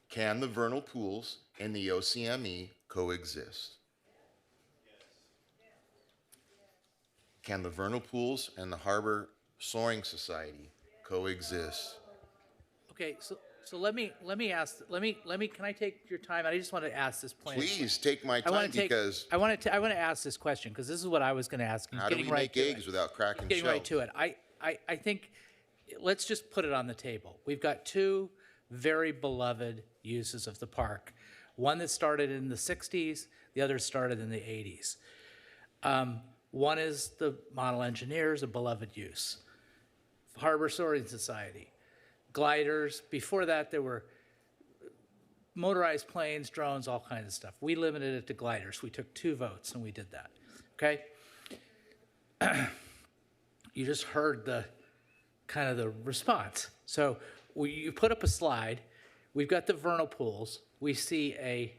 Can the vernal pools and the OCME coexist? Can the vernal pools and the Harbor Soaring Society coexist? Okay, so let me can I take your time? I just want to ask this point. Please take my time because I want to ask this question because this is what I was going to ask. how do we make eggs without cracking Getting shells? right to it. I think let's just put it on the table. We've got two very beloved uses of the park. One that started in the 60s, the other started in the 80s. One is the model engineers, a beloved use. Harbor Soaring Society. Gliders. Before that, there were motorized planes, drones, all kinds of stuff. We limited it to gliders. We took 2 votes, and we did that. Okay? You just heard the kind of the response. So you put up a slide. We've got the vernal pools. We see a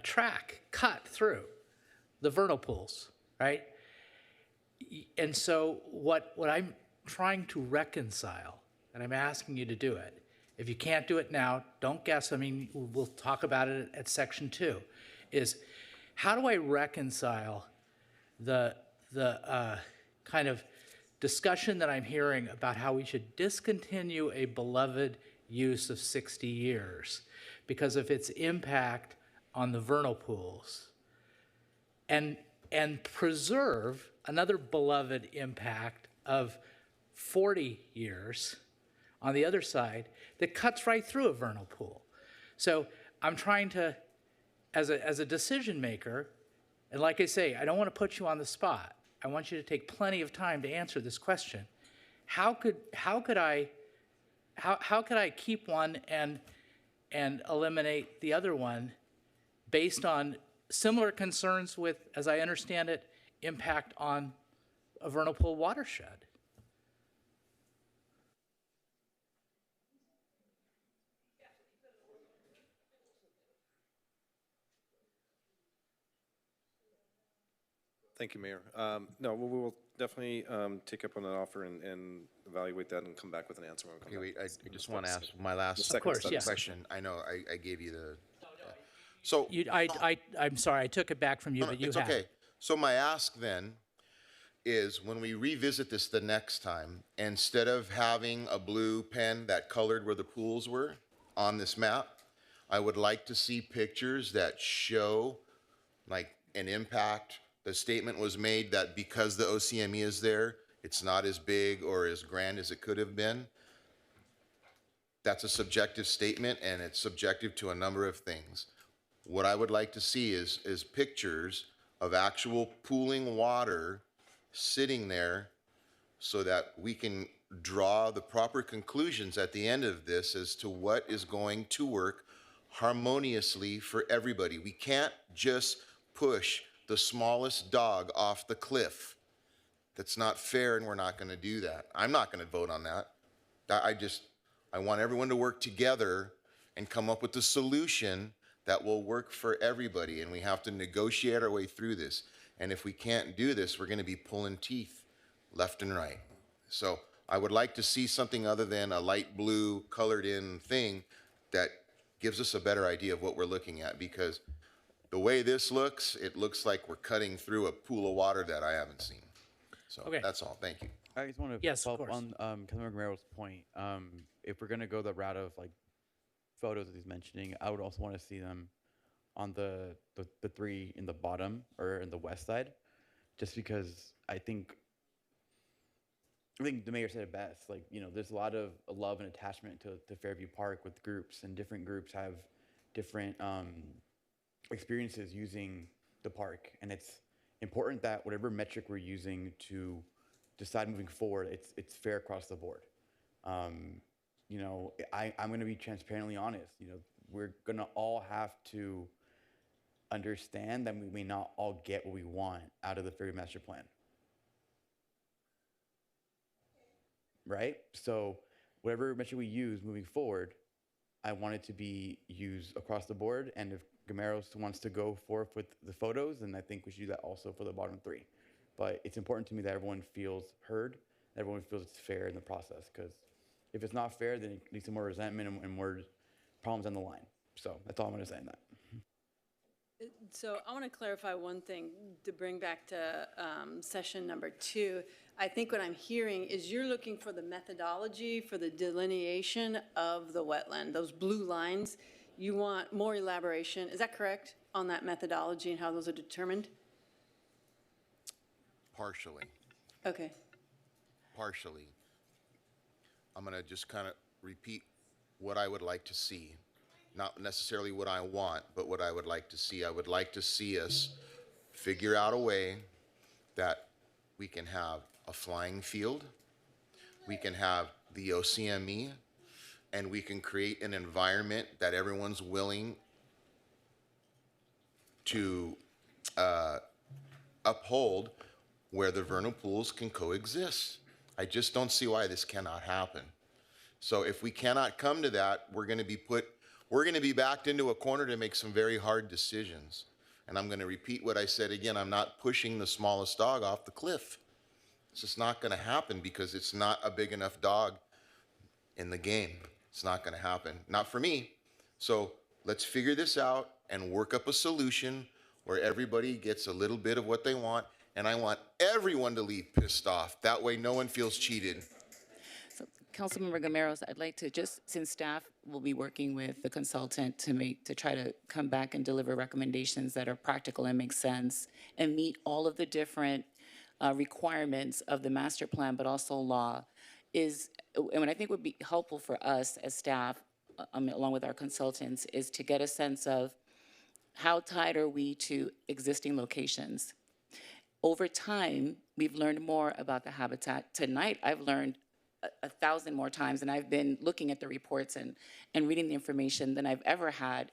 track cut through the vernal pools, right? And so what I'm trying to reconcile, and I'm asking you to do it. If you can't do it now, don't guess. I mean, we'll talk about it at section 2, is how do I reconcile the kind of discussion that I'm hearing about how we should discontinue a beloved use of 60 years because of its impact on the vernal pools and preserve another beloved impact of 40 years on the other side that cuts right through a vernal pool. So I'm trying to, as a decision maker, and like I say, I don't want to put you on the spot. I want you to take plenty of time to answer this question. How could I keep one and eliminate the other one based on similar concerns with, as I understand it, impact on a vernal pool watershed? Thank you, Mayor. No, we will definitely take up on that offer and evaluate that and come back with an answer when we come Okay, back. wait, I just want to ask my last Of course, yes. question. I know I gave you the, so. I'm sorry, I took it back from you, No, but you it's have. okay. So my ask then is when we revisit this the next time, instead of having a blue pen that colored where the pools were on this map, I would like to see pictures that show like an impact. The statement was made that because the OCME is there, it's not as big or as grand as it could have been. That's a subjective statement, and it's subjective to a number of things. What I would like to see is pictures of actual pooling water sitting there so that we can draw the proper conclusions at the end of this as to what is going to work harmoniously for everybody. We can't just push the smallest dog off the cliff. That's not fair, and we're not going to do that. I'm not going to vote on that. I want everyone to work together and come up with a solution that will work for everybody, and we have to negotiate our way through this. And if we can't do this, we're going to be pulling teeth left and right. So I would like to see something other than a light blue colored in thing that gives us a better idea of what we're looking at, because the way this looks, it looks like we're cutting through a pool of water that I haven't seen. So Okay. that's all. Thank you. I just want to Yes, of follow up course. on Councilmember Guerrero's point. If we're gonna go the route of like photos that he's mentioning, I would also want to see them on the three in the bottom or in the west side, just because I think the mayor said it best. Like, you know, there's a lot of love and attachment to Fairview Park with groups, and different groups have different experiences using the park, and it's important that whatever metric we're using to decide moving forward, it's fair across the board. You know, I'm going to be transparently honest. You know, we're going to all have to understand that we may not all get what we want out of the Fairview Master Plan. Right? So whatever metric we use moving forward, I want it to be used across the board. And if Gameros wants to go forth with the photos, then I think we should do that also for the bottom three. But it's important to me that everyone feels heard, that everyone feels it's fair in the process, because if it's not fair, then it leads to more resentment and more problems down the line. So that's all I'm going to say on that. So I want to clarify one thing to bring back to session number 2. I think what I'm hearing is you're looking for the methodology for the delineation of the wetland, those blue lines. You want more elaboration, is that correct, on that methodology and how those are determined? Partially. Okay. Partially. I'm going to just kind of repeat what I would like to see. Not necessarily what I want, but what I would like to see. I would like to see us figure out a way that we can have a flying field, we can have the OCME, and we can create an environment that everyone's willing to uphold, where the vernal pools can coexist. I just don't see why this cannot happen. So if we cannot come to that, we're going to be backed into a corner to make some very hard decisions. And I'm going to repeat what I said again. I'm not pushing the smallest dog off the cliff. It's just not going to happen, because it's not a big enough dog in the game. It's not going to happen. Not for me. So let's figure this out and work up a solution where everybody gets a little bit of what they want. And I want everyone to leave pissed off. That way no one feels cheated. Councilmember Gameros, I'd like to, just since staff will be working with the consultant to try to come back and deliver recommendations that are practical and make sense and meet all of the different requirements of the master plan, but also law, and what I think would be helpful for us as staff, along with our consultants, is to get a sense of how tied are we to existing locations. Over time, we've learned more about the habitat. Tonight, I've learned 1,000 more times, and I've been looking at the reports and reading the information than I've ever had,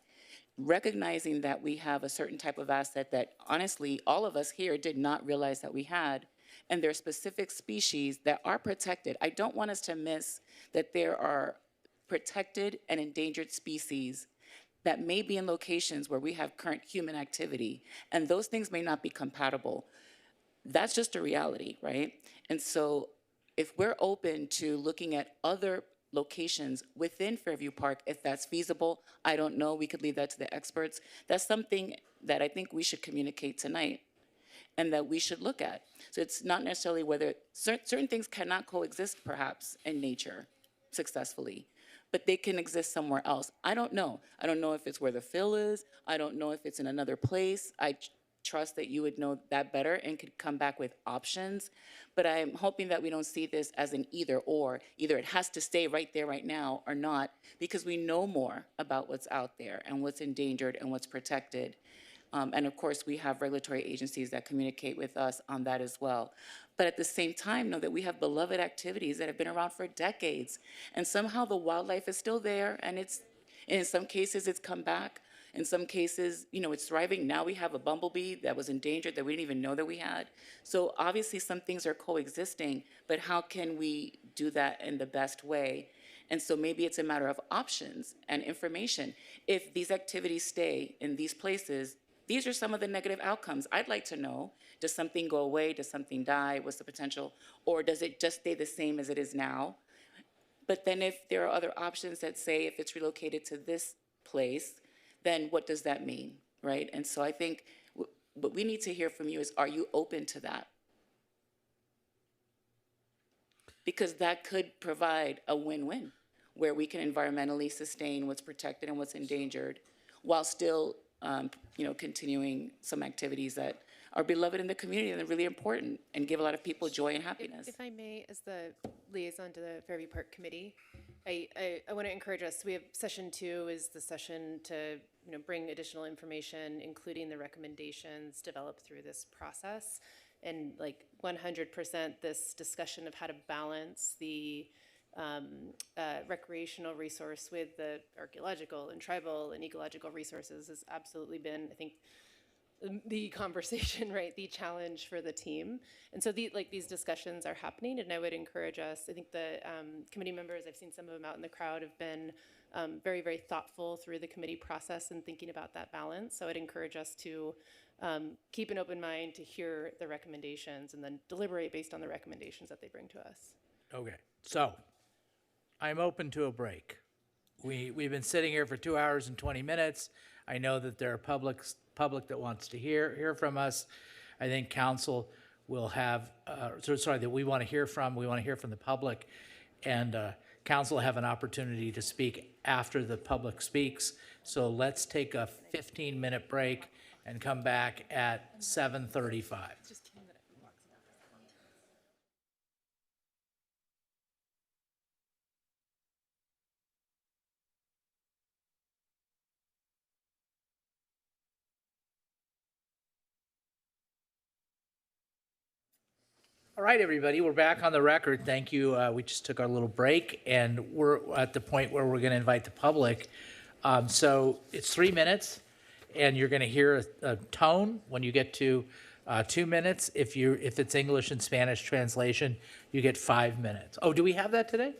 recognizing that we have a certain type of asset that, honestly, all of us here did not realize that we had, and there are specific species that are protected. I don't want us to miss that there are protected and endangered species that may be in locations where we have current human activity, and those things may not be compatible. That's just a reality, right? And so if we're open to looking at other locations within Fairview Park, if that's feasible, I don't know, we could leave that to the experts. That's something that I think we should communicate tonight and that we should look at. So it's not necessarily whether, certain things cannot coexist perhaps in nature successfully, but they can exist somewhere else. I don't know. I don't know if it's where the fill is. I don't know if it's in another place. I trust that you would know that better and could come back with options. But I'm hoping that we don't see this as an either or. Either it has to stay right there right now or not, because we know more about what's out there and what's endangered and what's protected. And of course, we have regulatory agencies that communicate with us on that as well. But at the same time, know that we have beloved activities that have been around for decades. And somehow the wildlife is still there, and in some cases it's come back. In some cases, you know, it's thriving. Now we have a bumblebee that was endangered that we didn't even know that we had. So obviously some things are coexisting, but how can we do that in the best way? And so maybe it's a matter of options and information. If these activities stay in these places these are some of the negative outcomes. I'd like to know, does something go away? Does something die? What's the potential? Or does it just stay the same as it is now? But then if there are other options that say if it's relocated to this place, then what does that mean, right? And so I think what we need to hear from you is, are you open to that? Because that could provide a win-win where we can environmentally sustain what's protected and what's endangered while still, continuing some activities that are beloved in the community and are really important and give a lot of people joy and happiness. If I may, as the liaison to the Fairview Park Committee, I want to encourage us. We have session 2 is the session to bring additional information, including the recommendations developed through this process, and like 100% this discussion of how to balance the recreational resource with the archaeological and tribal and ecological resources has absolutely been, I think, the conversation, right? The challenge for the team. And so these discussions are happening, and I would encourage us. I think the committee members, I've seen some of them out in the crowd, have been very, very thoughtful through the committee process and thinking about that balance. So I'd encourage us to keep an open mind to hear the recommendations and then deliberate based on the recommendations that they bring to us. Okay, so I'm open to a break. We've been sitting here for 2 hours and 20 minutes. I know that there are public that wants to hear from us. I think council will have, that we want to hear from. We want to hear from the public, and council will have an opportunity to speak after the public speaks. So let's take a 15-minute break and come back at 7:35. All right, everybody, we're back on the record. Thank you. We just took our little break, and we're at the point where we're going to invite the public. So it's 3 minutes, and you're going to hear a tone when you get to 2 minutes. If it's English and Spanish translation, you get 5 minutes. Oh, do we have that today?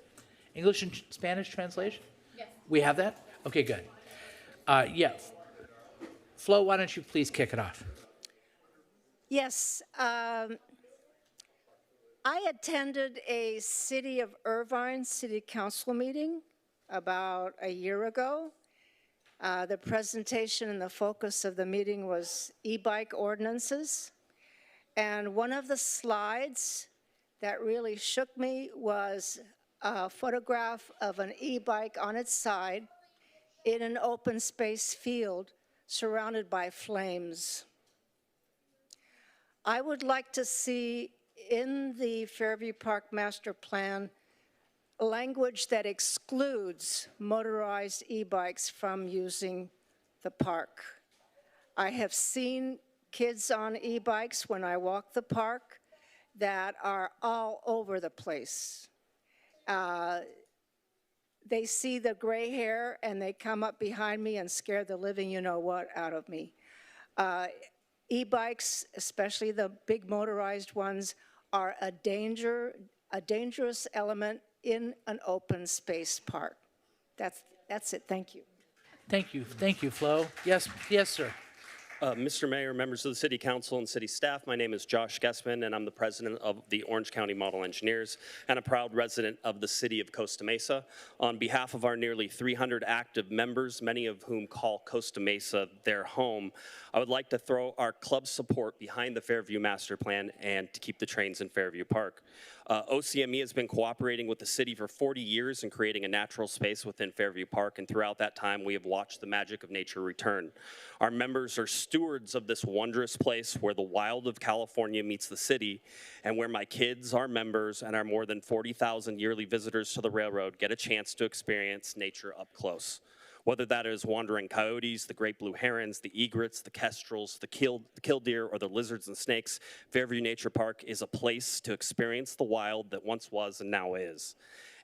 English and Spanish translation? Yes. We have that? Okay, good. Yeah. Flo, why don't you please kick it off? Yes. I attended a City of Irvine City Council meeting about a year ago. The presentation and the focus of the meeting was e-bike ordinances. And one of the slides that really shook me was a photograph of an e-bike on its side in an open space field surrounded by flames. I would like to see in the Fairview Park Master Plan language that excludes motorized e-bikes from using the park. I have seen kids on e-bikes when I walk the park that are all over the place. They see the gray hair and they come up behind me and scare the living you-know-what out of me. E-bikes, especially the big motorized ones, are a dangerous element in an open space park. That's it. Thank you. Thank you, Flo. Yes, sir. Mr. Mayor, members of the City Council and City staff, my name is Josh Gessman, and I'm the president of the Orange County Model Engineers and a proud resident of the City of Costa Mesa. On behalf of our nearly 300 active members, many of whom call Costa Mesa their home, I would like to throw our club support behind the Fairview Master Plan and to keep the trains in Fairview Park. OCME has been cooperating with the city for 40 years in creating a natural space within Fairview Park, and throughout that time we have watched the magic of nature return. Our members are stewards of this wondrous place where the wild of California meets the city, and where my kids, our members, and our more than 40,000 yearly visitors to the railroad get a chance to experience nature up close. Whether that is wandering coyotes, the great blue herons, the egrets, the kestrels, the killdeer, or the lizards and snakes, Fairview Nature Park is a place to experience the wild that once was and now is.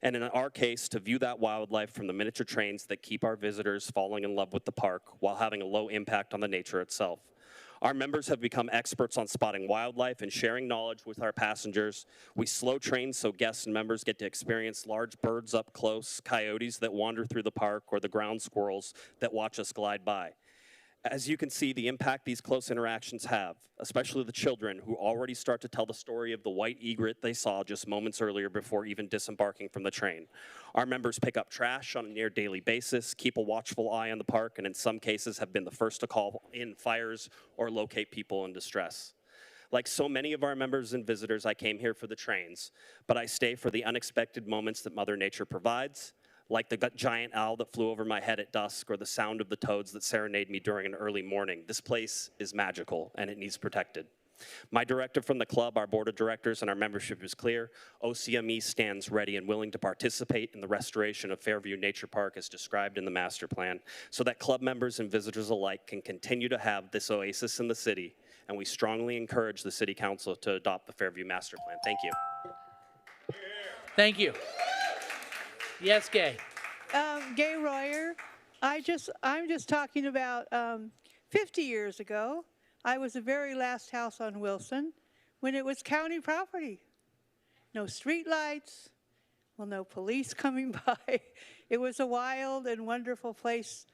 And in our case, to view that wildlife from the miniature trains that keep our visitors falling in love with the park while having a low impact on the nature itself. Our members have become experts on spotting wildlife and sharing knowledge with our passengers. We slow trains so guests and members get to experience large birds up close, coyotes that wander through the park, or the ground squirrels that watch us glide by. As you can see, the impact these close interactions have, especially the children who already start to tell the story of the white egret they saw just moments earlier before even disembarking from the train. Our members pick up trash on a near daily basis, keep a watchful eye on the park, and in some cases have been the first to call in fires or locate people in distress. Like so many of our members and visitors, I came here for the trains, but I stay for the unexpected moments that Mother Nature provides, like the giant owl that flew over my head at dusk or the sound of the toads that serenade me during an early morning. This place is magical and it needs protected. My directive from the club, our board of directors, and our membership is clear. OCME stands ready and willing to participate in the restoration of Fairview Nature Park as described in the master plan so that club members and visitors alike can continue to have this oasis in the city, and we strongly encourage the City Council to adopt the Fairview Master Plan. Thank you. Thank you. Yes, Gay. Gay Royer, I'm just talking about 50 years ago, I was the very last house on Wilson when it was county property. No street lights, well, no police coming by. It was a wild and wonderful place.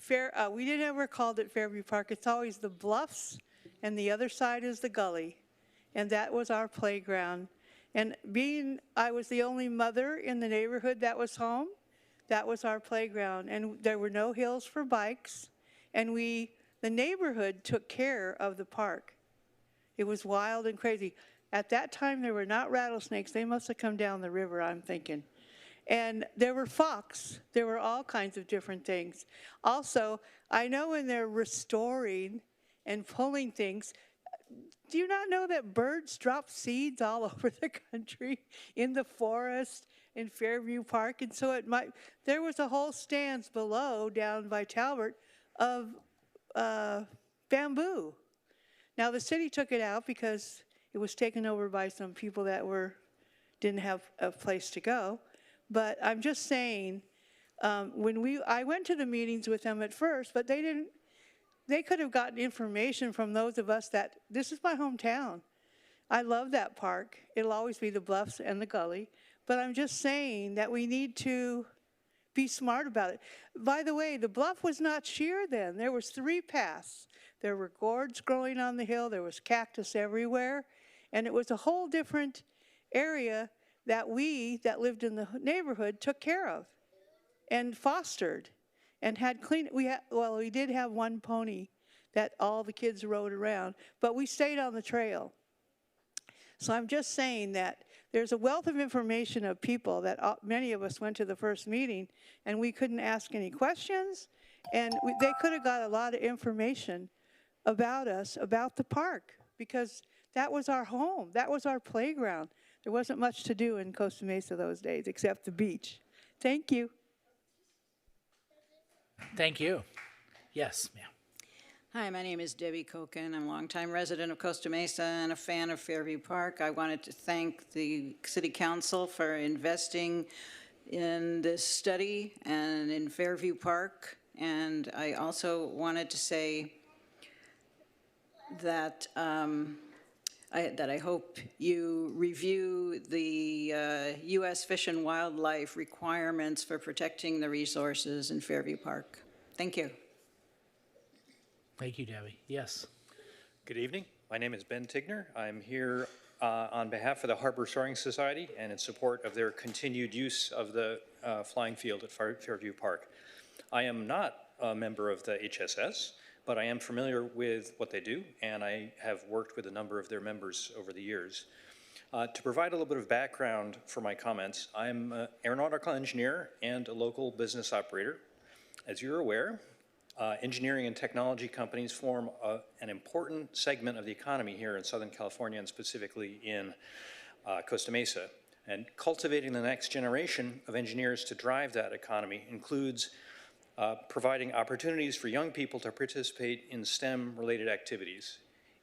We didn't ever called it Fairview Park. It's always the bluffs, and the other side is the gully. And that was our playground. And I was the only mother in the neighborhood that was home, that was our playground. And there were no hills for bikes. And the neighborhood took care of the park. It was wild and crazy. At that time, there were not rattlesnakes. They must have come down the river, I'm thinking. And there were fox. There were all kinds of different things. Also, I know when they're restoring and pulling things, do you not know that birds drop seeds all over the country, in the forest, in Fairview Park? And so there was a whole stands below, down by Talbot, of bamboo. Now the city took it out because it was taken over by some people that didn't have a place to go. But I'm just saying, I went to the meetings with them at first, but they could have gotten information from those of us this is my hometown. I love that park. It'll always be the bluffs and the gully. But I'm just saying that we need to be smart about it. By the way, the bluff was not sheer then. There was 3 paths. There were gourds growing on the hill. There was cactus everywhere. And it was a whole different area that we that lived in the neighborhood took care of and fostered and had clean. We did have one pony that all the kids rode around, but we stayed on the trail. So I'm just saying that there's a wealth of information of people that many of us went to the first meeting and we couldn't ask any questions, and they could have got a lot of information about us, about the park, because that was our home, that was our playground. There wasn't much to do in Costa Mesa those days except the beach. Thank you. Thank you. Yes, ma'am. Hi, my name is Debbie Koken. I'm a longtime resident of Costa Mesa and a fan of Fairview Park. I wanted to thank the City Council for investing in this study and in Fairview Park. And I also wanted to say that I hope you review the U.S. Fish and Wildlife requirements for protecting the resources in Fairview Park. Thank you. Thank you, Debbie. Yes. Good evening. My name is Ben Tigner. I'm here on behalf of the Harbor Soaring Society and in support of their continued use of the flying field at Fairview Park. I am not a member of the HSS, but I am familiar with what they do, and I have worked with a number of their members over the years. To provide a little bit of background for my comments, I'm an aeronautical engineer and a local business operator. As you're aware, engineering and technology companies form an important segment of the economy here in Southern California and specifically in Costa Mesa. And cultivating the next generation of engineers to drive that economy includes providing opportunities for young people to participate in STEM-related activities.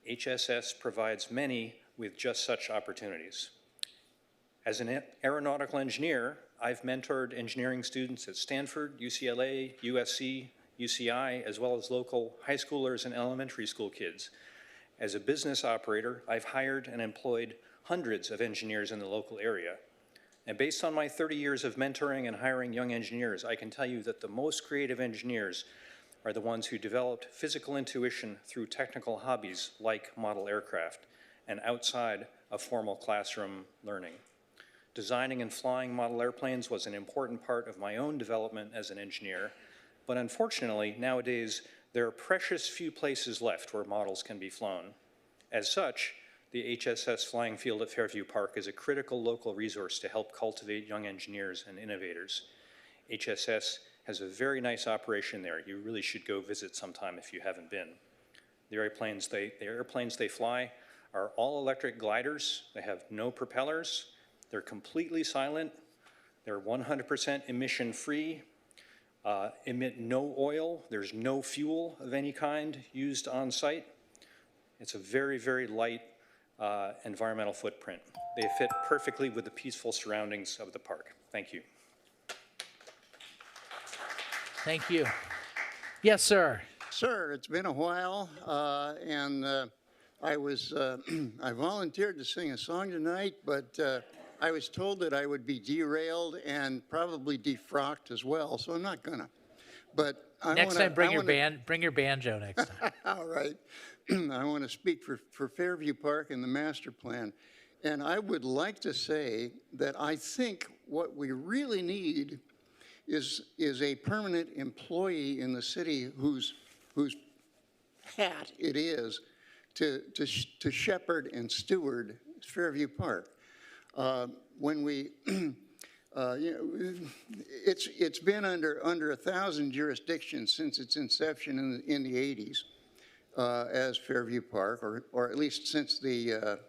HSS provides many with just such opportunities. As an aeronautical engineer, I've mentored engineering students at Stanford, UCLA, USC, UCI, as well as local high schoolers and elementary school kids. As a business operator, I've hired and employed hundreds of engineers in the local area. And based on my 30 years of mentoring and hiring young engineers, I can tell you that the most creative engineers are the ones who developed physical intuition through technical hobbies like model aircraft and outside of formal classroom learning. Designing and flying model airplanes was an important part of my own development as an engineer, but unfortunately, nowadays, there are precious few places left where models can be flown. As such, the HSS flying field at Fairview Park is a critical local resource to help cultivate young engineers and innovators. HSS has a very nice operation there. You really should go visit sometime if you haven't been. The airplanes they fly are all electric gliders. They have no propellers. They're completely silent. They're 100% emission free, emit no oil. There's no fuel of any kind used on site. It's a very, very light environmental footprint. They fit perfectly with the peaceful surroundings of the park. Thank you. Thank you. Yes, sir. Sir, it's been a while, and I volunteered to sing a song tonight, but I was told that I would be derailed and probably defrocked as well, so I'm not gonna. But Next time, bring your banjo next time. All right. I want to speak for Fairview Park and the master plan. And I would like to say that I think what we really need is a permanent employee in the city whose hat it is to shepherd and steward Fairview Park. When we, it's been under 1,000 jurisdictions since its inception in the 80s as Fairview Park, or at least since the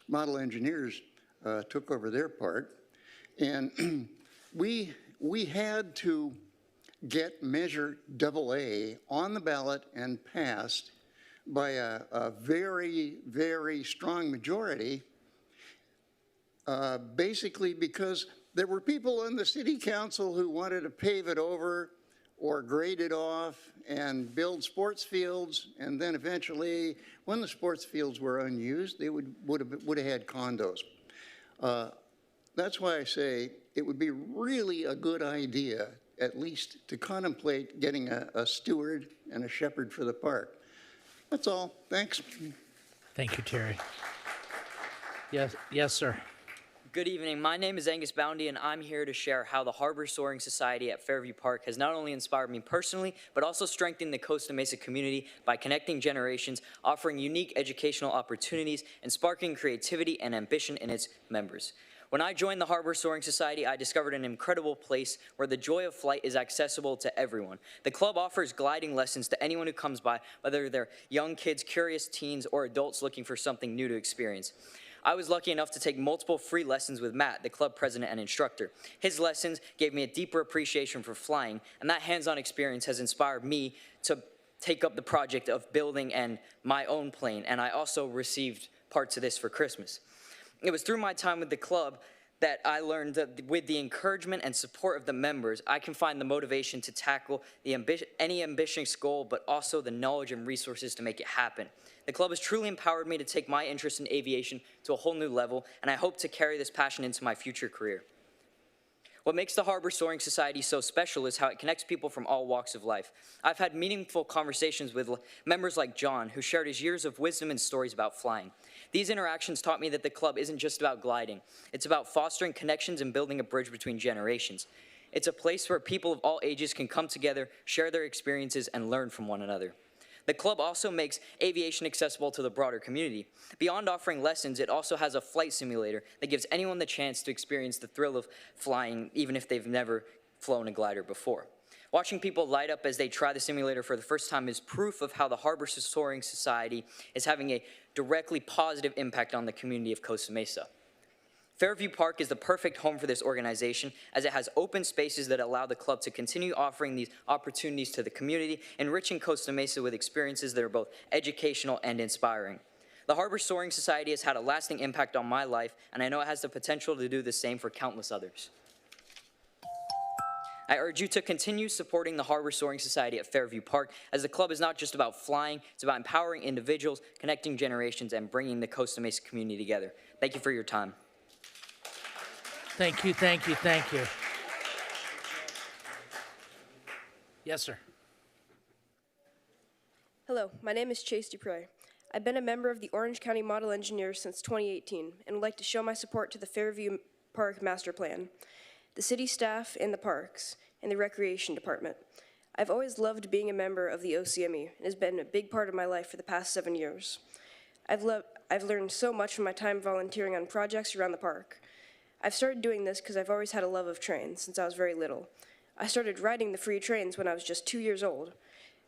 model engineers took over their part. And we had to get Measure AA on the ballot and passed by a very, very strong majority, basically because there were people in the city council who wanted to pave it over or grade it off and build sports fields, and then eventually, when the sports fields were unused, they would have had condos. That's why I say it would be really a good idea, at least, to contemplate getting a steward and a shepherd for the park. That's all. Thanks. Thank you, Terry. Yes, sir. Good evening. My name is Angus Boundy, and I'm here to share how the Harbor Soaring Society at Fairview Park has not only inspired me personally, but also strengthened the Costa Mesa community by connecting generations, offering unique educational opportunities, and sparking creativity and ambition in its members. When I joined the Harbor Soaring Society, I discovered an incredible place where the joy of flight is accessible to everyone. The club offers gliding lessons to anyone who comes by, whether they're young kids, curious teens, or adults looking for something new to experience. I was lucky enough to take multiple free lessons with Matt, the club president and instructor. His lessons gave me a deeper appreciation for flying, and that hands-on experience has inspired me to take up the project of building my own plane, and I also received parts of this for Christmas. It was through my time with the club that I learned that with the encouragement and support of the members, I can find the motivation to tackle any ambitious goal, but also the knowledge and resources to make it happen. The club has truly empowered me to take my interest in aviation to a whole new level, and I hope to carry this passion into my future career. What makes the Harbor Soaring Society so special is how it connects people from all walks of life. I've had meaningful conversations with members like John, who shared his years of wisdom and stories about flying. These interactions taught me that the club isn't just about gliding. It's about fostering connections and building a bridge between generations. It's a place where people of all ages can come together, share their experiences, and learn from one another. The club also makes aviation accessible to the broader community. Beyond offering lessons, it also has a flight simulator that gives anyone the chance to experience the thrill of flying, even if they've never flown a glider before. Watching people light up as they try the simulator for the first time is proof of how the Harbor Soaring Society is having a directly positive impact on the community of Costa Mesa. Fairview Park is the perfect home for this organization, as it has open spaces that allow the club to continue offering these opportunities to the community, enriching Costa Mesa with experiences that are both educational and inspiring. The Harbor Soaring Society has had a lasting impact on my life, and I know it has the potential to do the same for countless others. I urge you to continue supporting the Harbor Soaring Society at Fairview Park, as the club is not just about flying, it's about empowering individuals, connecting generations, and bringing the Costa Mesa community together. Thank you for your time. Thank you, thank you, thank you. Yes, sir. Hello, my name is Chase Dupre. I've been a member of the Orange County Model Engineers since 2018 and would like to show my support to the Fairview Park Master Plan, the city staff and the parks, and the Recreation Department. I've always loved being a member of the OCME and has been a big part of my life for the past 7 years. I've learned so much from my time volunteering on projects around the park. I've started doing this because I've always had a love of trains since I was very little. I started riding the free trains when I was just 2 years old.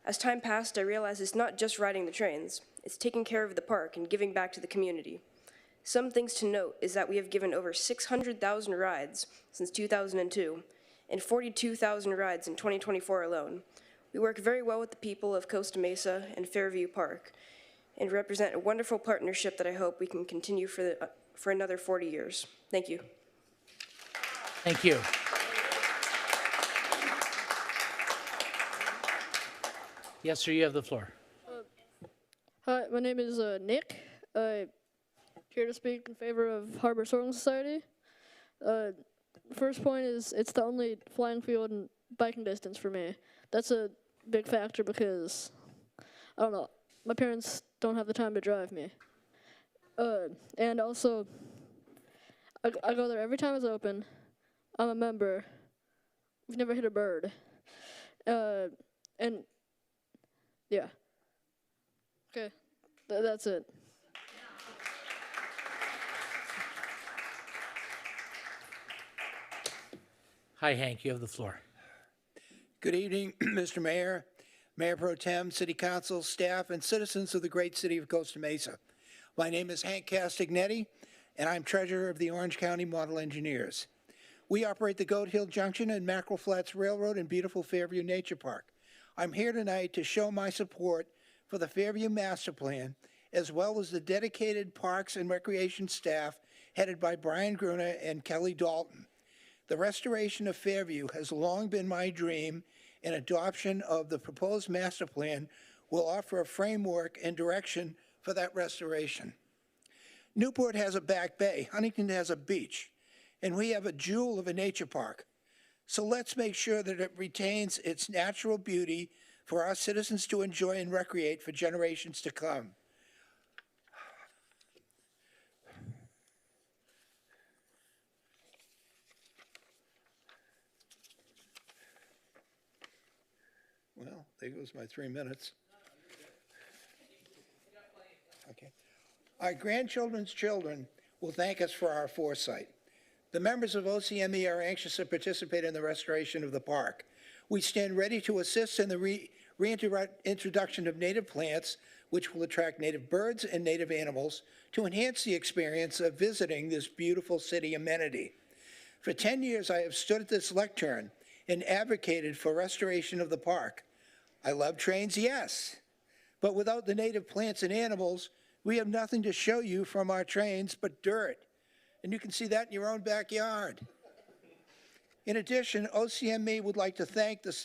As time passed, I realized it's not just riding the trains, it's taking care of the park and giving back to the community. Some things to note is that we have given over 600,000 rides since 2002 and 42,000 rides in 2024 alone. We work very well with the people of Costa Mesa and Fairview Park and represent a wonderful partnership that I hope we can continue for another 40 years. Thank you. Thank you. Yes, sir, you have the floor. Hi, my name is Nick. I'm here to speak in favor of Harbor Soaring Society. First point is it's the only flying field in biking distance for me. That's a big factor because, I don't know, my parents don't have the time to drive me. And also, I go there every time it's open. I'm a member. We've never hit a bird. And yeah. Okay, that's it. Hi, Hank, you have the floor. Good evening, Mr. Mayor, Mayor Pro Tem, City Council, staff, and citizens of the great city of Costa Mesa. My name is Hank Castagnetti, and I'm treasurer of the Orange County Model Engineers. We operate the Goat Hill Junction and Mackerel Flats Railroad in beautiful Fairview Nature Park. I'm here tonight to show my support for the Fairview Master Plan, as well as the dedicated Parks and Recreation staff headed by Brian Gruner and Kelly Dalton. The restoration of Fairview has long been my dream, and adoption of the proposed master plan will offer a framework and direction for that restoration. Newport has a back bay, Huntington has a beach, and we have a jewel of a nature park. So let's make sure that it retains its natural beauty for our citizens to enjoy and recreate for generations to come. Well, there goes my 3 minutes. Okay. Our grandchildren's children will thank us for our foresight. The members of OCME are anxious to participate in the restoration of the park. We stand ready to assist in the reintroduction of native plants, which will attract native birds and native animals to enhance the experience of visiting this beautiful city amenity. For 10 years, I have stood at this lectern and advocated for restoration of the park. I love trains, yes, but without the native plants and animals, we have nothing to show you from our trains but dirt. And you can see that in your own backyard. In addition, OCME would like to thank the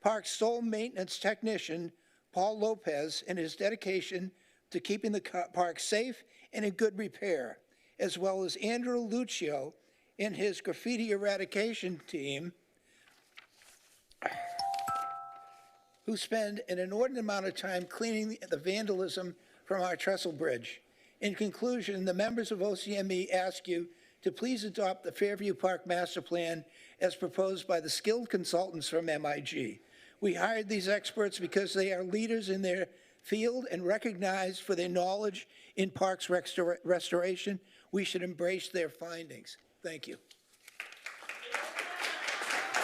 park's sole maintenance technician, Paul Lopez, and his dedication to keeping the park safe and in good repair, as well as Andrew Lucio and his graffiti eradication team, who spend an inordinate amount of time cleaning the vandalism from our trestle bridge. In conclusion, the members of OCME ask you to please adopt the Fairview Park Master Plan as proposed by the skilled consultants from MIG. We hired these experts because they are leaders in their field and recognized for their knowledge in parks restoration. We should embrace their findings. Thank you.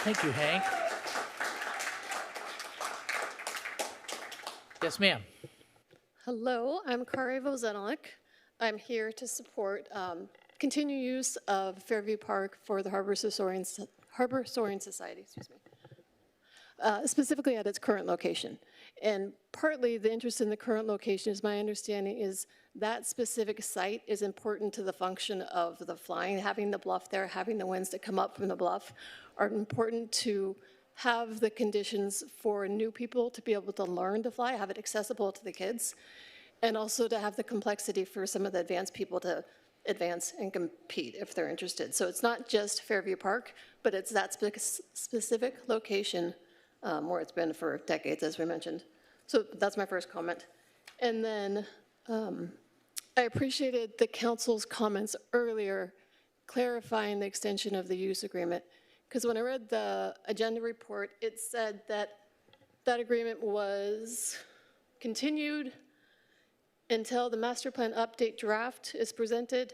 Thank you, Hank. Yes, ma'am. Hello, I'm Kari Vozenelik. I'm here to support continued use of Fairview Park for the Harbor Soaring Society, excuse me, specifically at its current location. And partly the interest in the current location is my understanding is that specific site is important to the function of the flying. Having the bluff there, having the winds that come up from the bluff are important to have the conditions for new people to be able to learn to fly, have it accessible to the kids, and also to have the complexity for some of the advanced people to advance and compete if they're interested. So it's not just Fairview Park, but it's that specific location where it's been for decades, as we mentioned. So that's my first comment. And then I appreciated the council's comments earlier clarifying the extension of the use agreement. Because when I read the agenda report, it said that that agreement was continued until the master plan update draft is presented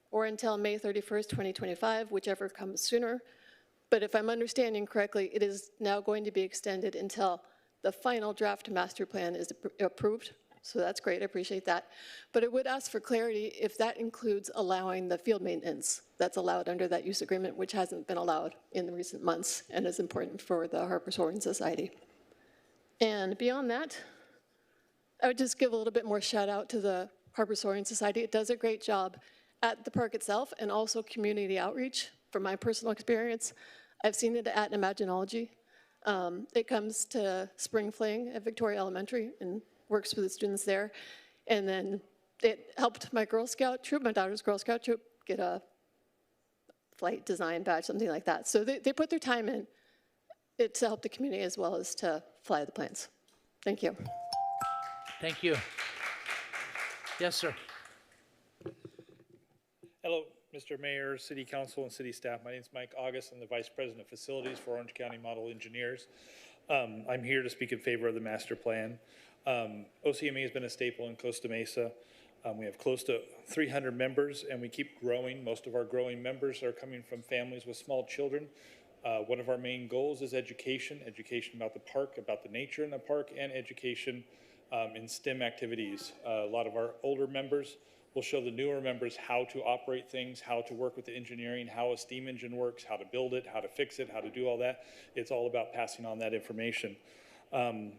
or until May 31st, 2025, whichever comes sooner. But if I'm understanding correctly, it is now going to be extended until the final draft master plan is approved. So that's great, I appreciate that. But I would ask for clarity if that includes allowing the field maintenance that's allowed under that use agreement, which hasn't been allowed in the recent months and is important for the Harbor Soaring Society. And beyond that, I would just give a little bit more shout out to the Harbor Soaring Society. It does a great job at the park itself and also community outreach. From my personal experience, I've seen it at Imaginology. It comes to Spring Fling at Victoria Elementary and works with the students there. And then it helped my Girl Scout troop, my daughter's Girl Scout troop, get a flight design badge, something like that. So they put their time in it to help the community as well as to fly the planes. Thank you. Thank you. Yes, sir. Hello, Mr. Mayor, City Council, and City Staff. My name is Mike August. I'm the Vice President of Facilities for Orange County Model Engineers. I'm here to speak in favor of the master plan. OCME has been a staple in Costa Mesa. We have close to 300 members, and we keep growing. Most of our growing members are coming from families with small children. One of our main goals is education about the park, about the nature in the park, and education in STEM activities. A lot of our older members will show the newer members how to operate things, how to work with the engineering, how a steam engine works, how to build it, how to fix it, how to do all that. It's all about passing on that information.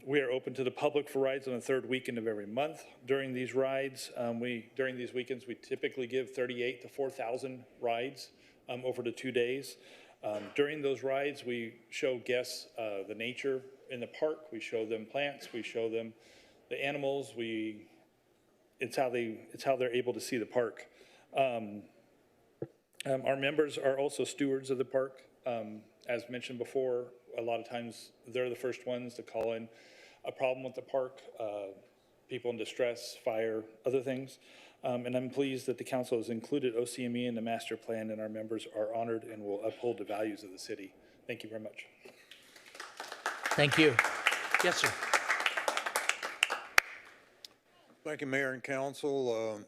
We are open to the public for rides on the third weekend of every month. During these rides, during these weekends, we typically give 38 to 4,000 rides over the 2 days. During those rides, we show guests the nature in the park. We show them plants. We show them the animals. It's how they're able to see the park. Our members are also stewards of the park. As mentioned before, a lot of times they're the first ones to call in a problem with the park, people in distress, fire, other things. And I'm pleased that the council has included OCME in the master plan, and our members are honored and will uphold the values of the city. Thank you very much. Thank you. Yes, sir. Thank you, Mayor and Council.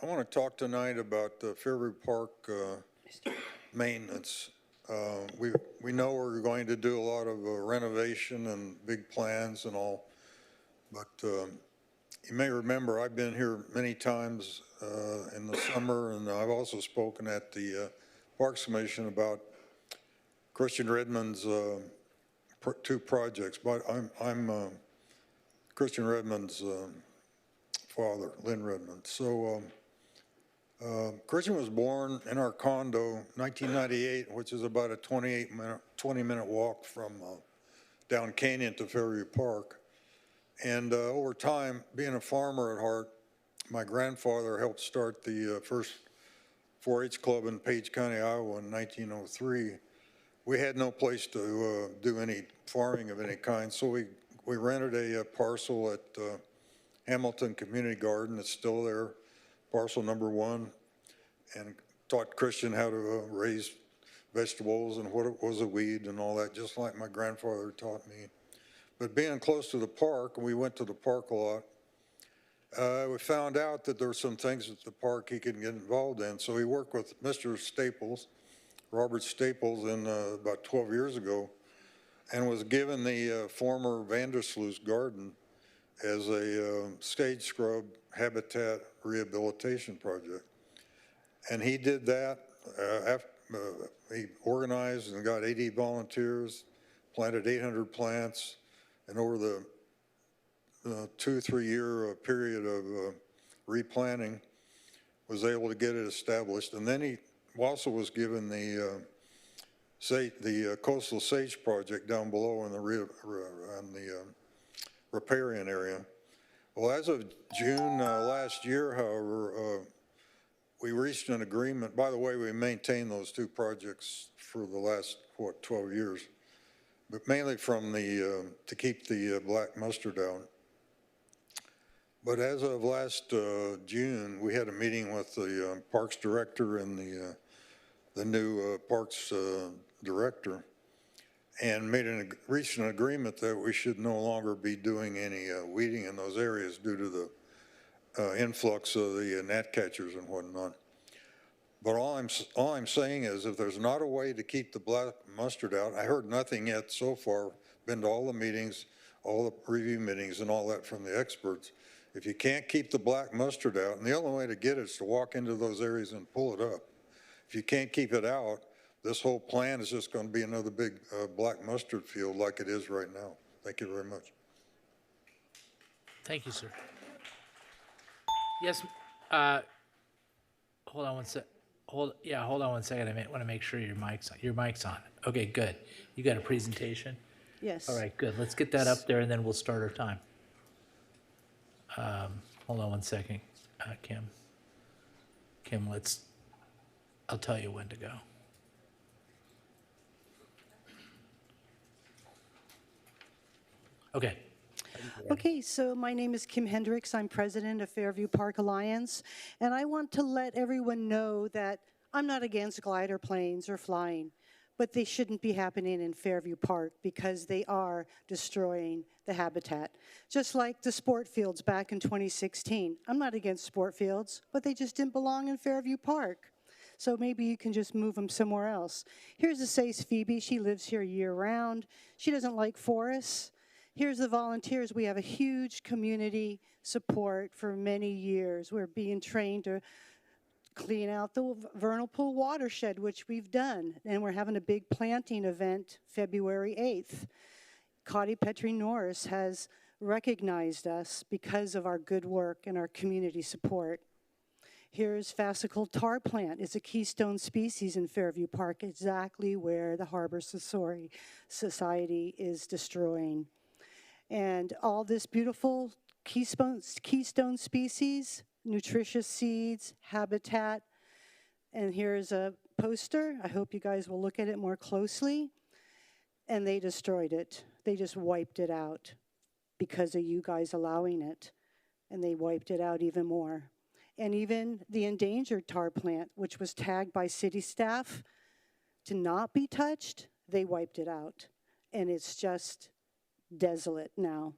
I want to talk tonight about the Fairview Park maintenance. We know we're going to do a lot of renovation and big plans and all, but you may remember I've been here many times in the summer, and I've also spoken at the Parks Commission about Christian Redmond's two projects. But I'm Christian Redmond's father, Lynn Redmond. So Christian was born in our condo 1998, which is about a 20-minute walk from down Canyon to Fairview Park. And over time, being a farmer at heart, my grandfather helped start the first 4-H club in Page County, Iowa in 1903. We had no place to do any farming of any kind, so we rented a parcel at Hamilton Community Garden. It's still there, parcel number 1, and taught Christian how to raise vegetables and what it was a weed and all that, just like my grandfather taught me. But being close to the park, and we went to the park a lot, we found out that there were some things at the park he could get involved in. So he worked with Mr. Staples, Robert Staples, about 12 years ago, and was given the former Vandersloot Garden as a stage scrub habitat rehabilitation project. And he did that. He organized and got 80 volunteers, planted 800 plants, and over the 2-3 year period of replanting, was able to get it established. And then he also was given the coastal sage project down below in the riparian area. Well, as of June last year, however, we reached an agreement. By the way, we maintained those two projects for the last, 12 years. but mainly from the, to keep the black mustard out. But as of last June, we had a meeting with the Parks Director and the new Parks Director, and reached an agreement that we should no longer be doing any weeding in those areas due to the influx of the gnatcatchers and whatnot. But all I'm saying is, if there's not a way to keep the black mustard out, I heard nothing yet so far, been to all the meetings, all the review meetings and all that from the experts. If you can't keep the black mustard out, and the only way to get it is to walk into those areas and pull it up. If you can't keep it out, this whole plan is just going to be another big black mustard field like it is right now. Thank you very much. Thank you, sir. Yes, hold on one sec. Hold on one second. I want to make sure your mic's on. Okay, good. You got a presentation? Yes. All right, good. Let's get that up there and then we'll start our time. Hold on one second, Kim. Kim, I'll tell you when to go. Okay. Okay, so my name is Kim Hendricks. I'm president of Fairview Park Alliance, and I want to let everyone know that I'm not against glider planes or flying, but they shouldn't be happening in Fairview Park because they are destroying the habitat. Just like the sport fields back in 2016. I'm not against sport fields, but they just didn't belong in Fairview Park. So maybe you can just move them somewhere else. Here's a Sace Phoebe. She lives here year-round. She doesn't like forests. Here's the volunteers. We have a huge community support for many years. We're being trained to clean out the vernal pool watershed, which we've done. And we're having a big planting event February 8th. Cotty Petrie Norris has recognized us because of our good work and our community support. Here's Fascicle tar plant. It's a keystone species in Fairview Park, exactly where the Harbor Society is destroying. And all this beautiful keystone species, nutritious seeds, habitat. And here's a poster. I hope you guys will look at it more closely. And they destroyed it. They just wiped it out because of you guys allowing it. And they wiped it out even more. And even the endangered tar plant, which was tagged by city staff to not be touched, they wiped it out. And it's just desolate now.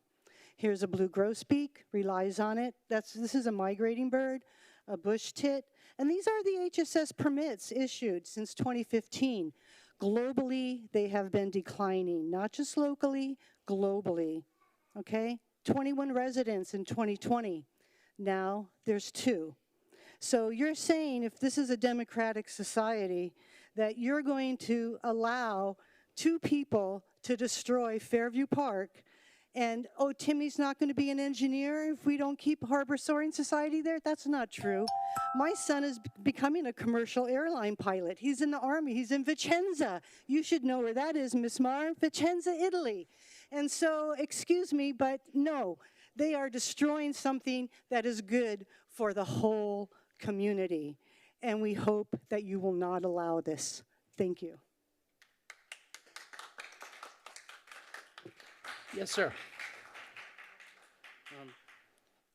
Here's a blue grosbeak, relies on it. This is a migrating bird, a bush tit. And these are the HSS permits issued since 2015. Globally, they have been declining, not just locally, globally, okay? 21 residents in 2020. Now there's 2. So you're saying if this is a democratic society that you're going to allow 2 people to destroy Fairview Park and, oh, Timmy's not going to be an engineer if we don't keep Harbor Soaring Society there? That's not true. My son is becoming a commercial airline pilot. He's in the Army. He's in Vicenza. You should know where that is, Miss Mar, Vicenza, Italy. And so, excuse me, but no, they are destroying something that is good for the whole community. And we hope that you will not allow this. Thank you. Yes, sir.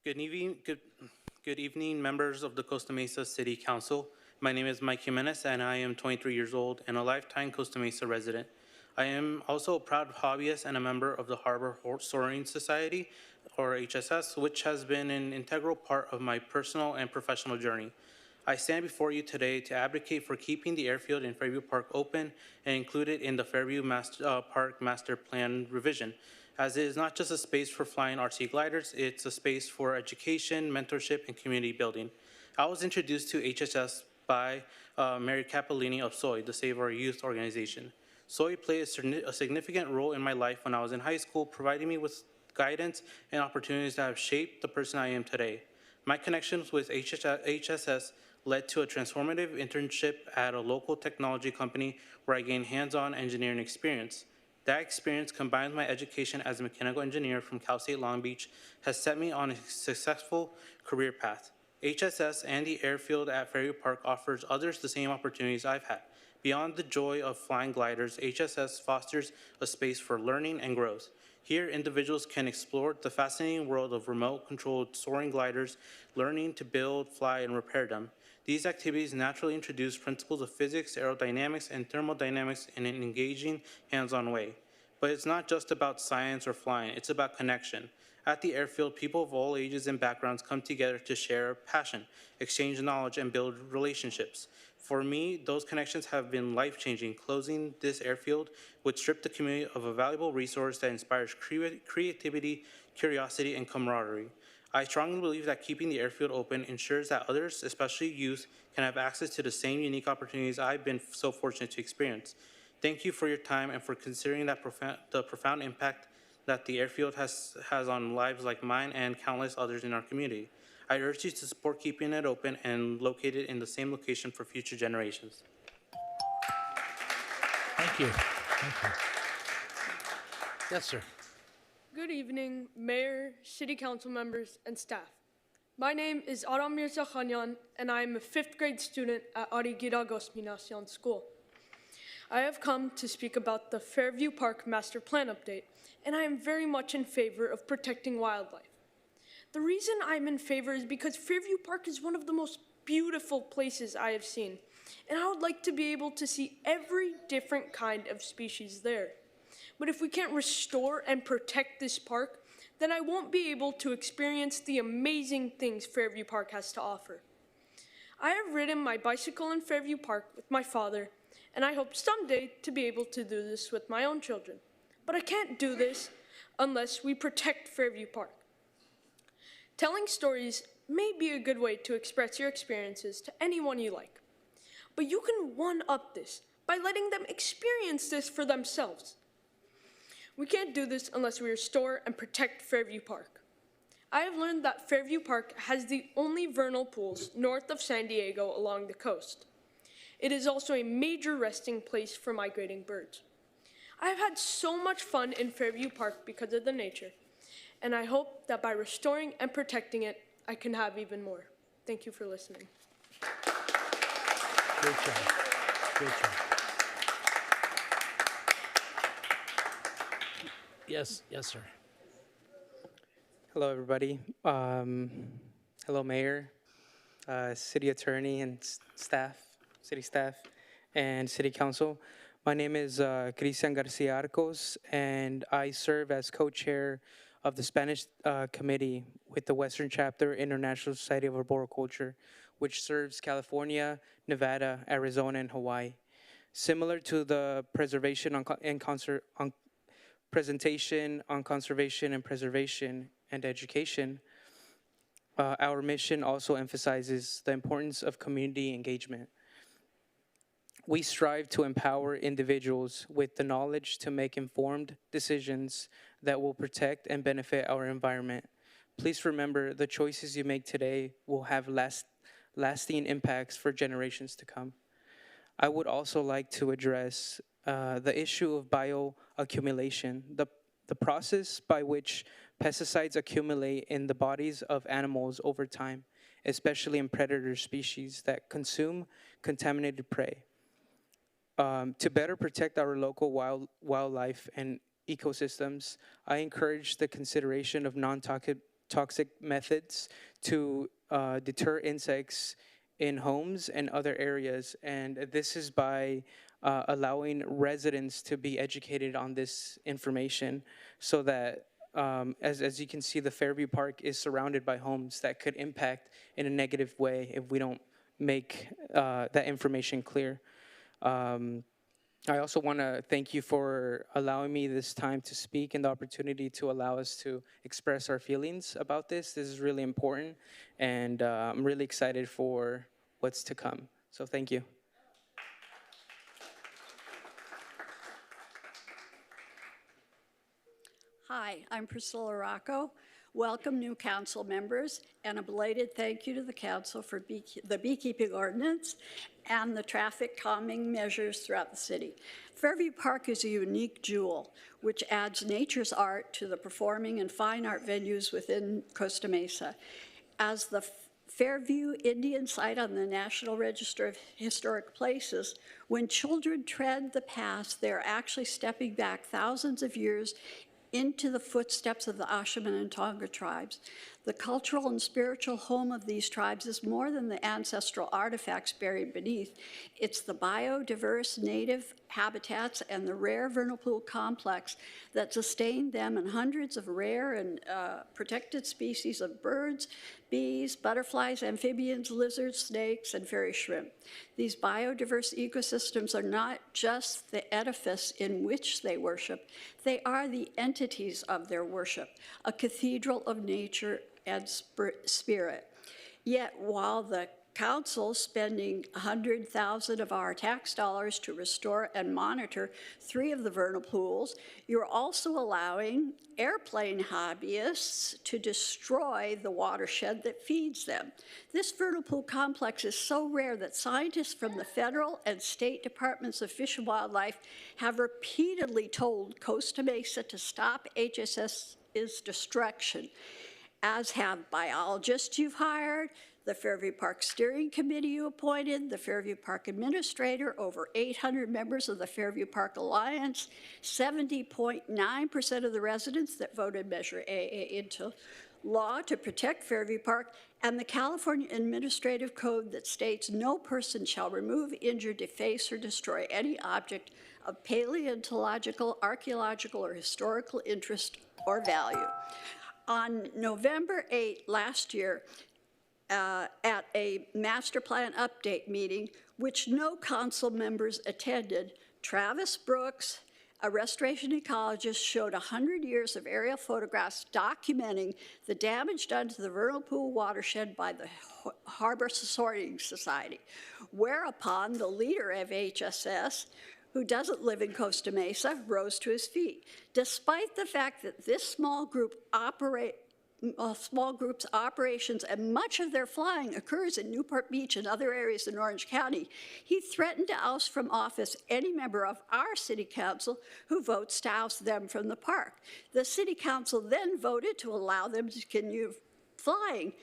Good evening, members of the Costa Mesa City Council. My name is Mike Jimenez, and I am 23 years old and a lifetime Costa Mesa resident. I am also a proud hobbyist and a member of the Harbor Soaring Society, or HSS, which has been an integral part of my personal and professional journey. I stand before you today to advocate for keeping the airfield in Fairview Park open and included in the Fairview Park Master Plan revision, as it is not just a space for flying RC gliders, it's a space for education, mentorship, and community building. I was introduced to HSS by Mary Capolini of SOY, the Save Our Youth organization. SOY played a significant role in my life when I was in high school, providing me with guidance and opportunities that have shaped the person I am today. My connections with HSS led to a transformative internship at a local technology company where I gained hands-on engineering experience. That experience, combined with my education as a mechanical engineer from Cal State Long Beach, has set me on a successful career path. HSS and the airfield at Fairview Park offers others the same opportunities I've had. Beyond the joy of flying gliders, HSS fosters a space for learning and growth. Here, individuals can explore the fascinating world of remote-controlled soaring gliders, learning to build, fly, and repair them. These activities naturally introduce principles of physics, aerodynamics, and thermodynamics in an engaging, hands-on way. But it's not just about science or flying, it's about connection. At the airfield, people of all ages and backgrounds come together to share passion, exchange knowledge, and build relationships. For me, those connections have been life-changing. Closing this airfield would strip the community of a valuable resource that inspires creativity, curiosity, and camaraderie. I strongly believe that keeping the airfield open ensures that others, especially youth, can have access to the same unique opportunities I've been so fortunate to experience. Thank you for your time and for considering that the profound impact that the airfield has on lives like mine and countless others in our community. I urge you to support keeping it open and located in the same location for future generations. Thank you. Thank you. Yes, sir. Good evening, Mayor, City Council members, and staff. My name is Aram Mirza Khanyan, and I am a 5th grade student at Arigira Gosminasyan School. I have come to speak about the Fairview Park Master Plan update, and I am very much in favor of protecting wildlife. The reason I'm in favor is because Fairview Park is one of the most beautiful places I have seen, and I would like to be able to see every different kind of species there. But if we can't restore and protect this park, then I won't be able to experience the amazing things Fairview Park has to offer. I have ridden my bicycle in Fairview Park with my father, and I hope someday to be able to do this with my own children. But I can't do this unless we protect Fairview Park. Telling stories may be a good way to express your experiences to anyone you like, but you can one-up this by letting them experience this for themselves. We can't do this unless we restore and protect Fairview Park. I have learned that Fairview Park has the only vernal pools north of San Diego along the coast. It is also a major resting place for migrating birds. I have had so much fun in Fairview Park because of the nature, and I hope that by restoring and protecting it, I can have even more. Thank you for listening. Great job. Great job. Yes, yes, sir. Hello, everybody. Hello, Mayor, City Attorney, and staff, City staff, and City Council. My name is Cristian Garcia Arcos, and I serve as co-chair of the Spanish Committee with the Western Chapter International Society of Arboriculture, which serves California, Nevada, Arizona, and Hawaii. Similar to the presentation on conservation and preservation and education, our mission also emphasizes the importance of community engagement. We strive to empower individuals with the knowledge to make informed decisions that will protect and benefit our environment. Please remember, the choices you make today will have lasting impacts for generations to come. I would also like to address the issue of bioaccumulation, the process by which pesticides accumulate in the bodies of animals over time, especially in predator species that consume contaminated prey. To better protect our local wildlife and ecosystems, I encourage the consideration of non-toxic methods to deter insects in homes and other areas, and this is by allowing residents to be educated on this information so that, as you can see, the Fairview Park is surrounded by homes that could impact in a negative way if we don't make that information clear. I also want to thank you for allowing me this time to speak and the opportunity to allow us to express our feelings about this. This is really important, and I'm really excited for what's to come. So thank you. Hi, I'm Priscilla Rocco. Welcome new council members, and a belated thank you to the council for the beekeeping ordinance and the traffic calming measures throughout the city. Fairview Park is a unique jewel, which adds nature's art to the performing and fine art venues within Costa Mesa. As the Fairview Indian Site on the National Register of Historic Places. When children tread the past, they're actually stepping back thousands of years into the footsteps of the Ashaman and Tonga tribes. The cultural and spiritual home of these tribes is more than the ancestral artifacts buried beneath. It's the biodiverse native habitats and the rare vernal pool complex that sustain them and hundreds of rare and protected species of birds, bees, butterflies, amphibians, lizards, snakes, and fairy shrimp. These biodiverse ecosystems are not just the edifice in which they worship, they are the entities of their worship, a cathedral of nature and spirit. Yet while the council spending $100,000 of our tax dollars to restore and monitor 3 of the vernal pools, you're also allowing airplane hobbyists to destroy the watershed that feeds them. This vernal pool complex is so rare that scientists from the federal and state departments of Fish and Wildlife have repeatedly told Costa Mesa to stop HSS's destruction, as have biologists you've hired, the Fairview Park Steering Committee you appointed, the Fairview Park Administrator, over 800 members of the Fairview Park Alliance, 70.9% of the residents that voted Measure AA into law to protect Fairview Park, and the California Administrative Code that states no person shall remove, injure, deface, or destroy any object of paleontological, archaeological, or historical interest or value. On November 8 last year, at a master plan update meeting, which no council members attended, Travis Brooks, a restoration ecologist, showed 100 years of aerial photographs documenting the damage done to the vernal pool watershed by the Harbor Sorting Society, whereupon the leader of HSS, who doesn't live in Costa Mesa, rose to his feet. Despite the fact that this small group's operations and much of their flying occurs in Newport Beach and other areas in Orange County, he threatened to oust from office any member of our city council who votes to oust them from the park. The city council then voted to allow them to continue flying.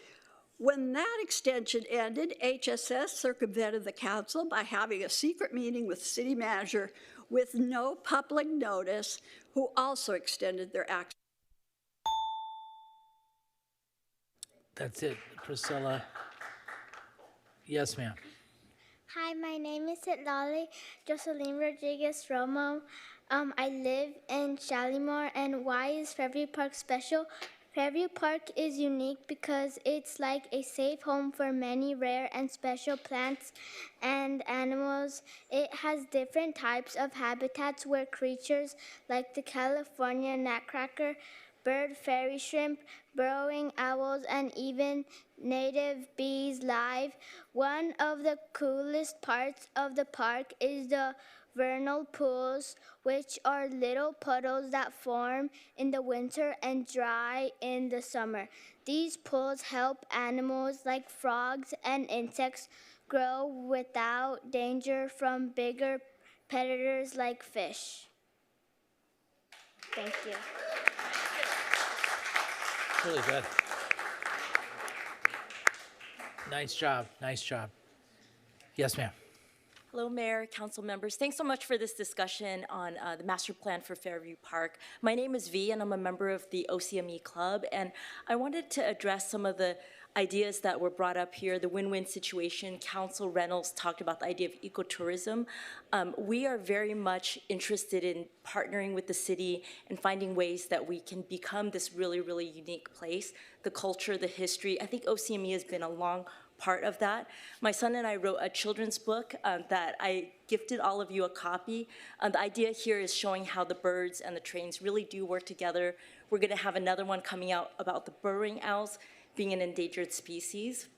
When that extension ended, HSS circumvented the council by having a secret meeting with city manager with no public notice, who also extended their access. That's it, Priscilla. Yes, ma'am. Hi, my name is Lali Jocelyn Rodriguez Romo. I live in Shalimar, and why is Fairview Park special? Fairview Park is unique because it's like a safe home for many rare and special plants and animals. It has different types of habitats where creatures like the California nutcracker, bird fairy shrimp, burrowing owls, and even native bees live. One of the coolest parts of the park is the vernal pools, which are little puddles that form in the winter and dry in the summer. These pools help animals like frogs and insects grow without danger from bigger predators like fish. Thank you. Really good. Nice job, nice job. Yes, ma'am. Hello, Mayor, Council members. Thanks so much for this discussion on the master plan for Fairview Park. My name is V, and I'm a member of the OCME Club, and I wanted to address some of the ideas that were brought up here, the win-win situation. Council Reynolds talked about the idea of ecotourism. We are very much interested in partnering with the city and finding ways that we can become this really, really unique place. The culture, the history, I think OCME has been a long part of that. My son and I wrote a children's book that I gifted all of you a copy. The idea here is showing how the birds and the trains really do work together. We're gonna have another one coming out about the burrowing owls being an endangered species.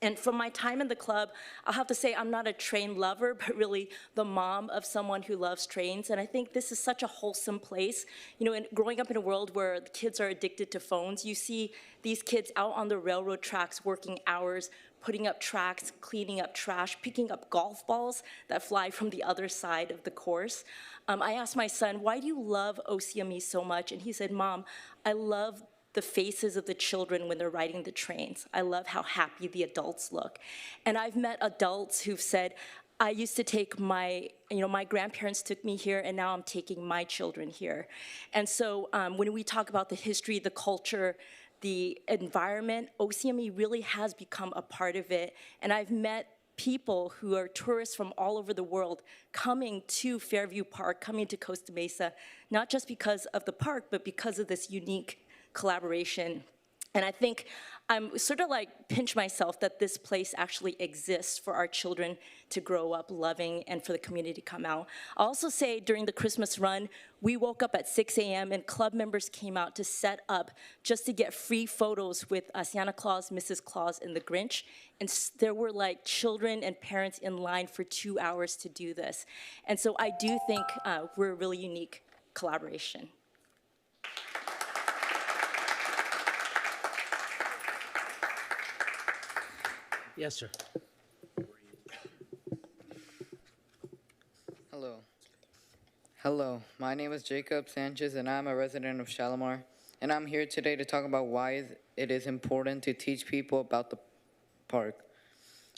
And from my time in the club, I'll have to say I'm not a train lover, but really the mom of someone who loves trains. And I think this is such a wholesome place. You know, growing up in a world where the kids are addicted to phones, you see these kids out on the railroad tracks working hours, putting up tracks, cleaning up trash, picking up golf balls that fly from the other side of the course. I asked my son, why do you love OCME so much? And he said, Mom, I love the faces of the children when they're riding the trains. I love how happy the adults look. And I've met adults who've said, I used to take my grandparents took me here, and now I'm taking my children here. And so when we talk about the history, the culture, the environment, OCME really has become a part of it. And I've met people who are tourists from all over the world coming to Fairview Park, coming to Costa Mesa, not just because of the park, but because of this unique collaboration. And I think I'm sort of like pinch myself that this place actually exists for our children to grow up loving and for the community to come out. I'll also say during the Christmas run, we woke up at 6 a.m. and club members came out to set up just to get free photos with Santa Claus, Mrs. Claus, and the Grinch. And there were like children and parents in line for 2 hours to do this. And so I do think we're a really unique collaboration. Yes, sir. Hello. Hello, my name is Jacob Sanchez and I'm a resident of Shalimar. And I'm here today to talk about why it is important to teach people about the park.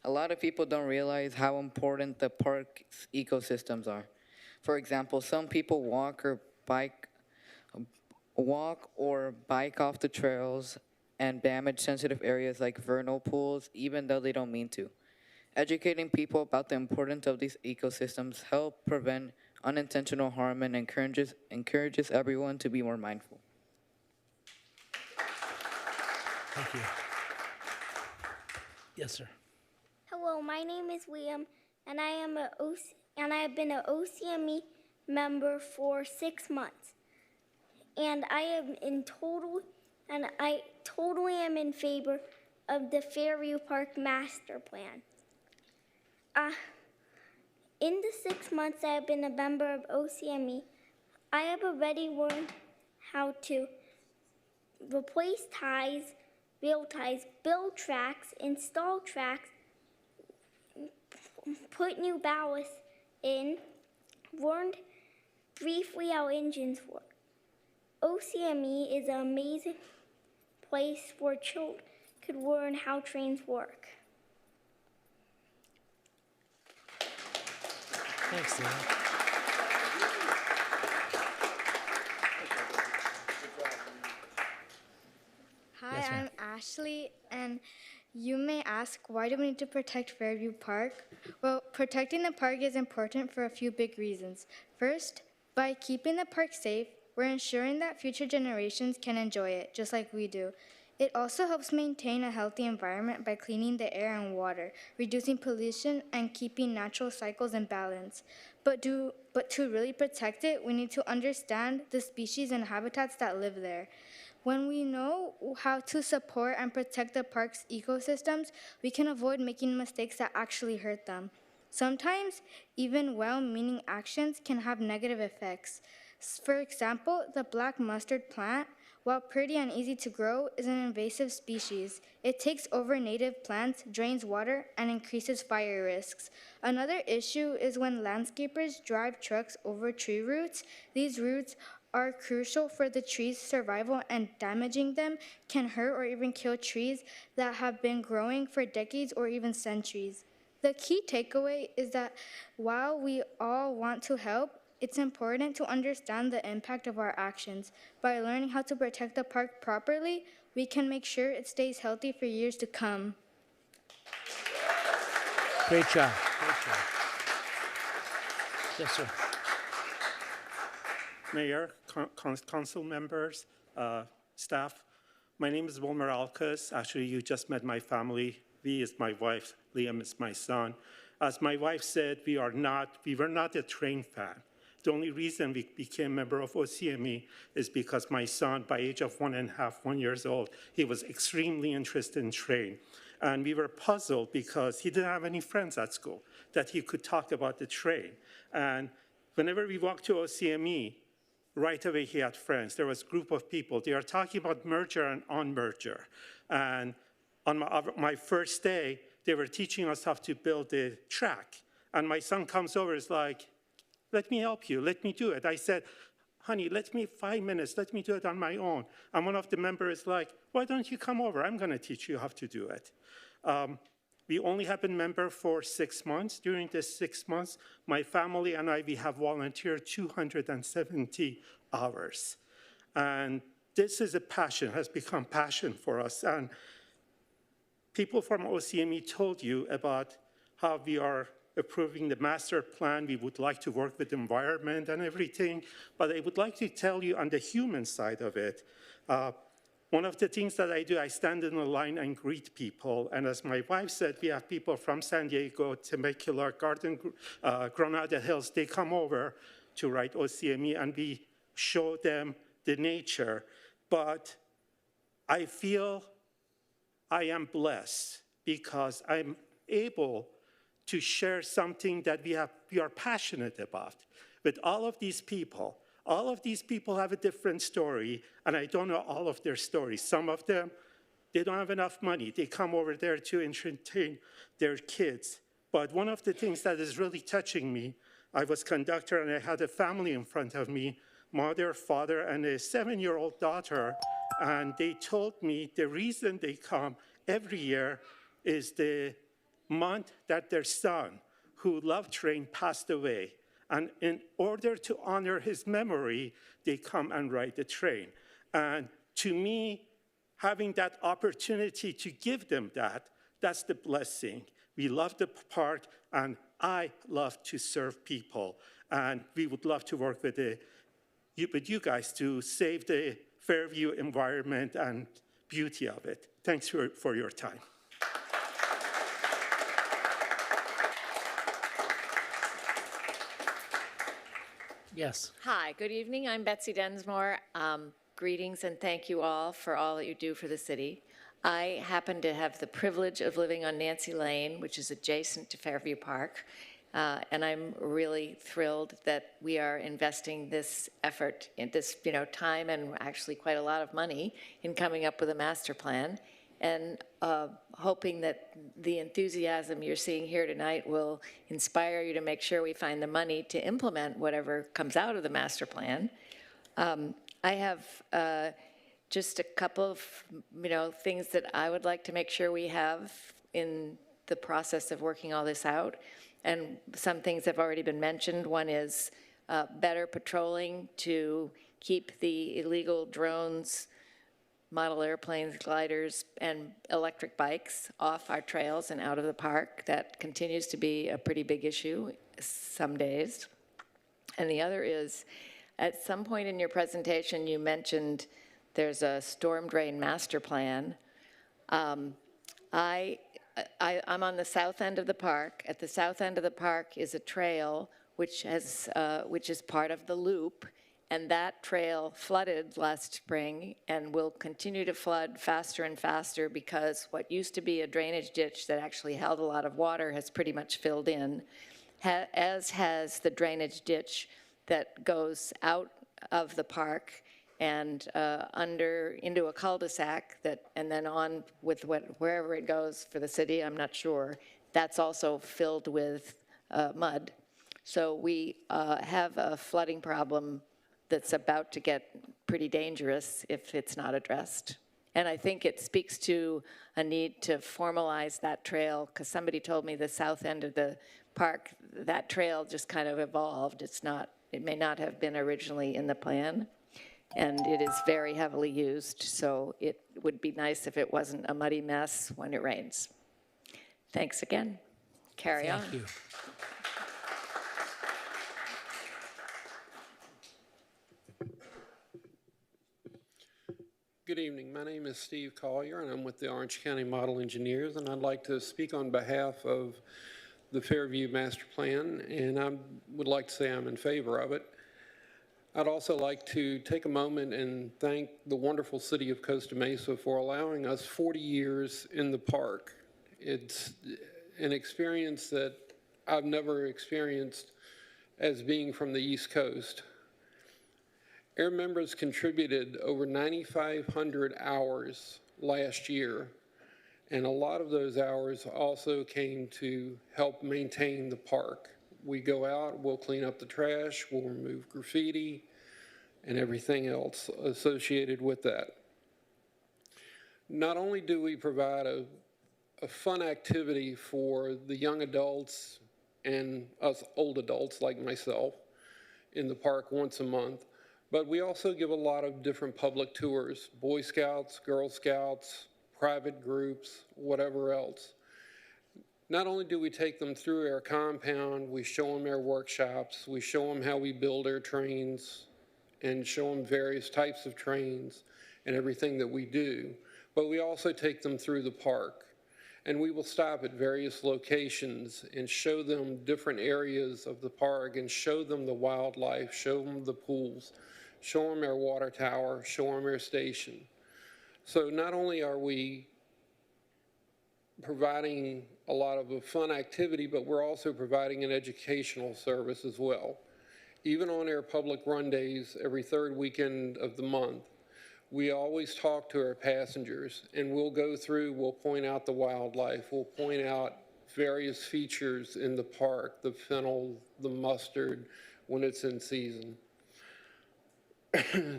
A lot of people don't realize how important the park's ecosystems are. For example, some people walk or bike off the trails and damage sensitive areas like vernal pools, even though they don't mean to. Educating people about the importance of these ecosystems help prevent unintentional harm and encourages everyone to be more mindful. Thank you. Yes, sir. Hello, my name is Liam, and I have been an OCME member for 6 months. And I totally am in favor of the Fairview Park Master Plan. In the 6 months I have been a member of OCME, I have already learned how to replace ties, build tracks, install tracks, put new ballast in, learned briefly how engines work. OCME is an amazing place where children could learn how trains work. Thanks, Liam. Hi, Yes, ma'am. I'm Ashley, and you may ask, why do we need to protect Fairview Park? Well, protecting the park is important for a few big reasons. First, by keeping the park safe, we're ensuring that future generations can enjoy it, just like we do. It also helps maintain a healthy environment by cleaning the air and water, reducing pollution, and keeping natural cycles in balance. But to really protect it, we need to understand the species and habitats that live there. When we know how to support and protect the park's ecosystems, we can avoid making mistakes that actually hurt them. Sometimes, even well-meaning actions can have negative effects. For example, the black mustard plant, while pretty and easy to grow, is an invasive species. It takes over native plants, drains water, and increases fire risks. Another issue is when landscapers drive trucks over tree roots. These roots are crucial for the tree's survival, and damaging them can hurt or even kill trees that have been growing for decades or even centuries. The key takeaway is that while we all want to help, it's important to understand the impact of our actions. By learning how to protect the park properly, we can make sure it stays healthy for years to come. Great job. Great job. Yes, sir. Mayor, council members, staff, my name is Wilmer Alcas. Actually, you just met my family. V is my wife, Liam is my son. As my wife said, we were not a train fan. The only reason we became a member of OCME is because my son, by age of 1 years old, he was extremely interested in train. And we were puzzled because he didn't have any friends at school that he could talk about the train. And whenever we walked to OCME, right away he had friends. There was a group of people. They are talking about merger and unmerger. And on my first day, they were teaching us how to build a track. And my son comes over, is like, let me help you, let me do it. I said, honey, let me 5 minutes, let me do it on my own. And one of the members is like, why don't you come over? I'm gonna teach you how to do it. We only have been member for 6 months. During this 6 months, my family and I, we have volunteered 270 hours. And this is a passion, has become passion for us. And people from OCME told you about how we are approving the master plan. We would like to work with the environment and everything. But I would like to tell you on the human side of it, one of the things that I do, I stand in a line and greet people. And as my wife said, we have people from San Diego, Temecula, Granada Hills. They come over to write OCME, and we show them the nature. But I feel I am blessed because I'm able to share something that we are passionate about with all of these people. All of these people have a different story, and I don't know all of their stories. Some of them, they don't have enough money. They come over there to entertain their kids. But one of the things that is really touching me, I was conductor and I had a family in front of me, mother, father, and a 7-year-old daughter, and they told me the reason they come every year is the month that their son, who loved train, passed away. And in order to honor his memory, they come and ride the train. And to me, having that opportunity to give them that, that's the blessing. We love the park, and I love to serve people. And we would love to work with you guys to save the Fairview environment and beauty of it. Thanks for your time. Yes. Hi, good evening. I'm Betsy Densmore. Greetings and thank you all for all that you do for the city. I happen to have the privilege of living on Nancy Lane, which is adjacent to Fairview Park, and I'm really thrilled that we are investing this effort in this, time and actually quite a lot of money in coming up with a master plan, and hoping that the enthusiasm you're seeing here tonight will inspire you to make sure we find the money to implement whatever comes out of the master plan. I have just a couple of, things that I would like to make sure we have in the process of working all this out. And some things have already been mentioned. One is better patrolling to keep the illegal drones, model airplanes, gliders, and electric bikes off our trails and out of the park. That continues to be a pretty big issue some days. And the other is, at some point in your presentation, you mentioned there's a storm drain master plan. I'm on the south end of the park. At the south end of the park is a trail which is part of the loop, and that trail flooded last spring and will continue to flood faster and faster because what used to be a drainage ditch that actually held a lot of water has pretty much filled in, as has the drainage ditch that goes out of the park and into a cul-de-sac and then on with wherever it goes for the city, I'm not sure. That's also filled with mud. So we have a flooding problem that's about to get pretty dangerous if it's not addressed. And I think it speaks to a need to formalize that trail, because somebody told me the south end of the park, that trail just kind of evolved. It may not have been originally in the plan, and it is very heavily used, so it would be nice if it wasn't a muddy mess when it rains. Thanks again. Carry on. Thank you. Good evening. My name is Steve Collier, and I'm with the Orange County Model Engineers, and I'd like to speak on behalf of the Fairview Master Plan, and I would like to say I'm in favor of it. I'd also like to take a moment and thank the wonderful city of Costa Mesa for allowing us 40 years in the park. It's an experience that I've never experienced as being from the East Coast. Air members contributed over 9,500 hours last year, and a lot of those hours also came to help maintain the park. We go out, we'll clean up the trash, we'll remove graffiti, and everything else associated with that. Not only do we provide a fun activity for the young adults and us old adults like myself in the park once a month, but we also give a lot of different public tours, Boy Scouts, Girl Scouts, private groups, whatever else. Not only do we take them through our compound, we show them our workshops, we show them how we build our trains and show them various types of trains and everything that we do, but we also take them through the park. And we will stop at various locations and show them different areas of the park and show them the wildlife, show them the pools, show them our water tower, show them our station. So not only are we providing a lot of a fun activity, but we're also providing an educational service as well. Even on our public run days every third weekend of the month, we always talk to our passengers, and we'll go through, we'll point out the wildlife, we'll point out various features in the park, the fennel, the mustard, when it's in season.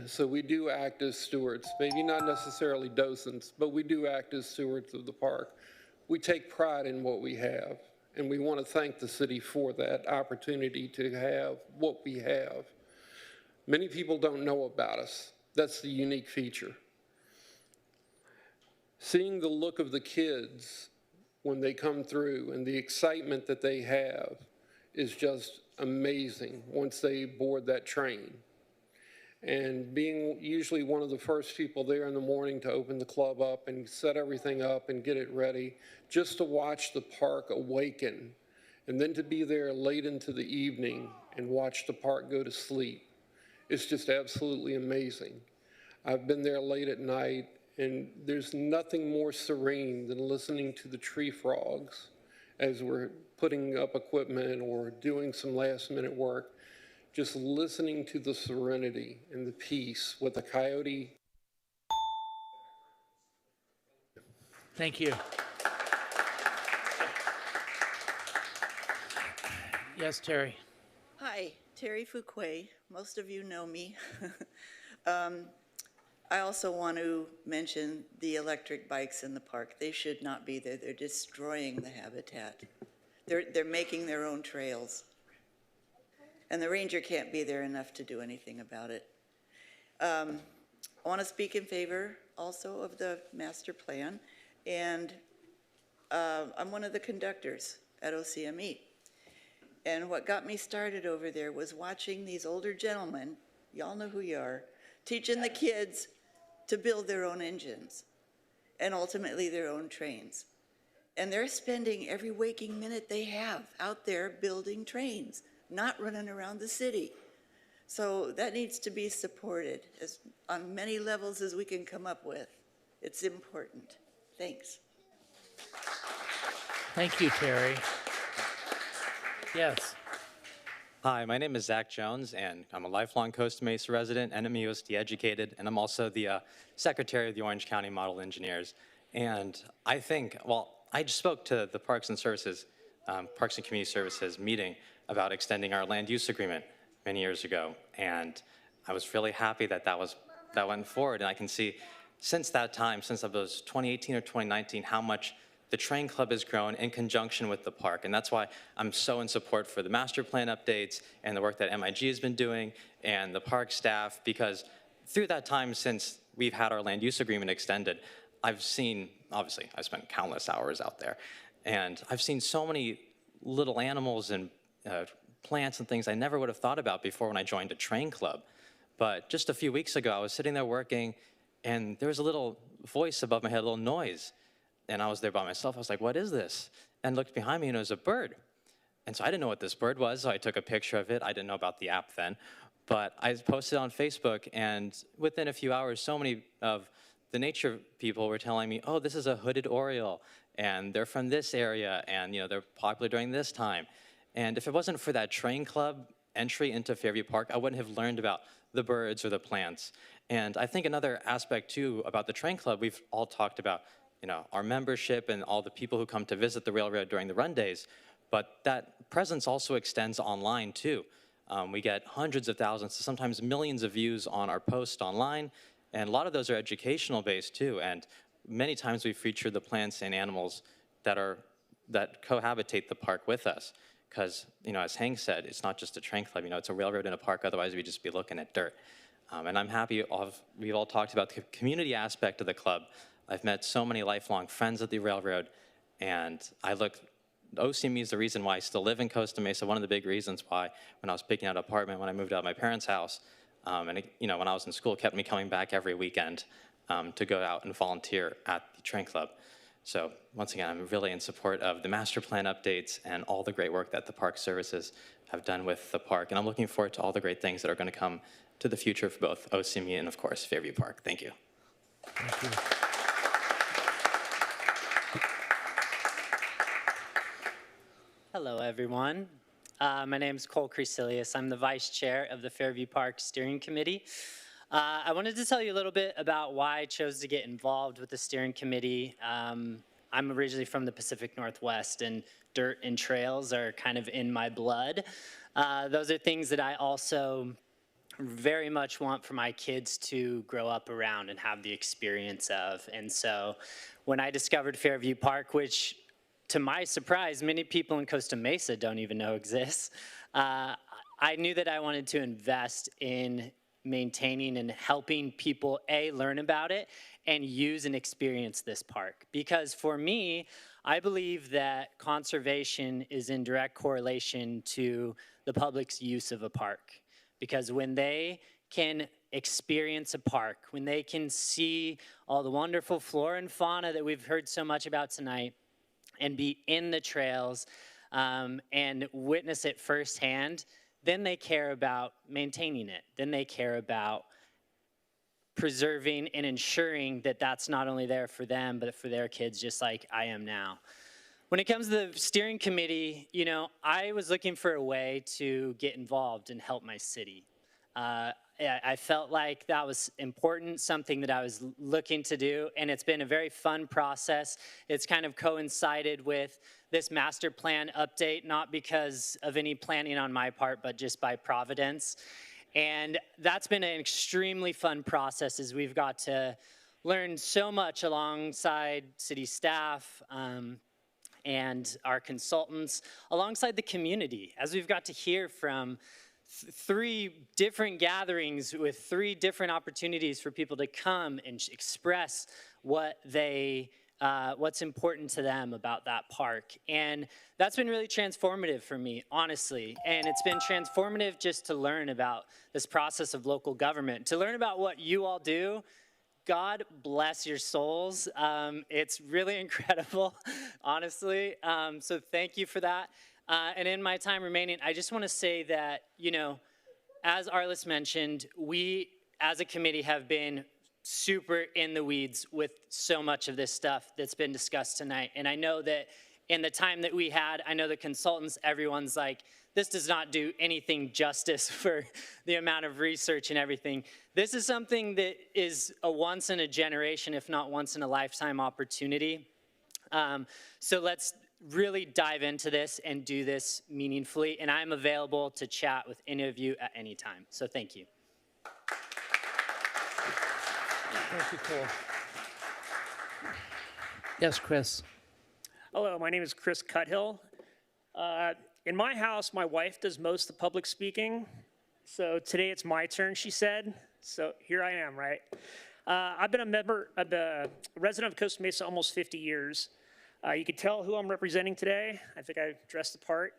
So we do act as stewards, maybe not necessarily docents, but we do act as stewards of the park. We take pride in what we have, and we want to thank the city for that opportunity to have what we have. Many people don't know about us. That's the unique feature. Seeing the look of the kids when they come through and the excitement that they have is just amazing once they board that train. And being usually one of the first people there in the morning to open the club up and set everything up and get it ready, just to watch the park awaken, and then to be there late into the evening and watch the park go to sleep. It's just absolutely amazing. I've been there late at night, and there's nothing more serene than listening to the tree frogs as we're putting up equipment or doing some last-minute work. Just listening to the serenity and the peace with the coyote. Thank you. Yes, Terry. Hi, Terry Fuquay. Most of you know me. I also want to mention the electric bikes in the park. They should not be there. They're destroying the habitat. They're making their own trails. And the ranger can't be there enough to do anything about it. I want to speak in favor also of the master plan. And I'm one of the conductors at OCME. And what got me started over there was watching these older gentlemen, y'all know who you are, teaching the kids to build their own engines and ultimately their own trains. And they're spending every waking minute they have out there building trains, not running around the city. So that needs to be supported on many levels as we can come up with. It's important. Thanks. Thank you, Terry. Yes. Hi, my name is Zach Jones, and I'm a lifelong Costa Mesa resident and MUSD educated, and I'm also the secretary of the Orange County Model Engineers. And I think, well, I just spoke to the Parks and Community Services meeting about extending our land use agreement many years ago, and I was really happy that that went forward. And I can see since that time, since it was 2018 or 2019, how much the Train Club has grown in conjunction with the park. And that's why I'm so in support for the master plan updates and the work that MIG has been doing and the park staff, because through that time since we've had our land use agreement extended, I've seen, obviously, I've spent countless hours out there, and I've seen so many little animals and plants and things I never would have thought about before when I joined a train club. But just a few weeks ago, I was sitting there working, and there was a little voice above my head, a little noise. And I was there by myself. I was like, what is this? And looked behind me, and it was a bird. And so I didn't know what this bird was, so I took a picture of it. I didn't know about the app then. But I posted on Facebook, and within a few hours, so many of the nature people were telling me, oh, this is a hooded oriole, and they're from this area, and they're popular during this time. And if it wasn't for that train club entry into Fairview Park, I wouldn't have learned about the birds or the plants. And I think another aspect, too, about the train club, we've all talked about our membership and all the people who come to visit the railroad during the run days, but that presence also extends online too. We get hundreds of thousands, sometimes millions of views on our posts online, and a lot of those are educational based too. And many times we feature the plants and animals that cohabitate the park with us. Because, as Hank said, it's not just a train club, it's a railroad in a park, otherwise we'd just be looking at dirt. And I'm happy we've all talked about the community aspect of the club. I've met so many lifelong friends at the railroad, and OCME is the reason why I still live in Costa Mesa, one of the big reasons why when I was picking out an apartment, when I moved out of my parents' house, and when I was in school, it kept me coming back every weekend to go out and volunteer at the train club. So once again, I'm really in support of the master plan updates and all the great work that the park services have done with the park. And I'm looking forward to all the great things that are going to come to the future for both OCME and, of course, Fairview Park. Thank you. Thank you. Hello, everyone. My name is Cole Cresilius. I'm the vice chair of the Fairview Park Steering Committee. I wanted to tell you a little bit about why I chose to get involved with the steering committee. I'm originally from the Pacific Northwest, and dirt and trails are kind of in my blood. Those are things that I also very much want for my kids to grow up around and have the experience of. And so when I discovered Fairview Park, which to my surprise, many people in Costa Mesa don't even know exists, I knew that I wanted to invest in maintaining and helping people, learn about it and use and experience this park. Because for me, I believe that conservation is in direct correlation to the public's use of a park. Because when they can experience a park, when they can see all the wonderful flora and fauna that we've heard so much about tonight, and be in the trails and witness it firsthand, then they care about maintaining it. Then they care about preserving and ensuring that that's not only there for them, but for their kids, just like I am now. When it comes to the steering committee, I was looking for a way to get involved and help my city. I felt like that was important, something that I was looking to do, and it's been a very fun process. It's kind of coincided with this master plan update, not because of any planning on my part, but just by providence. And that's been an extremely fun process as we've got to learn so much alongside city staff, and our consultants, alongside the community, as we've got to hear from three different gatherings with three different opportunities for people to come and express what what's important to them about that park. And that's been really transformative for me, honestly. And it's been transformative just to learn about this process of local government, to learn about what you all do. God bless your souls. It's really incredible, honestly. So thank you for that. And in my time remaining, I just want to say that, as Arliss mentioned, we as a committee have been super in the weeds with so much of this stuff that's been discussed tonight. And I know that in the time that we had, I know the consultants, everyone's like, this does not do anything justice for the amount of research and everything. This is something that is a once in a generation, if not once in a lifetime opportunity. So let's really dive into this and do this meaningfully. And I'm available to chat with any of you at any time. So thank you. Thank you, Cole. Yes, Chris. Hello, my name is Chris Cuthill. In my house, my wife does most of the public speaking. So today it's my turn, she said. So here I am, right? I've been a resident of Costa Mesa almost 50 years. You can tell who I'm representing today. I think I dressed the part.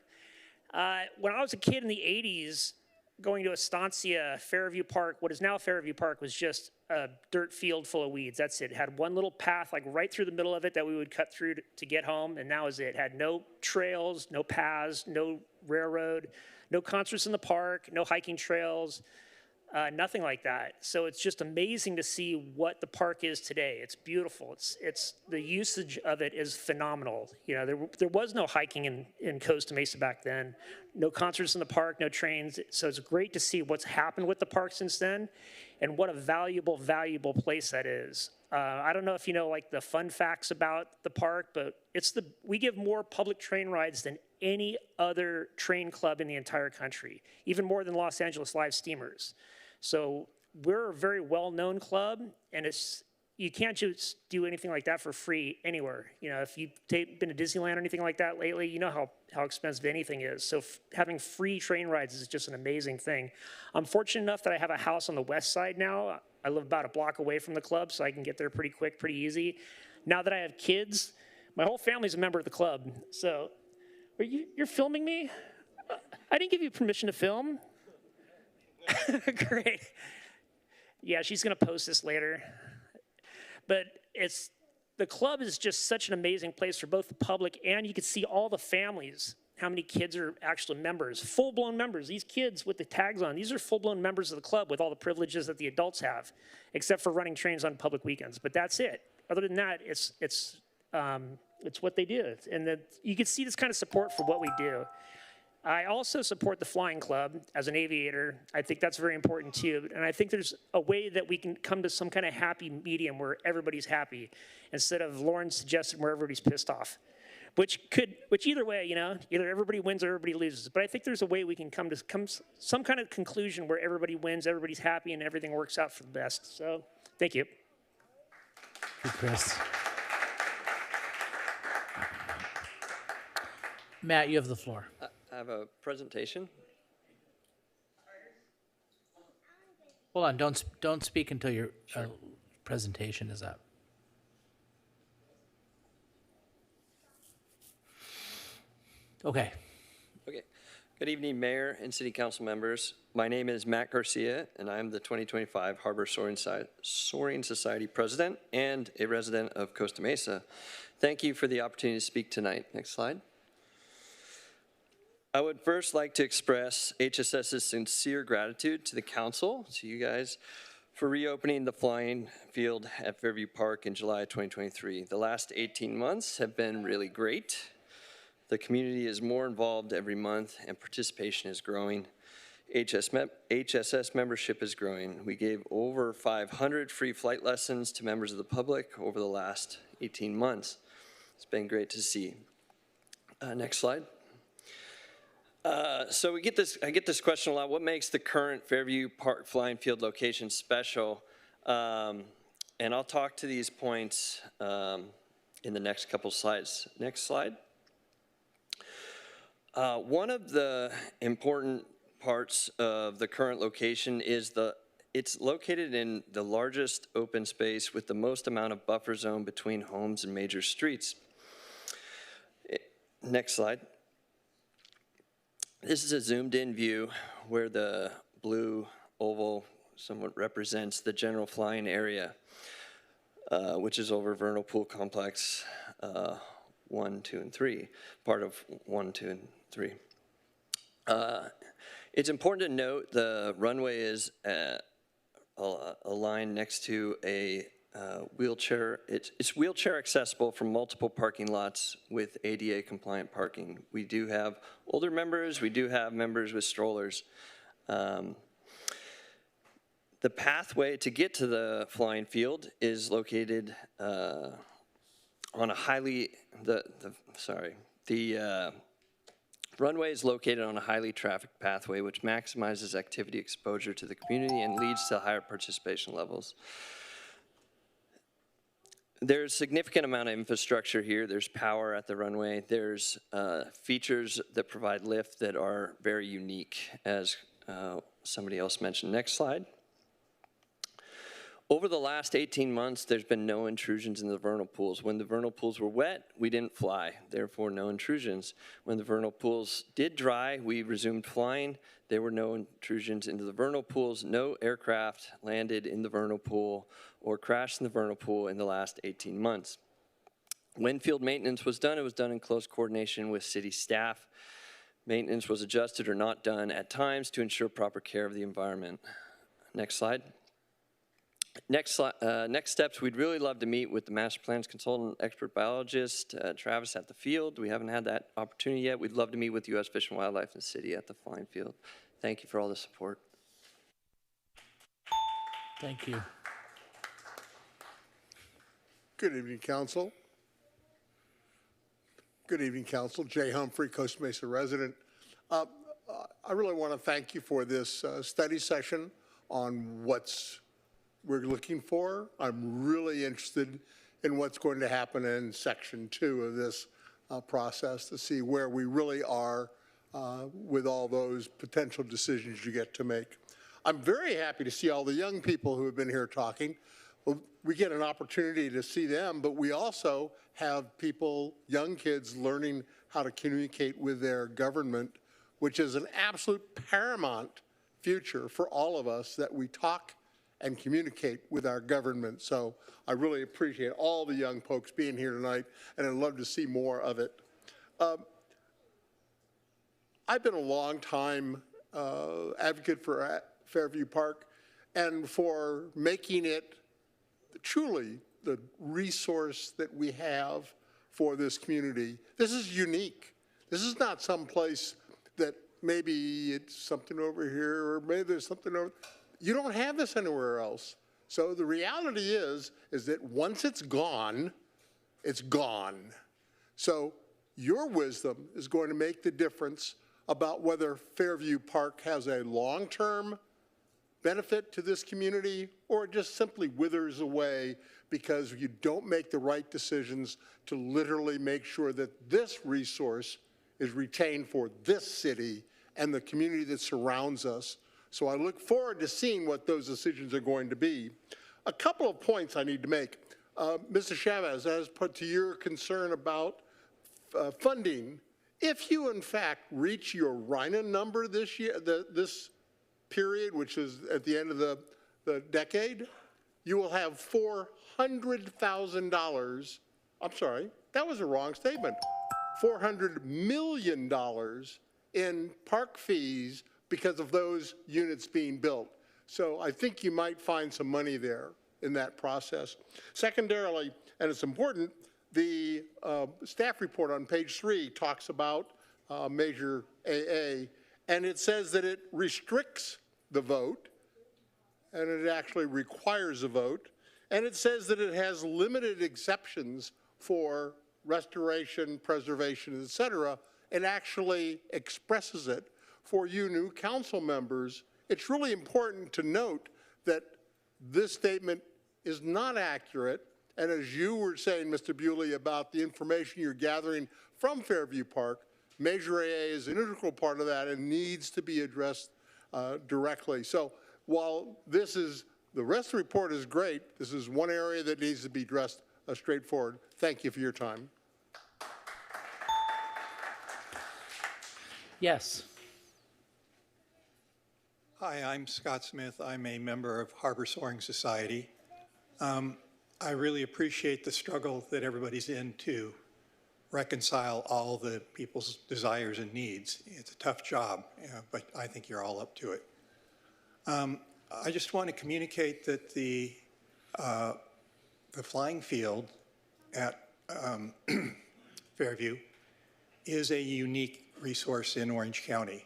When I was a kid in the 80s, going to Estancia, Fairview Park, what is now Fairview Park, was just a dirt field full of weeds. That's it. It had one little path like right through the middle of it that we would cut through to get home, and that was it. It had no trails, no paths, no railroad, no concerts in the park, no hiking trails, nothing like that. So it's just amazing to see what the park is today. It's beautiful. It's the usage of it is phenomenal. There was no hiking in Costa Mesa back then. No concerts in the park, no trains. So it's great to see what's happened with the park since then and what a valuable, valuable place that is. I don't know if you know like the fun facts about the park, but we give more public train rides than any other train club in the entire country, even more than Los Angeles Live Steamers. So we're a very well-known club, and you can't just do anything like that for free anywhere. You know, if you've been to Disneyland or anything like that lately, you know how expensive anything is. So having free train rides is just an amazing thing. I'm fortunate enough that I have a house on the west side now. I live about a block away from the club, so I can get there pretty quick, pretty easy. Now that I have kids, my whole family's a member of the club. So you're filming me? I didn't give you permission to film. Great. Yeah, she's going to post this later. But the club is just such an amazing place for both the public, and you can see all the families, how many kids are actually members, full-blown members. These kids with the tags on, these are full-blown members of the club with all the privileges that the adults have, except for running trains on public weekends. But that's it. Other than that, it's what they do. And you can see this kind of support for what we do. I also support the Flying Club as an aviator. I think that's very important too. And I think there's a way that we can come to some kind of happy medium where everybody's happy instead of Lauren's suggestion where everybody's pissed off, which either way, you know, either everybody wins or everybody loses. But I think there's a way we can come to some kind of conclusion where everybody wins, everybody's happy, and everything works out for the best. So thank you. Thank you, Chris. Matt, you have the floor. I have a presentation. Hold on, don't speak until your presentation is up. Okay. Okay. Good evening, Mayor and City Council members. My name is Matt Garcia, and I'm the 2025 Harbor Soaring Society President and a resident of Costa Mesa. Thank you for the opportunity to speak tonight. Next slide. I would first like to express HSS's sincere gratitude to the council, to you guys, for reopening the flying field at Fairview Park in July 2023. The last 18 months have been really great. The community is more involved every month and participation is growing. HSS membership is growing. We gave over 500 free flight lessons to members of the public over the last 18 months. It's been great to see. Next slide. So I get this question a lot. What makes the current Fairview Park flying field location special? And I'll talk to these points in the next couple slides. Next slide. One of the important parts of the current location is it's located in the largest open space with the most amount of buffer zone between homes and major streets. Next slide. This is a zoomed in view where the blue oval somewhat represents the general flying area, which is over Vernal Pool Complex 1, 2, and 3, part of 1, 2, and 3. It's important to note the runway is aligned next to a wheelchair. It's wheelchair accessible from multiple parking lots with ADA compliant parking. We do have older members, we do have members with strollers. The pathway to get to the flying field is located on a highly, the runway is located on a highly trafficked pathway which maximizes activity exposure to the community and leads to higher participation levels. There's a significant amount of infrastructure here. There's power at the runway. There's features that provide lift that are very unique, as somebody else mentioned. Next slide. Over the last 18 months, there's been no intrusions in the vernal pools. When the vernal pools were wet, we didn't fly, therefore no intrusions. When the vernal pools did dry, we resumed flying. There were no intrusions into the vernal pools. No aircraft landed in the vernal pool or crashed in the vernal pool in the last 18 months. When field maintenance was done, it was done in close coordination with city staff. Maintenance was adjusted or not done at times to ensure proper care of the environment. Next slide. Next steps, we'd really love to meet with the master plans consultant, expert biologist, Travis at the field. We haven't had that opportunity yet. We'd love to meet with U.S. Fish and Wildlife and City at the flying field. Thank you for all the support. Thank you. Good evening, Council. Good evening, Council. Jay Humphrey, Costa Mesa resident. I really want to thank you for this study session on what's we're looking for. I'm really interested in what's going to happen in Section 2 of this process to see where we really are with all those potential decisions you get to make. I'm very happy to see all the young people who have been here talking. Well, we get an opportunity to see them, but we also have people, young kids, learning how to communicate with their government, which is an absolute paramount future for all of us, that we talk and communicate with our government. So I really appreciate all the young folks being here tonight, and I'd love to see more of it. I've been a long time advocate for Fairview Park and for making it truly the resource that we have for this community. This is unique. This is not some place that maybe it's something over here or maybe there's something over. You don't have this anywhere else. So the reality is that once it's gone, it's gone. So your wisdom is going to make the difference about whether Fairview Park has a long-term benefit to this community or it just simply withers away because you don't make the right decisions to literally make sure that this resource is retained for this city and the community that surrounds us. So I look forward to seeing what those decisions are going to be. A couple of points I need to make. Mr. Chavez, as put to your concern about funding, if you in fact reach your RINA number this year, this period, which is at the end of the decade, you will have $400,000, I'm sorry, that was a wrong statement, $400 million in park fees because of those units being built. So I think you might find some money there in that process. Secondarily, and it's important, the staff report on page 3 talks about Measure AA, and it says that it restricts the vote, and it actually requires a vote, and it says that it has limited exceptions for restoration, preservation, et cetera, and actually expresses it for you new council members. It's really important to note that this statement is not accurate, and as you were saying, Mr. Bewley, about the information you're gathering from Fairview Park, Measure AA is an integral part of that and needs to be addressed directly. So while this is, the rest of the report is great, this is one area that needs to be addressed straightforward. Thank you for your time. Yes. Hi, I'm Scott Smith. I'm a member of Harbor Soaring Society. I really appreciate the struggle that everybody's in to reconcile all the people's desires and needs. It's a tough job, but I think you're all up to it. I just want to communicate that the flying field at Fairview is a unique resource in Orange County.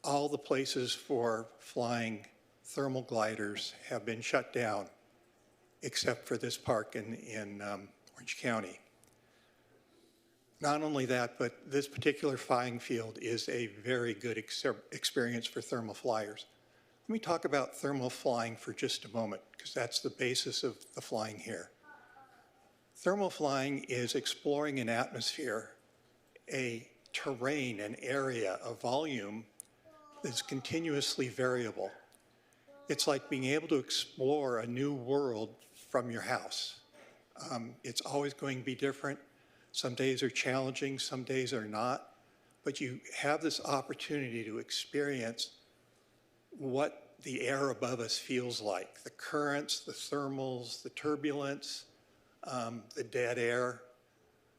All the places for flying thermal gliders have been shut down, except for this park in Orange County. Not only that, but this particular flying field is a very good experience for thermal flyers. Let me talk about thermal flying for just a moment, because that's the basis of the flying here. Thermal flying is exploring an atmosphere, a terrain, an area, a volume that's continuously variable. It's like being able to explore a new world from your house. It's always going to be different. Some days are challenging, some days are not, but you have this opportunity to experience what the air above us feels like, the currents, the thermals, the turbulence, the dead air.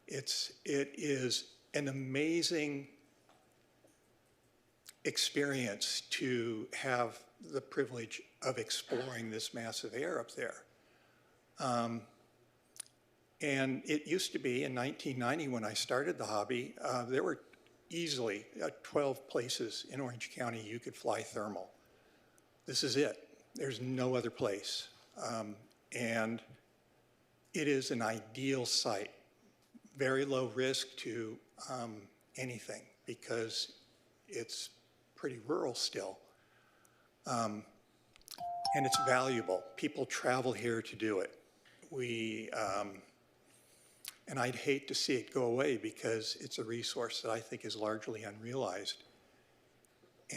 It is an amazing experience to have the privilege of exploring this massive air up there. And it used to be in 1990 when I started the hobby, there were easily 12 places in Orange County you could fly thermal. This is it. There's no other place. And it is an ideal site. Very low risk to anything because it's pretty rural still. And it's valuable. People travel here to do it. And I'd hate to see it go away because it's a resource that I think is largely unrealized.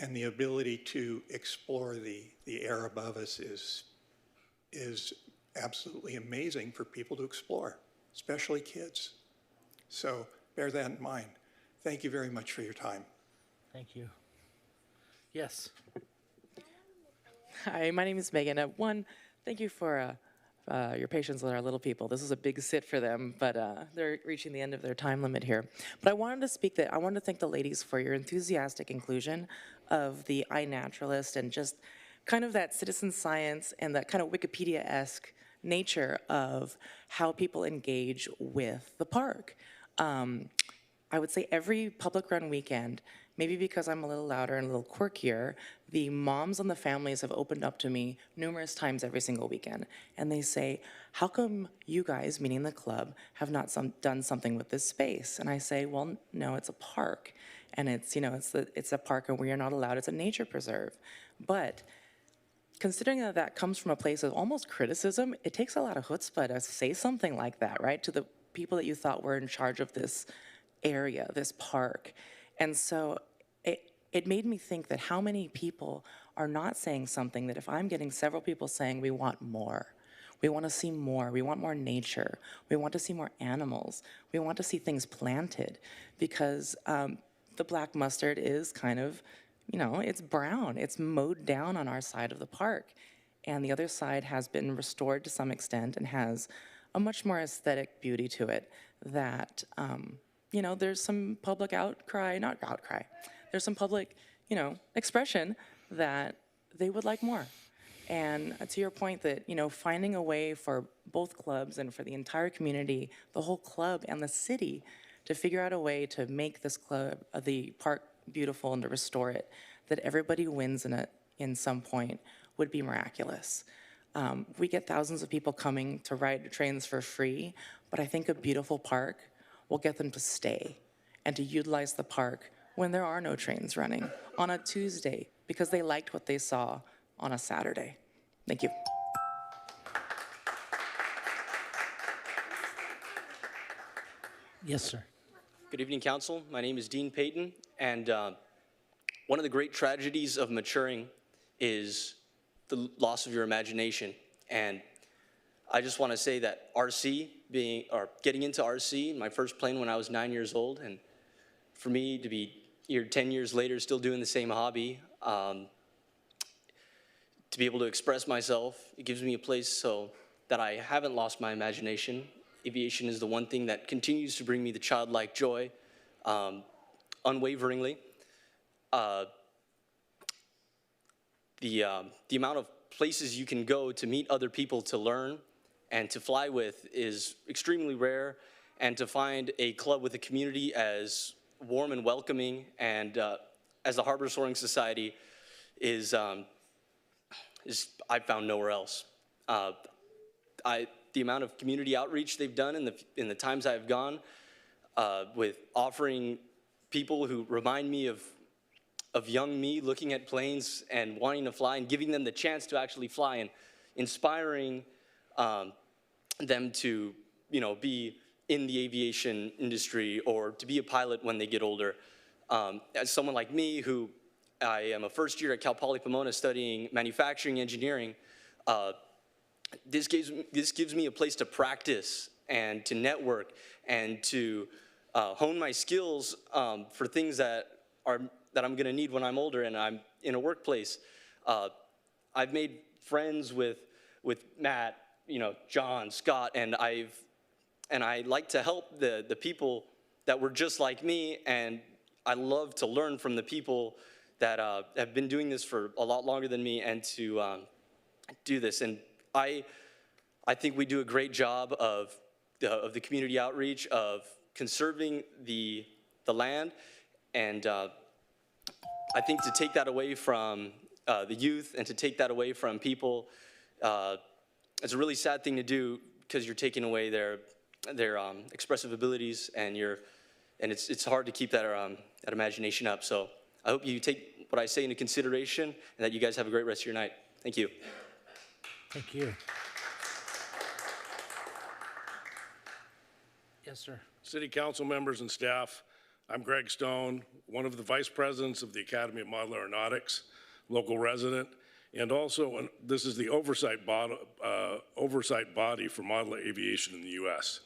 And the ability to explore the air above us is absolutely amazing for people to explore, especially kids. So bear that in mind. Thank you very much for your time. Thank you. Yes. Hi, my name is Megan. Thank you for your patience with our little people. This is a big sit for them, but they're reaching the end of their time limit here. But I wanted to thank the ladies for your enthusiastic inclusion of the iNaturalist and just kind of that citizen science and that kind of Wikipedia-esque nature of how people engage with the park. I would say every public run weekend, maybe because I'm a little louder and a little quirkier, the moms and the families have opened up to me numerous times every single weekend. And they say, how come you guys, meaning the club, have not done something with this space? And I say, well, no, it's a park. And it's a park and we are not allowed, it's a nature preserve. But considering that comes from a place of almost criticism, it takes a lot of chutzpah to say something like that, right? To the people that you thought were in charge of this area, this park. And so it made me think that how many people are not saying something that if I'm getting several people saying we want more, we want to see more, we want more nature, we want to see more animals, we want to see things planted, because the black mustard is kind of, it's brown, it's mowed down on our side of the park. And the other side has been restored to some extent and has a much more aesthetic beauty to it that, there's some public there's some public, expression that they would like more. And to your point that, finding a way for both clubs and for the entire community, the whole club and the city to figure out a way to make this club, the park beautiful and to restore it, that everybody wins in it in some point would be miraculous. We get thousands of people coming to ride trains for free, but I think a beautiful park will get them to stay and to utilize the park when there are no trains running on a Tuesday because they liked what they saw on a Saturday. Thank you. Yes, sir. Good evening, Council. My name is Dean Payton, and one of the great tragedies of maturing is the loss of your imagination. And I just want to say that getting into RC, my first plane when I was 9 years old, and for me to be here 10 years later still doing the same hobby, to be able to express myself, it gives me a place so that I haven't lost my imagination. Aviation is the one thing that continues to bring me the childlike joy, unwaveringly. The amount of places you can go to meet other people to learn and to fly with is extremely rare, and to find a club with a community as warm and welcoming and as the Harbor Soaring Society is I've found nowhere else. The amount of community outreach they've done in the times I've gone, with offering people who remind me of young me looking at planes and wanting to fly and giving them the chance to actually fly and inspiring them to, be in the aviation industry or to be a pilot when they get older. As someone like me who I am a first year at Cal Poly Pomona studying manufacturing engineering, this gives me a place to practice and to network and to hone my skills for things that I'm going to need when I'm older and I'm in a workplace. I've made friends with Matt, John, Scott, and I like to help the people that were just like me, and I love to learn from the people that have been doing this for a lot longer than me and to do this. And I think we do a great job of the community outreach, of conserving the land, and I think to take that away from the youth and to take that away from people, it's a really sad thing to do, because you're taking away their expressive abilities, and it's hard to keep that imagination up. So I hope you take what I say into consideration, and that you guys have a great rest of your night. Thank you. Thank you. Yes, sir. City council members and staff, I'm Greg Stone, one of the vice presidents of the Academy of Model Aeronautics, local resident, and also this is the oversight body for model aviation in the U.S.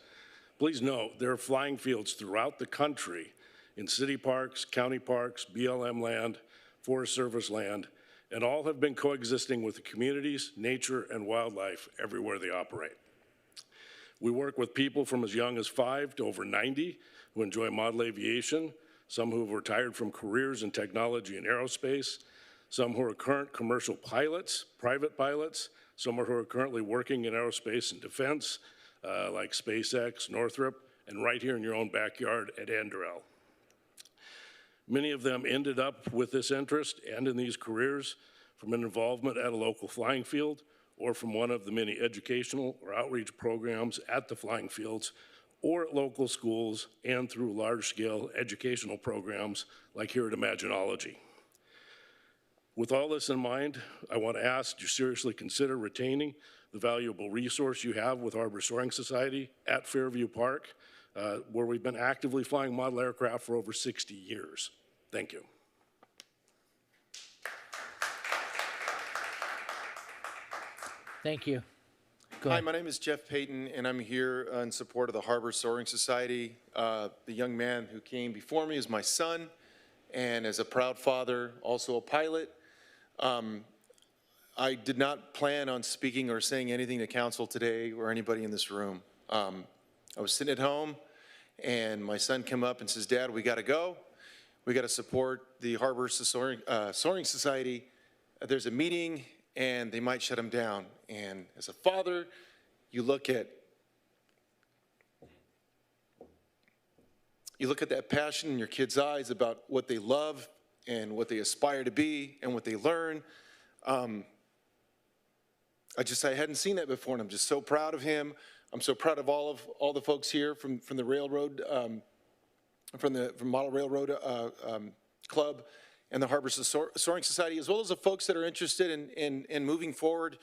Please note, there are flying fields throughout the country in city parks, county parks, BLM land, Forest Service land, and all have been coexisting with the communities, nature, and wildlife everywhere they operate. We work with people from as young as 5 to over 90 who enjoy model aviation, some who have retired from careers in technology and aerospace, some who are current commercial pilots, private pilots, some who are currently working in aerospace and defense, like SpaceX, Northrop, and right here in your own backyard at Anduril. Many of them ended up with this interest and in these careers from an involvement at a local flying field or from one of the many educational or outreach programs at the flying fields or at local schools and through large-scale educational programs like here at Imaginology. With all this in mind, I want to ask you seriously consider retaining the valuable resource you have with Harbor Soaring Society at Fairview Park, where we've been actively flying model aircraft for over 60 years. Thank you. Thank you. Hi, my name is Jeff Payton, and I'm here in support of the Harbor Soaring Society. The young man who came before me is my son, and as a proud father, also a pilot. I did not plan on speaking or saying anything to council today or anybody in this room. I was sitting at home, and my son came up and says, "Dad, we got to go. We got to support the Harbor Soaring Society. There's a meeting, and they might shut them down." And as a father, you look at that passion in your kids' eyes about what they love and what they aspire to be and what they learn. I hadn't seen that before, and I'm just so proud of him. I'm so proud of all the folks here from the railroad, from Model Railroad Club and the Harbor Soaring Society, as well as the folks that are interested in moving forward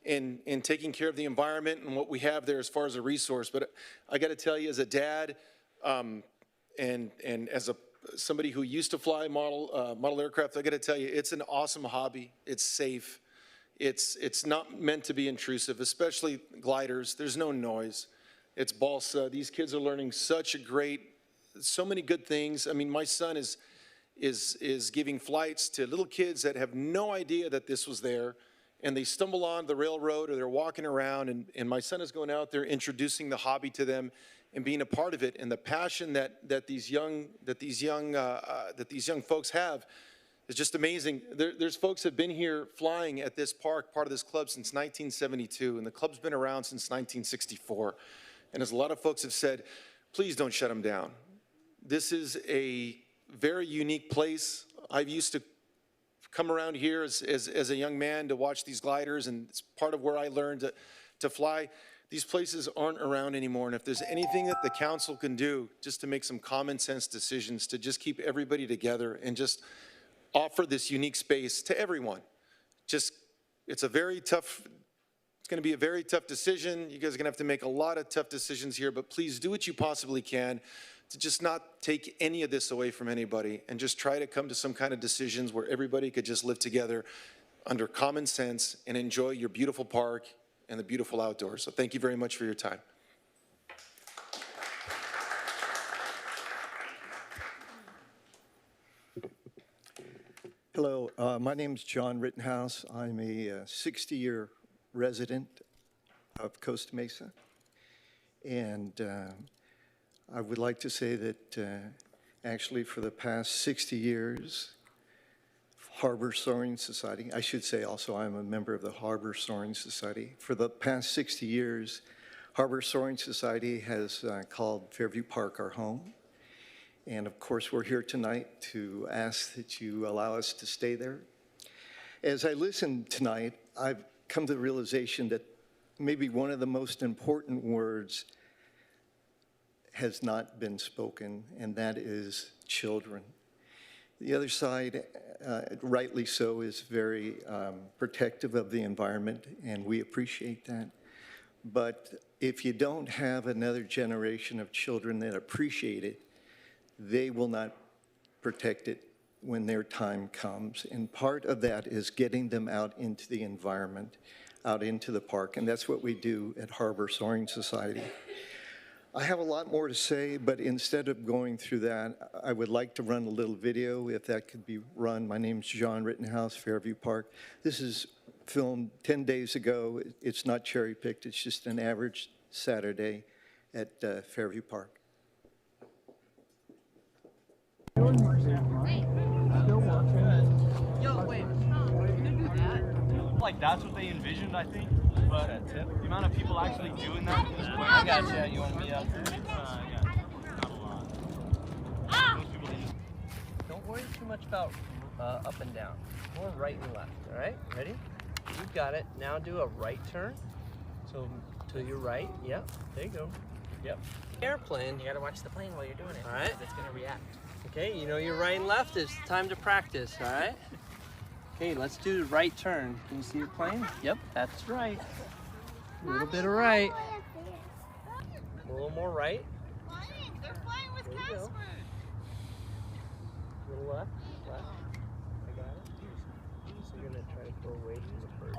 in taking care of the environment and what we have there as far as a resource. But I got to tell you, as a dad, and as somebody who used to fly model aircraft, I got to tell you, it's an awesome hobby. It's safe. It's not meant to be intrusive, especially gliders. There's no noise. It's balsa. These kids are learning so many good things. I mean, my son is giving flights to little kids that have no idea that this was there, and they stumble on the railroad or they're walking around, and my son is going out there introducing the hobby to them and being a part of it, and the passion that these young folks have is just amazing. There's folks that have been here flying at this park, part of this club, since 1972, and the club's been around since 1964. And as a lot of folks have said, please don't shut them down. This is a very unique place. I used to come around here as a young man to watch these gliders, and it's part of where I learned to fly. These places aren't around anymore, and if there's anything that the council can do just to make some common sense decisions to just keep everybody together and just offer this unique space to everyone. It's going to be a very tough decision. You guys are going to have to make a lot of tough decisions here, but please do what you possibly can to just not take any of this away from anybody and just try to come to some kind of decisions where everybody could just live together under common sense and enjoy your beautiful park and the beautiful outdoors. So thank you very much for your time. Hello, my name is John Rittenhouse. I'm a 60-year resident of Costa Mesa. And I would like to say that actually for the past 60 years, Harbor Soaring Society, I should say also I'm a member of the Harbor Soaring Society. For the past 60 years, Harbor Soaring Society has called Fairview Park our home. And of course, we're here tonight to ask that you allow us to stay there. As I listen tonight, I've come to the realization that maybe one of the most important words has not been spoken, and that is children. The other side, rightly so, is very protective of the environment, and we appreciate that. But if you don't have another generation of children that appreciate it, they will not protect it when their time comes. And part of that is getting them out into the environment, out into the park, and that's what we do at Harbor Soaring Society. I have a lot more to say, but instead of going through that, I would like to run a little video, if that could be run. My name's John Rittenhouse, Fairview Park. This is filmed 10 days ago. It's not cherry-picked. It's just an average Saturday at Fairview Park. Yo, wait. Like, that's what they envisioned, I think. But the amount of people actually doing that at this point. I got you. You want me out there? Yeah. Not a lot. Most people don't worry too much about up and down. More right and left. All right? Ready? You've got it. Now do a right turn. So to your right. Yep. There you go. Yep. Airplane. You gotta watch the plane while you're doing it. All right. It's gonna react. Okay. You know your right and left. It's time to practice. All right. Okay, let's do the right turn. Can you see the plane? Yep, that's right. A little bit of right. A little more right. They're flying with Casper. A little left. Left. I got it. So you're gonna try to go away from the bird.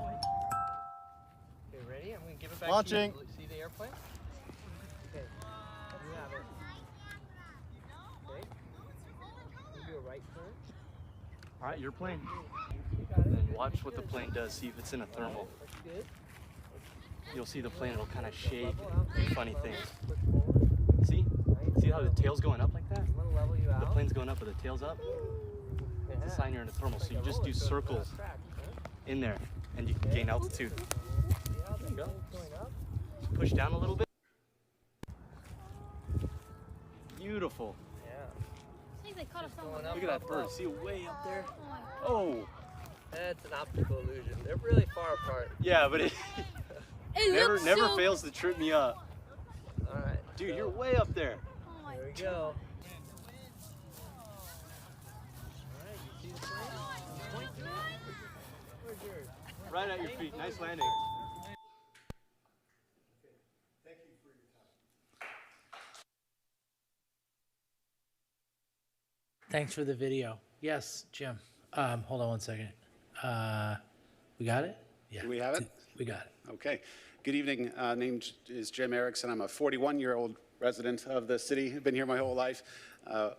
Okay, ready? I'm gonna give it back Launching. to you. See the airplane? Okay, you have it. Okay. You do a right turn. All right, your plane. And watch what the plane does. See if it's in a thermal. You'll see the plane, it'll kind of shake, funny things. See? See how the tail's going up like that? The plane's going up, but the tail's up. It's a sign you're in a thermal. So you just do circles in there, and you can gain altitude. There you go. Push down a little bit. Beautiful. Look at that bird. See it way up there? Oh! That's an optical illusion. They're really far apart. Yeah, but it never fails to trip me up. All right. Dude, you're way up there. There we go. Right at your feet. Nice landing. Thanks for the video. Yes, Jim. Hold on one second. We got it? Yeah. Do we have it? We got it. Okay. Good evening. Name is Jim Erickson. I'm a 41-year-old resident of the city. I've been here my whole life. I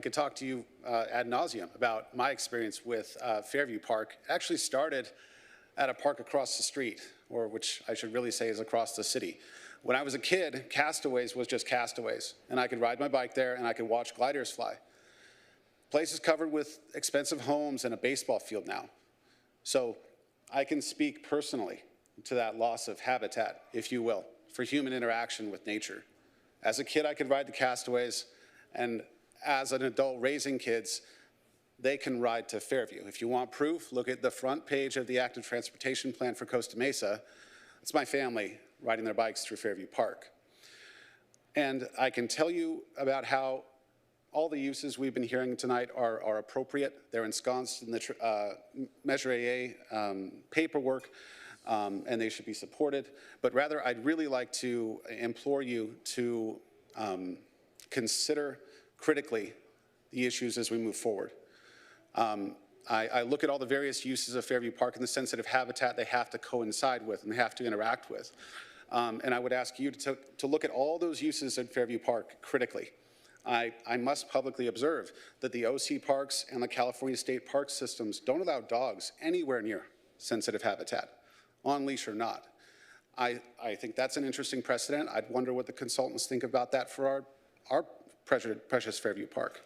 could talk to you ad nauseum about my experience with Fairview Park. It actually started at a park across the street, or which I should really say is across the city. When I was a kid, Castaways was just Castaways, and I could ride my bike there and I could watch gliders fly. Place is covered with expensive homes and a baseball field now. So I can speak personally to that loss of habitat, if you will, for human interaction with nature. As a kid, I could ride the Castaways, and as an adult raising kids, they can ride to Fairview. If you want proof, look at the front page of the active transportation plan for Costa Mesa. It's my family riding their bikes through Fairview Park. And I can tell you about how all the uses we've been hearing tonight are appropriate. They're ensconced in the Measure AA paperwork, and they should be supported. But rather, I'd really like to implore you to consider critically the issues as we move forward. I look at all the various uses of Fairview Park in the sensitive habitat they have to coincide with and they have to interact with. And I would ask you to look at all those uses in Fairview Park critically. I must publicly observe that the OC parks and the California state park systems don't allow dogs anywhere near sensitive habitat, on leash or not. I think that's an interesting precedent. I'd wonder what the consultants think about that for our precious Fairview Park.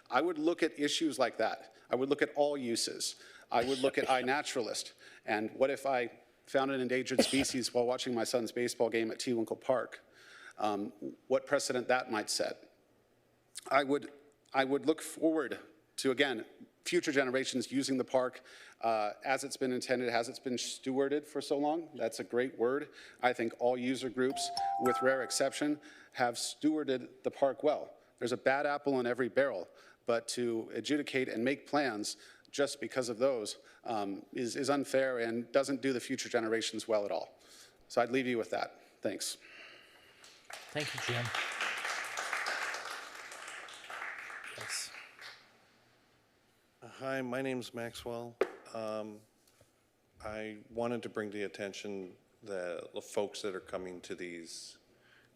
I would look at issues like that. I would look at all uses. I would look at iNaturalist. And what if I found an endangered species while watching my son's baseball game at Tewinkle Park? What precedent that might set. I would look forward to, again, future generations using the park as it's been intended, as it's been stewarded for so long. That's a great word. I think all user groups, with rare exception, have stewarded the park well. There's a bad apple in every barrel, but to adjudicate and make plans just because of those is unfair and doesn't do the future generations well at all. So I'd leave you with that. Thanks. Thank you, Jim. Yes. Hi, my name's Maxwell. I wanted to bring to the attention the folks that are coming to these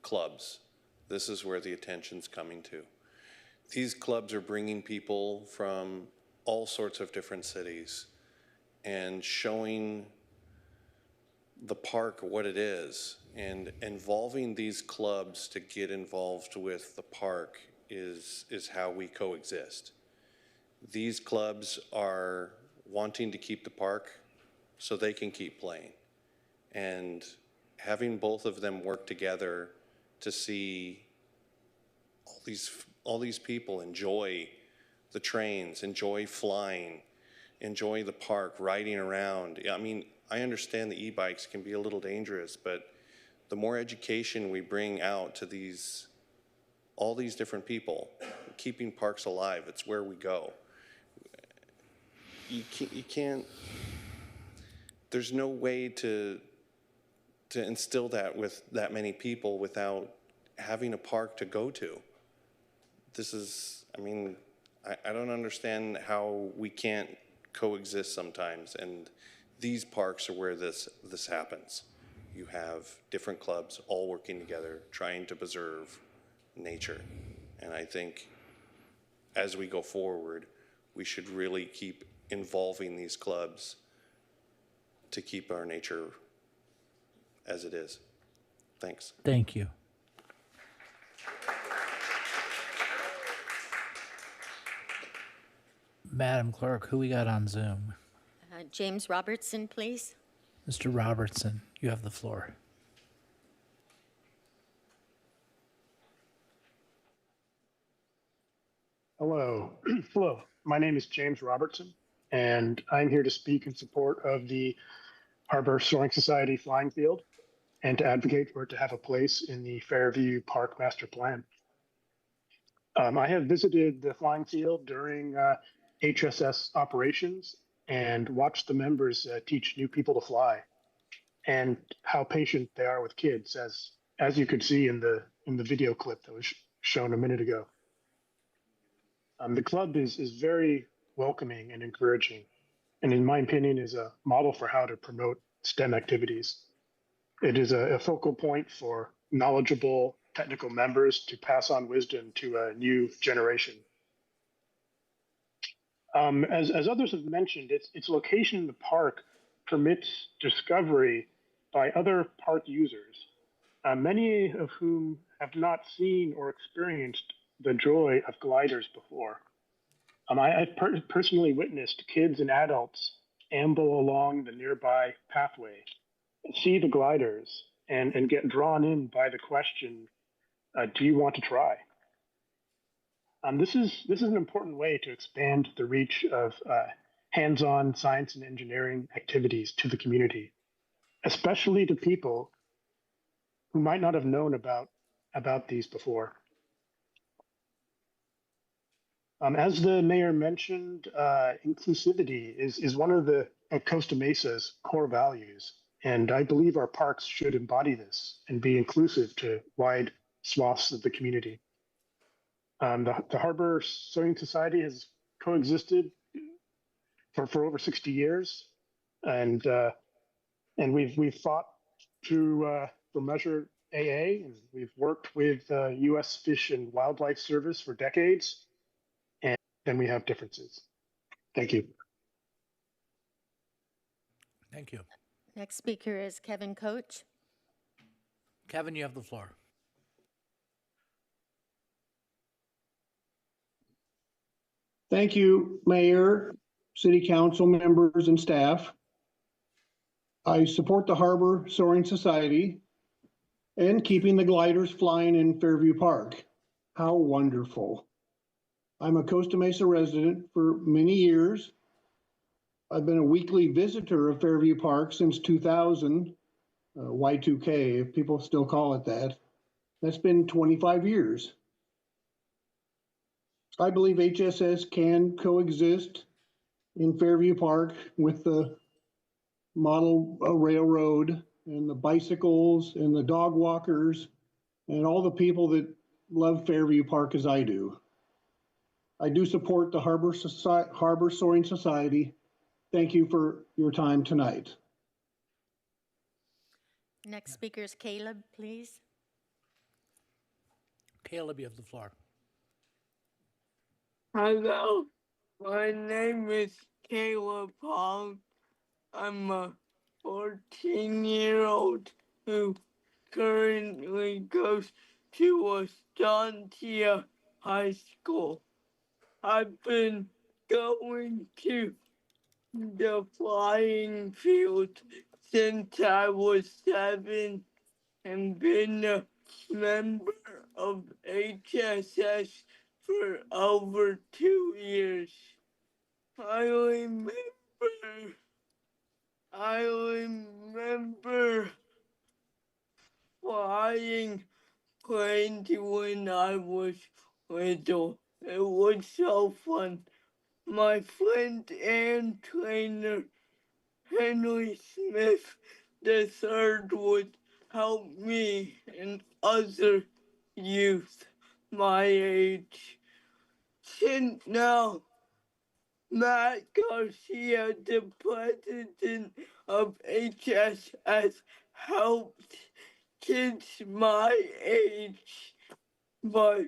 clubs. This is where the attention's coming to. These clubs are bringing people from all sorts of different cities and showing the park what it is, and involving these clubs to get involved with the park is how we coexist. These clubs are wanting to keep the park so they can keep playing, and having both of them work together to see all these people enjoy the trains, enjoy flying, enjoy the park, riding around. I mean, I understand the e-bikes can be a little dangerous, but the more education we bring out to all these different people, keeping parks alive, it's where we go. You can't, there's no way to instill that with that many people without having a park to go to. This is, I mean, I don't understand how we can't coexist sometimes, and these parks are where this happens. You have different clubs all working together, trying to preserve nature. And I think as we go forward, we should really keep involving these clubs to keep our nature as it is. Thanks. Thank you. Madam Clerk, who we got on Zoom? James Robertson, please. Mr. Robertson, you have the floor. Hello. Hello. My name is James Robertson, and I'm here to speak in support of the Harbor Soaring Society flying field and to advocate for it to have a place in the Fairview Park Master Plan. I have visited the flying field during HSS operations and watched the members teach new people to fly, and how patient they are with kids, as you could see in the video clip that was shown a minute ago. The club is very welcoming and encouraging, and in my opinion is a model for how to promote STEM activities. It is a focal point for knowledgeable technical members to pass on wisdom to a new generation. As others have mentioned, its location in the park permits discovery by other park users, many of whom have not seen or experienced the joy of gliders before. I've personally witnessed kids and adults amble along the nearby pathway, see the gliders, and get drawn in by the question, do you want to try? This is an important way to expand the reach of hands-on science and engineering activities to the community, especially to people who might not have known about these before. As the mayor mentioned, inclusivity is one of Costa Mesa's core values, and I believe our parks should embody this and be inclusive to wide swaths of the community. The Harbor Soaring Society has coexisted for over 60 years, and we've fought for Measure AA, and we've worked with U.S. Fish and Wildlife Service for decades, and then we have differences. Thank you. Thank you. Next speaker is Kevin Coach. Kevin, you have the floor. Thank you, Mayor, City Council members, and staff. I support the Harbor Soaring Society and keeping the gliders flying in Fairview Park. How wonderful. I'm a Costa Mesa resident for many years. I've been a weekly visitor of Fairview Park since 2000, Y2K, if people still call it that. That's been 25 years. I believe HSS can coexist in Fairview Park with the model railroad and the bicycles and the dog walkers and all the people that love Fairview Park as I do. I do support the Harbor Soaring Society. Thank you for your time tonight. Next speaker is Caleb, please. Caleb, you have the floor. Hello, my name is Caleb Hall. I'm a 14-year-old who currently goes to Estancia High School. I've been going to the flying field since I was 7 and been a member of HSS for over 2 years. I remember flying planes when I was little. It was so fun. My friend and trainer Henry Smith III would help me and other youth my age. Since now, Matt Garcia, the president of HSS, helped kids my age by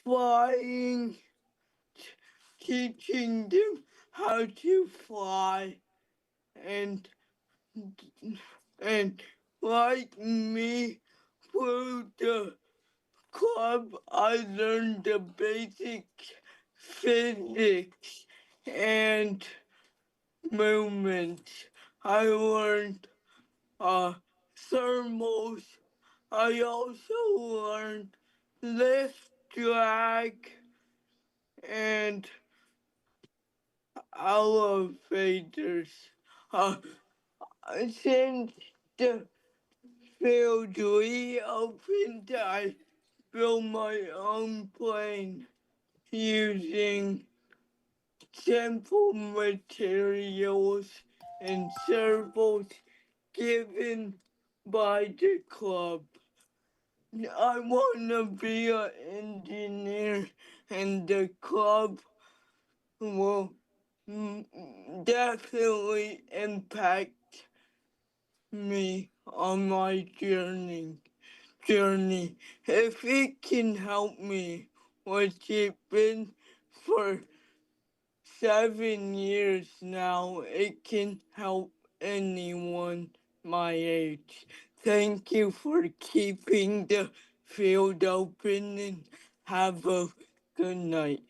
flying, teaching them how to fly, and like me, through the club, I learned the basic physics and movement. I learned thermals. I also learned lift, drag, and elevators. Since the field reopened, I built my own plane using simple materials and servos given by the club. I want to be an engineer, and the club will definitely impact me on my journey. If it can help me, which it's been for 7 years now, it can help anyone my age. Thank you for keeping the field open, and have a good night.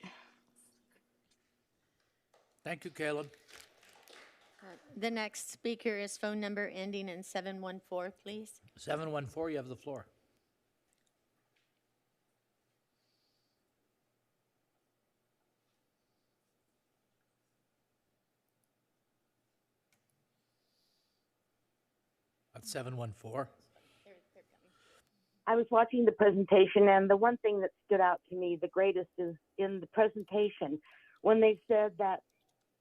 Thank you, Caleb. The next speaker is phone number ending in 714, please. 714, you have the floor. That's 714. I was watching the presentation, and the one thing that stood out to me the greatest is in the presentation when they said that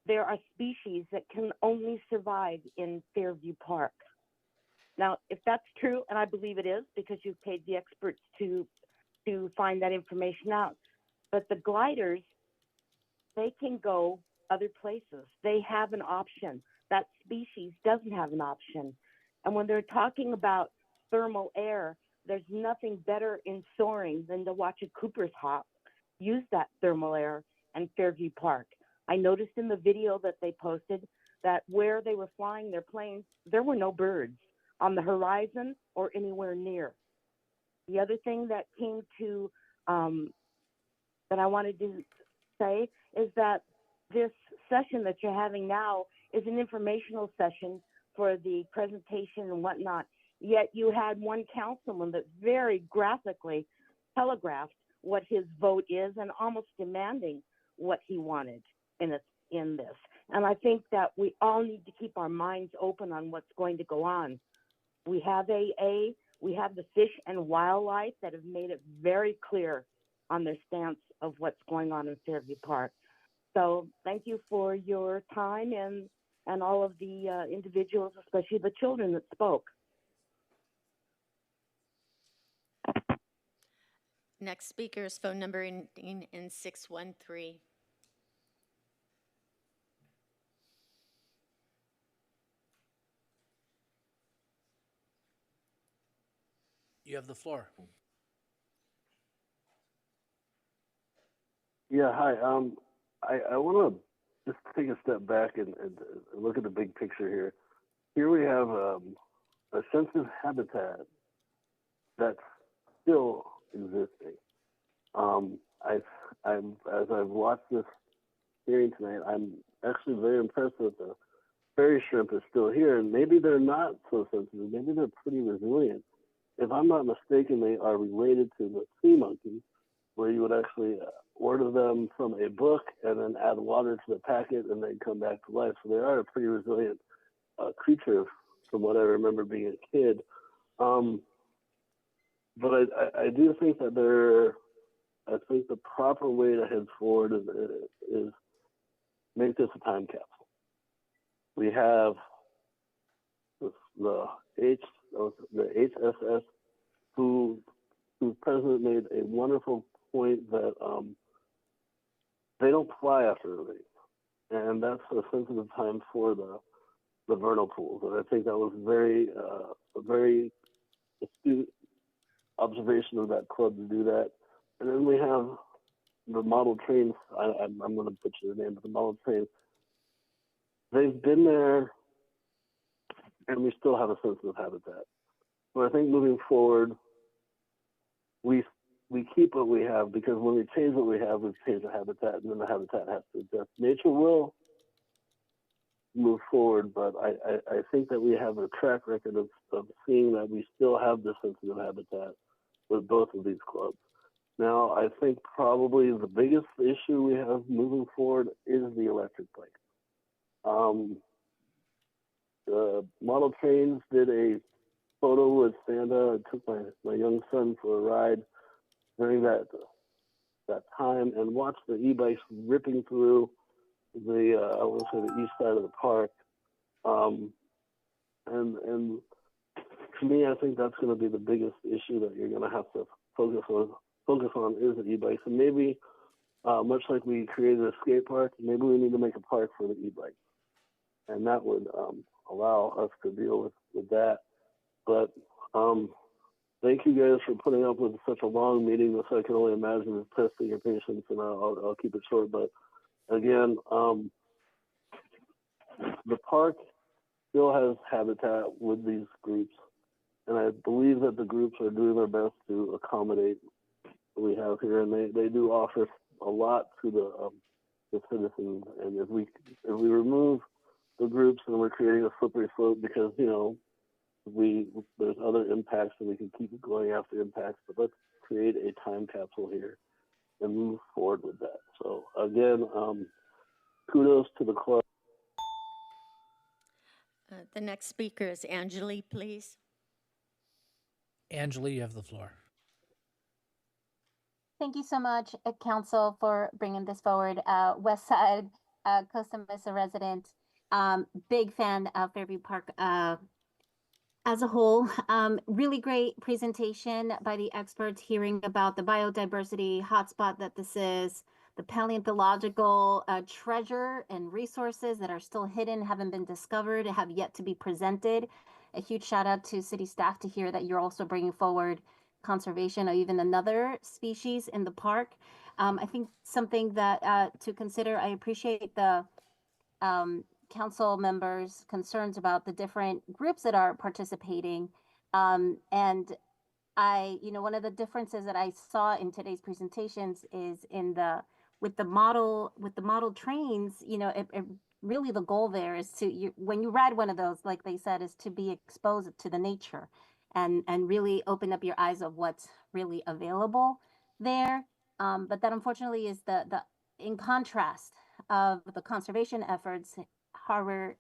there are species that can only survive in Fairview Park. Now, if that's true, and I believe it is because you've paid the experts to find that information out, but the gliders, they can go other places. They have an option. That species doesn't have an option. And when they're talking about thermal air, there's nothing better in soaring than to watch a Cooper's hawk use that thermal air in Fairview Park. I noticed in the video that they posted that where they were flying their planes, there were no birds on the horizon or anywhere near. The other thing that came to, that I wanted to say is that this session that you're having now is an informational session for the presentation and whatnot. Yet you had one councilman that very graphically telegraphed what his vote is and almost demanding what he wanted in this. And I think that we all need to keep our minds open on what's going to go on. We have AA, we have the Fish and Wildlife that have made it very clear on their stance of what's going on in Fairview Park. So thank you for your time and all of the individuals, especially the children that spoke. Next speaker is phone number ending in 613. You have the floor. Yeah, hi. I want to just take a step back and look at the big picture here. Here we have a sensitive habitat that's still existing. As I've watched this hearing tonight, I'm actually very impressed that the fairy shrimp is still here, and maybe they're not so sensitive. Maybe they're pretty resilient. If I'm not mistaken, they are related to the sea monkey, where you would actually order them from a book and then add water to the packet and they'd come back to life. So they are a pretty resilient creature from what I remember being a kid. But I do think that I think the proper way to head forward is make this a time capsule. We have the HSS, whose president made a wonderful point that they don't fly after a race, and that's a sensitive time for the vernal pools. And I think that was a very astute observation of that club to do that. And then we have the model trains. I'm going to butcher the name, but the model trains. They've been there, and we still have a sensitive habitat. So I think moving forward, we keep what we have, because when we change what we have, we've changed the habitat, and then the habitat has to adjust. Nature will move forward, but I think that we have a track record of seeing that we still have this sensitive habitat with both of these clubs. Now, I think probably the biggest issue we have moving forward is the electric bike. The model trains did a photo with Santa. I took my young son for a ride during that time and watched the e-bikes ripping through the I want to say the east side of the park. And to me, I think that's going to be the biggest issue that you're going to have to focus on is the e-bikes. And maybe, much like we created a skate park, maybe we need to make a park for the e-bikes. And that would allow us to deal with that. But thank you guys for putting up with such a long meeting. This I can only imagine is testing your patience, and I'll keep it short. But again, the park still has habitat with these groups, and I believe that the groups are doing their best to accommodate what we have here, and they do offer a lot to the citizens. And if we remove the groups, then we're creating a slippery slope, because there's other impacts, and we can keep going after impacts. But let's create a time capsule here and move forward with that. So again, kudos to the club. The next speaker is Angeli, please. Angela, you have the floor. Thank you so much, Council, for bringing this forward. West Side, Costa Mesa resident, big fan of Fairview Park as a whole. Really great presentation by the experts, hearing about the biodiversity hotspot that this is, the paleontological treasure and resources that are still hidden, haven't been discovered, have yet to be presented. A huge shout out to city staff to hear that you're also bringing forward conservation of even another species in the park. I think something that to consider, I appreciate the council members' concerns about the different groups that are participating. And one of the differences that I saw in today's presentations is with the model trains, really the goal there is to, when you ride one of those, like they said, is to be exposed to the nature and really open up your eyes of what's really available there. But that unfortunately is in contrast of the conservation efforts, Harbor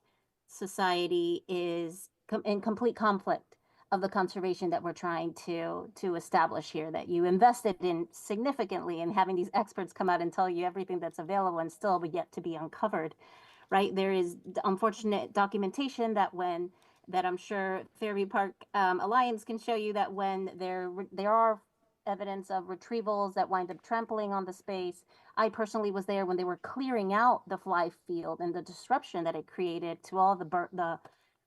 Society is in complete conflict of the conservation that we're trying to establish here, that you invested in significantly in having these experts come out and tell you everything that's available and still yet to be uncovered, right? There is unfortunate documentation that I'm sure Fairview Park Alliance can show you, that when there are evidence of retrievals that wind up trampling on the space. I personally was there when they were clearing out the fly field and the disruption that it created to all the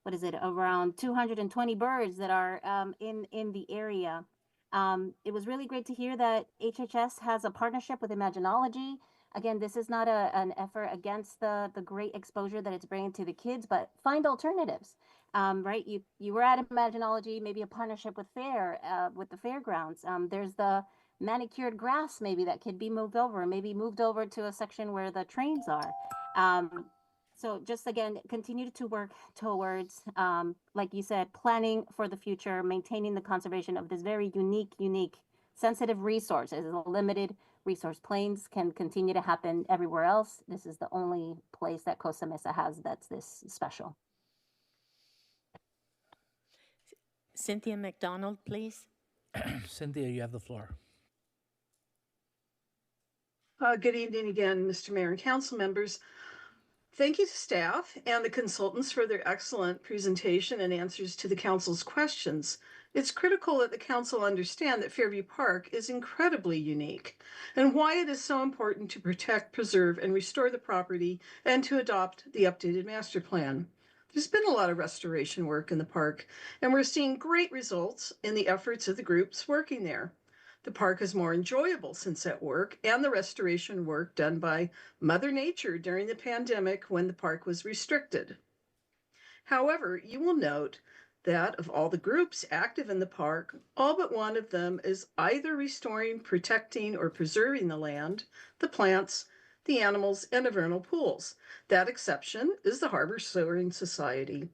what is it, around 220 birds that are in the area. It was really great to hear that HHS has a partnership with Imaginology. Again, this is not an effort against the great exposure that it's bringing to the kids, but find alternatives. Right? You were at Imaginology, maybe a partnership with with the fairgrounds. There's the manicured grass maybe that could be moved over, maybe moved over to a section where the trains are. So just again, continue to work towards, like you said, planning for the future, maintaining the conservation of this very unique, sensitive resource. As a limited resource, planes can continue to happen everywhere else. This is the only place that Costa Mesa has that's this special. Cynthia McDonald, please. Cynthia, you have the floor. Good evening again, Mr. Mayor and council members. Thank you to staff and the consultants for their excellent presentation and answers to the council's questions. It's critical that the council understand that Fairview Park is incredibly unique and why it is so important to protect, preserve, and restore the property and to adopt the updated master plan. There's been a lot of restoration work in the park, and we're seeing great results in the efforts of the groups working there. The park is more enjoyable since that work and the restoration work done by Mother Nature during the pandemic when the park was restricted. However, you will note that of all the groups active in the park, all but one of them is either restoring, protecting, or preserving the land, the plants, the animals, and the vernal pools. That exception is the Harbor Soaring Society.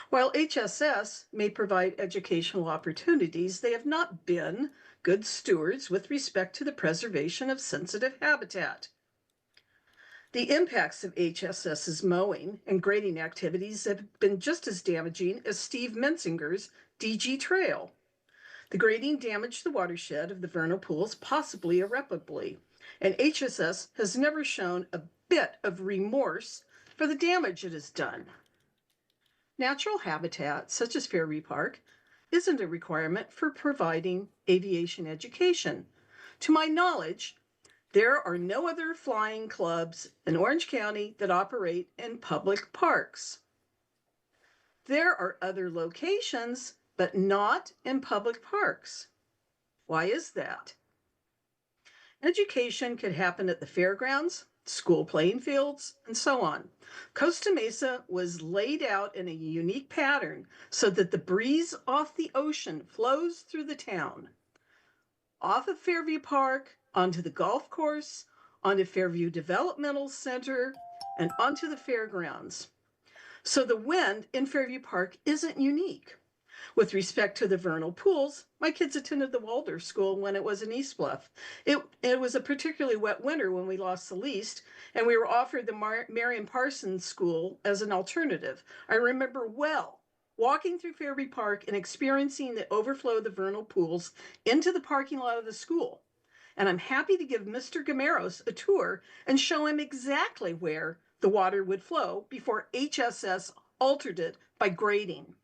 While HSS may provide educational opportunities, they have not been good stewards with respect to the preservation of sensitive habitat. The impacts of HSS's mowing and grading activities have been just as damaging as Steve Mensinger's DG Trail. The grading damaged the watershed of the vernal pools, possibly irreparably, and HSS has never shown a bit of remorse for the damage it has done. Natural habitat, such as Fairview Park, isn't a requirement for providing aviation education. To my knowledge, there are no other flying clubs in Orange County that operate in public parks. There are other locations, but not in public parks. Why is that? Education could happen at the fairgrounds, school playing fields, and so on. Costa Mesa was laid out in a unique pattern so that the breeze off the ocean flows through the town. Off of Fairview Park, onto the golf course, onto Fairview Developmental Center, and onto the fairgrounds. So the wind in Fairview Park isn't unique. With respect to the vernal pools, my kids attended the Waldorf School when it was in East Bluff. It was a particularly wet winter when we lost the least, and we were offered the Marion Parsons School as an alternative. I remember well walking through Fairview Park and experiencing the overflow of the vernal pools into the parking lot of the school. And I'm happy to give Mr. Gameros a tour and show him exactly where the water would flow before HSS altered it by grading.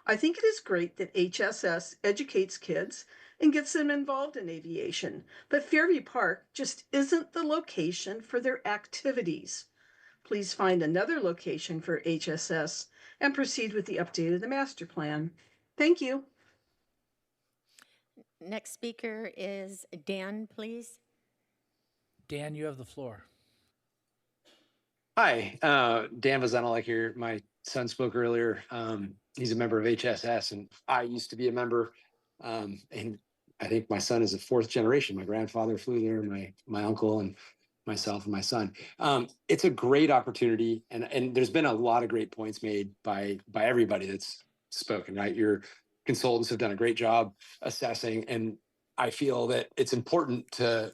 I think it is great that HSS educates kids and gets them involved in aviation, but Fairview Park just isn't the location for their activities. Please find another location for HSS and proceed with the update of the master plan. Thank you. Next speaker is Dan, please. Dan, you have the floor. Hi, Dan Vazanalek here. My son spoke earlier. He's a member of HSS, and I used to be a member. And I think my son is a fourth generation. My grandfather flew there, my uncle, and myself and my son. It's a great opportunity, and there's been a lot of great points made by everybody that's spoken, right? Your consultants have done a great job assessing, and I feel that it's important to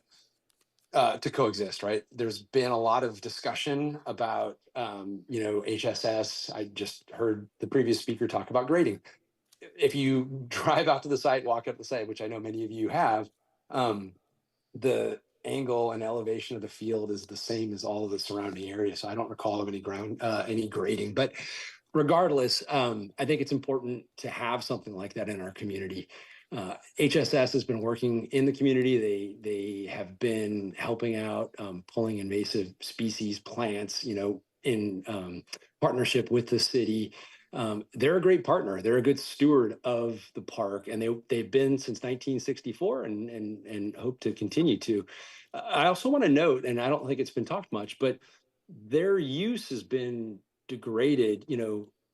to coexist, right? There's been a lot of discussion about, HSS. I just heard the previous speaker talk about grading. If you drive out to the site, walk up the site, which I know many of you have, the angle and elevation of the field is the same as all of the surrounding area. So I don't recall of any grading, but regardless, I think it's important to have something like that in our community. HSS has been working in the community. They have been helping out, pulling invasive species plants, in partnership with the city. They're a great partner. They're a good steward of the park, and they've been since 1964, and hope to continue to. I also want to note, and I don't think it's been talked much, but their use has been degraded,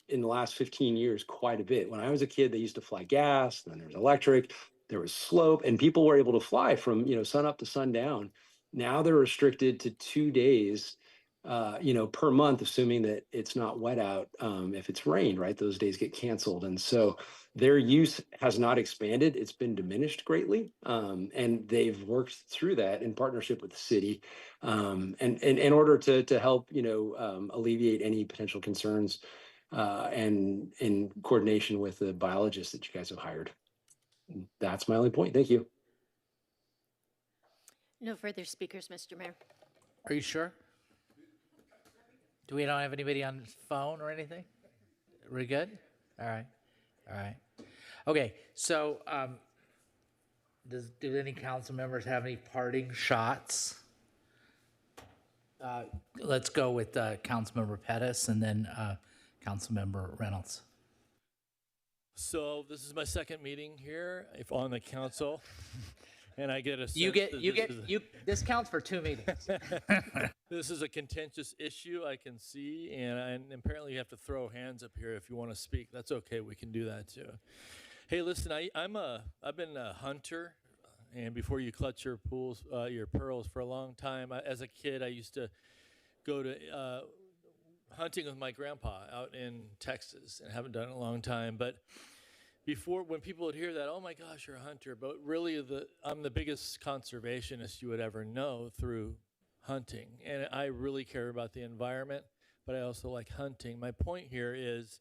in the last 15 years quite a bit. When I was a kid, they used to fly gas, then there was electric, there was slope, and people were able to fly from, sun up to sundown. Now they're restricted to 2 days, per month, assuming that it's not wet out. If it's rain, right, those days get canceled. And so their use has not expanded. It's been diminished greatly. And they've worked through that in partnership with the city, and in order to help, alleviate any potential concerns, and in coordination with the biologists that you guys have hired. That's my only point. Thank you. No further speakers, Mr. Mayor. Are you sure? Do we not have anybody on the phone or anything? We're good? All right. All right. Okay, so do any council members have any parting shots? Let's go with Councilmember Pettis and then Councilmember Reynolds. So this is my second meeting here on the council, and I get a sense this counts for 2 meetings. This is a contentious issue, I can see, and apparently you have to throw hands up here if you want to speak. That's okay, we can do that too. Hey, listen, I've been a hunter, and before you clutch your pearls for a long time. As a kid, I used to go to hunting with my grandpa out in Texas, and haven't done it in a long time. But before, when people would hear that, oh my gosh, you're a hunter, but really I'm the biggest conservationist you would ever know through hunting. And I really care about the environment, but I also like hunting. My point here is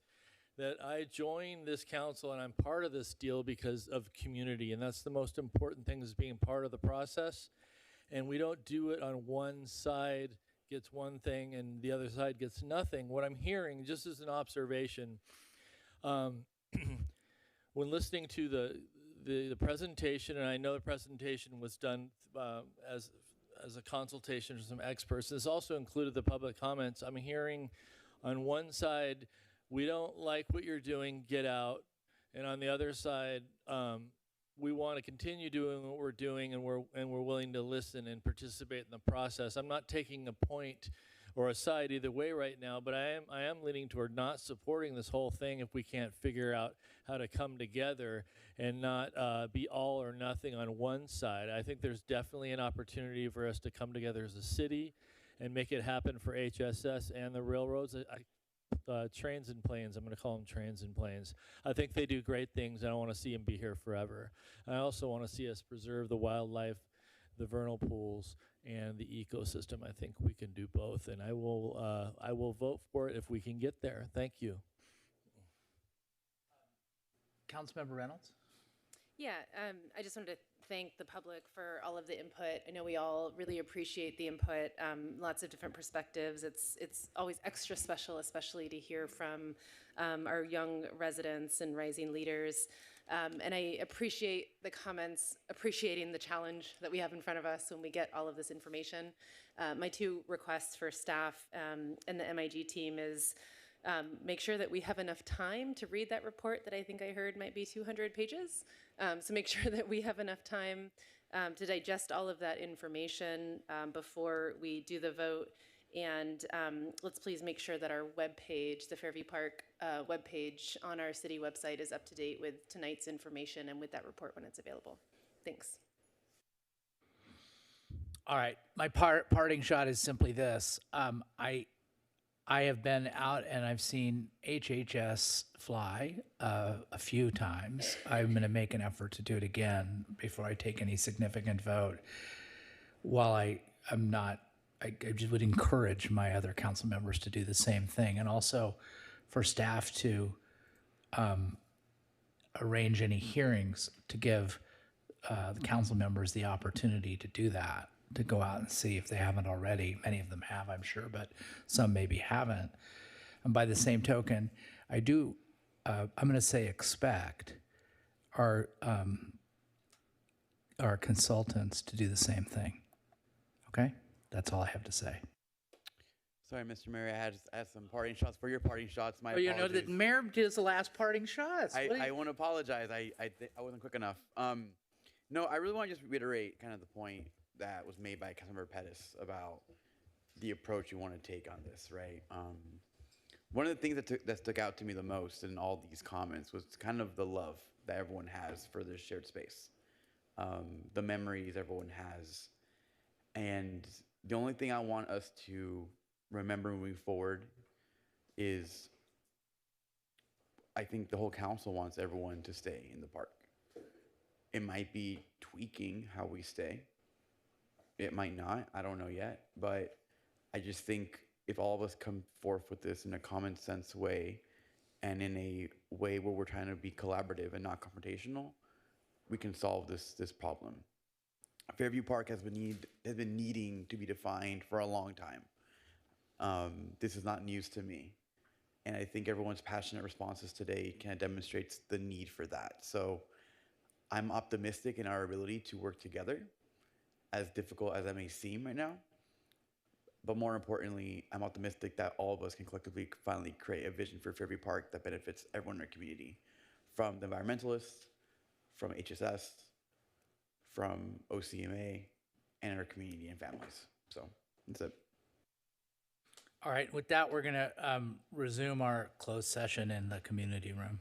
that I joined this council and I'm part of this deal because of community, and that's the most important thing, is being part of the process. And we don't do it on one side gets one thing and the other side gets nothing. What I'm hearing, just as an observation, when listening to the presentation, and I know the presentation was done as a consultation with some experts, this also included the public comments. I'm hearing on one side, we don't like what you're doing, get out. And on the other side, we want to continue doing what we're doing, and we're willing to listen and participate in the process. I'm not taking a point or a side either way right now, but I am leaning toward not supporting this whole thing if we can't figure out how to come together and not be all or nothing on one side. I think there's definitely an opportunity for us to come together as a city and make it happen for HSS and the railroads. Trains and planes, I'm going to call them trains and planes. I think they do great things, and I want to see them be here forever. I also want to see us preserve the wildlife, the vernal pools, and the ecosystem. I think we can do both, and I will vote for it if we can get there. Thank you. Councilmember Reynolds? Yeah, I just wanted to thank the public for all of the input. I know we all really appreciate the input, lots of different perspectives. It's always extra special, especially to hear from our young residents and rising leaders. And I appreciate the comments, appreciating the challenge that we have in front of us when we get all of this information. My two requests for staff and the MIG team is make sure that we have enough time to read that report that I think I heard might be 200 pages. So make sure that we have enough time to digest all of that information before we do the vote. And let's please make sure that our webpage, the Fairview Park webpage on our city website, is up to date with tonight's information and with that report when it's available. Thanks. All right, my parting shot is simply this. I have been out and I've seen HHS fly a few times. I'm going to make an effort to do it again before I take any significant vote. while I'm not, I just would encourage my other council members to do the same thing, and also for staff to arrange any hearings to give the council members the opportunity to do that, to go out and see if they haven't already. Many of them have, I'm sure, but some maybe haven't. And by the same token, I do, I'm going to say expect our consultants to do the same thing. Okay? That's all I have to say. Sorry, Mr. Mayor, I had some parting shots for your parting shots. My Oh, you know, apologies. the mayor does the last parting shots. I want to apologize. I wasn't quick enough. No, I really want to just reiterate kind of the point that was made by Councilmember Pettis about the approach you want to take on this, right? One of the things that stuck out to me the most in all these comments was kind of the love that everyone has for this shared space, the memories everyone has, and the only thing I want us to remember moving forward is I think the whole council wants everyone to stay in the park. It might be tweaking how we stay. It might not, I don't know yet, but I just think if all of us come forth with this in a common sense way and in a way where we're trying to be collaborative and not confrontational, we can solve this problem. Fairview Park has been needing to be defined for a long time. This is not news to me. And I think everyone's passionate responses today kind of demonstrates the need for that. So I'm optimistic in our ability to work together, as difficult as that may seem right now. But more importantly, I'm optimistic that all of us can collectively finally create a vision for Fairview Park that benefits everyone in our community, from the environmentalists, from HSS, from OCMA, and our community and families. So that's it. All right, with that, we're going to resume our closed session in the community room.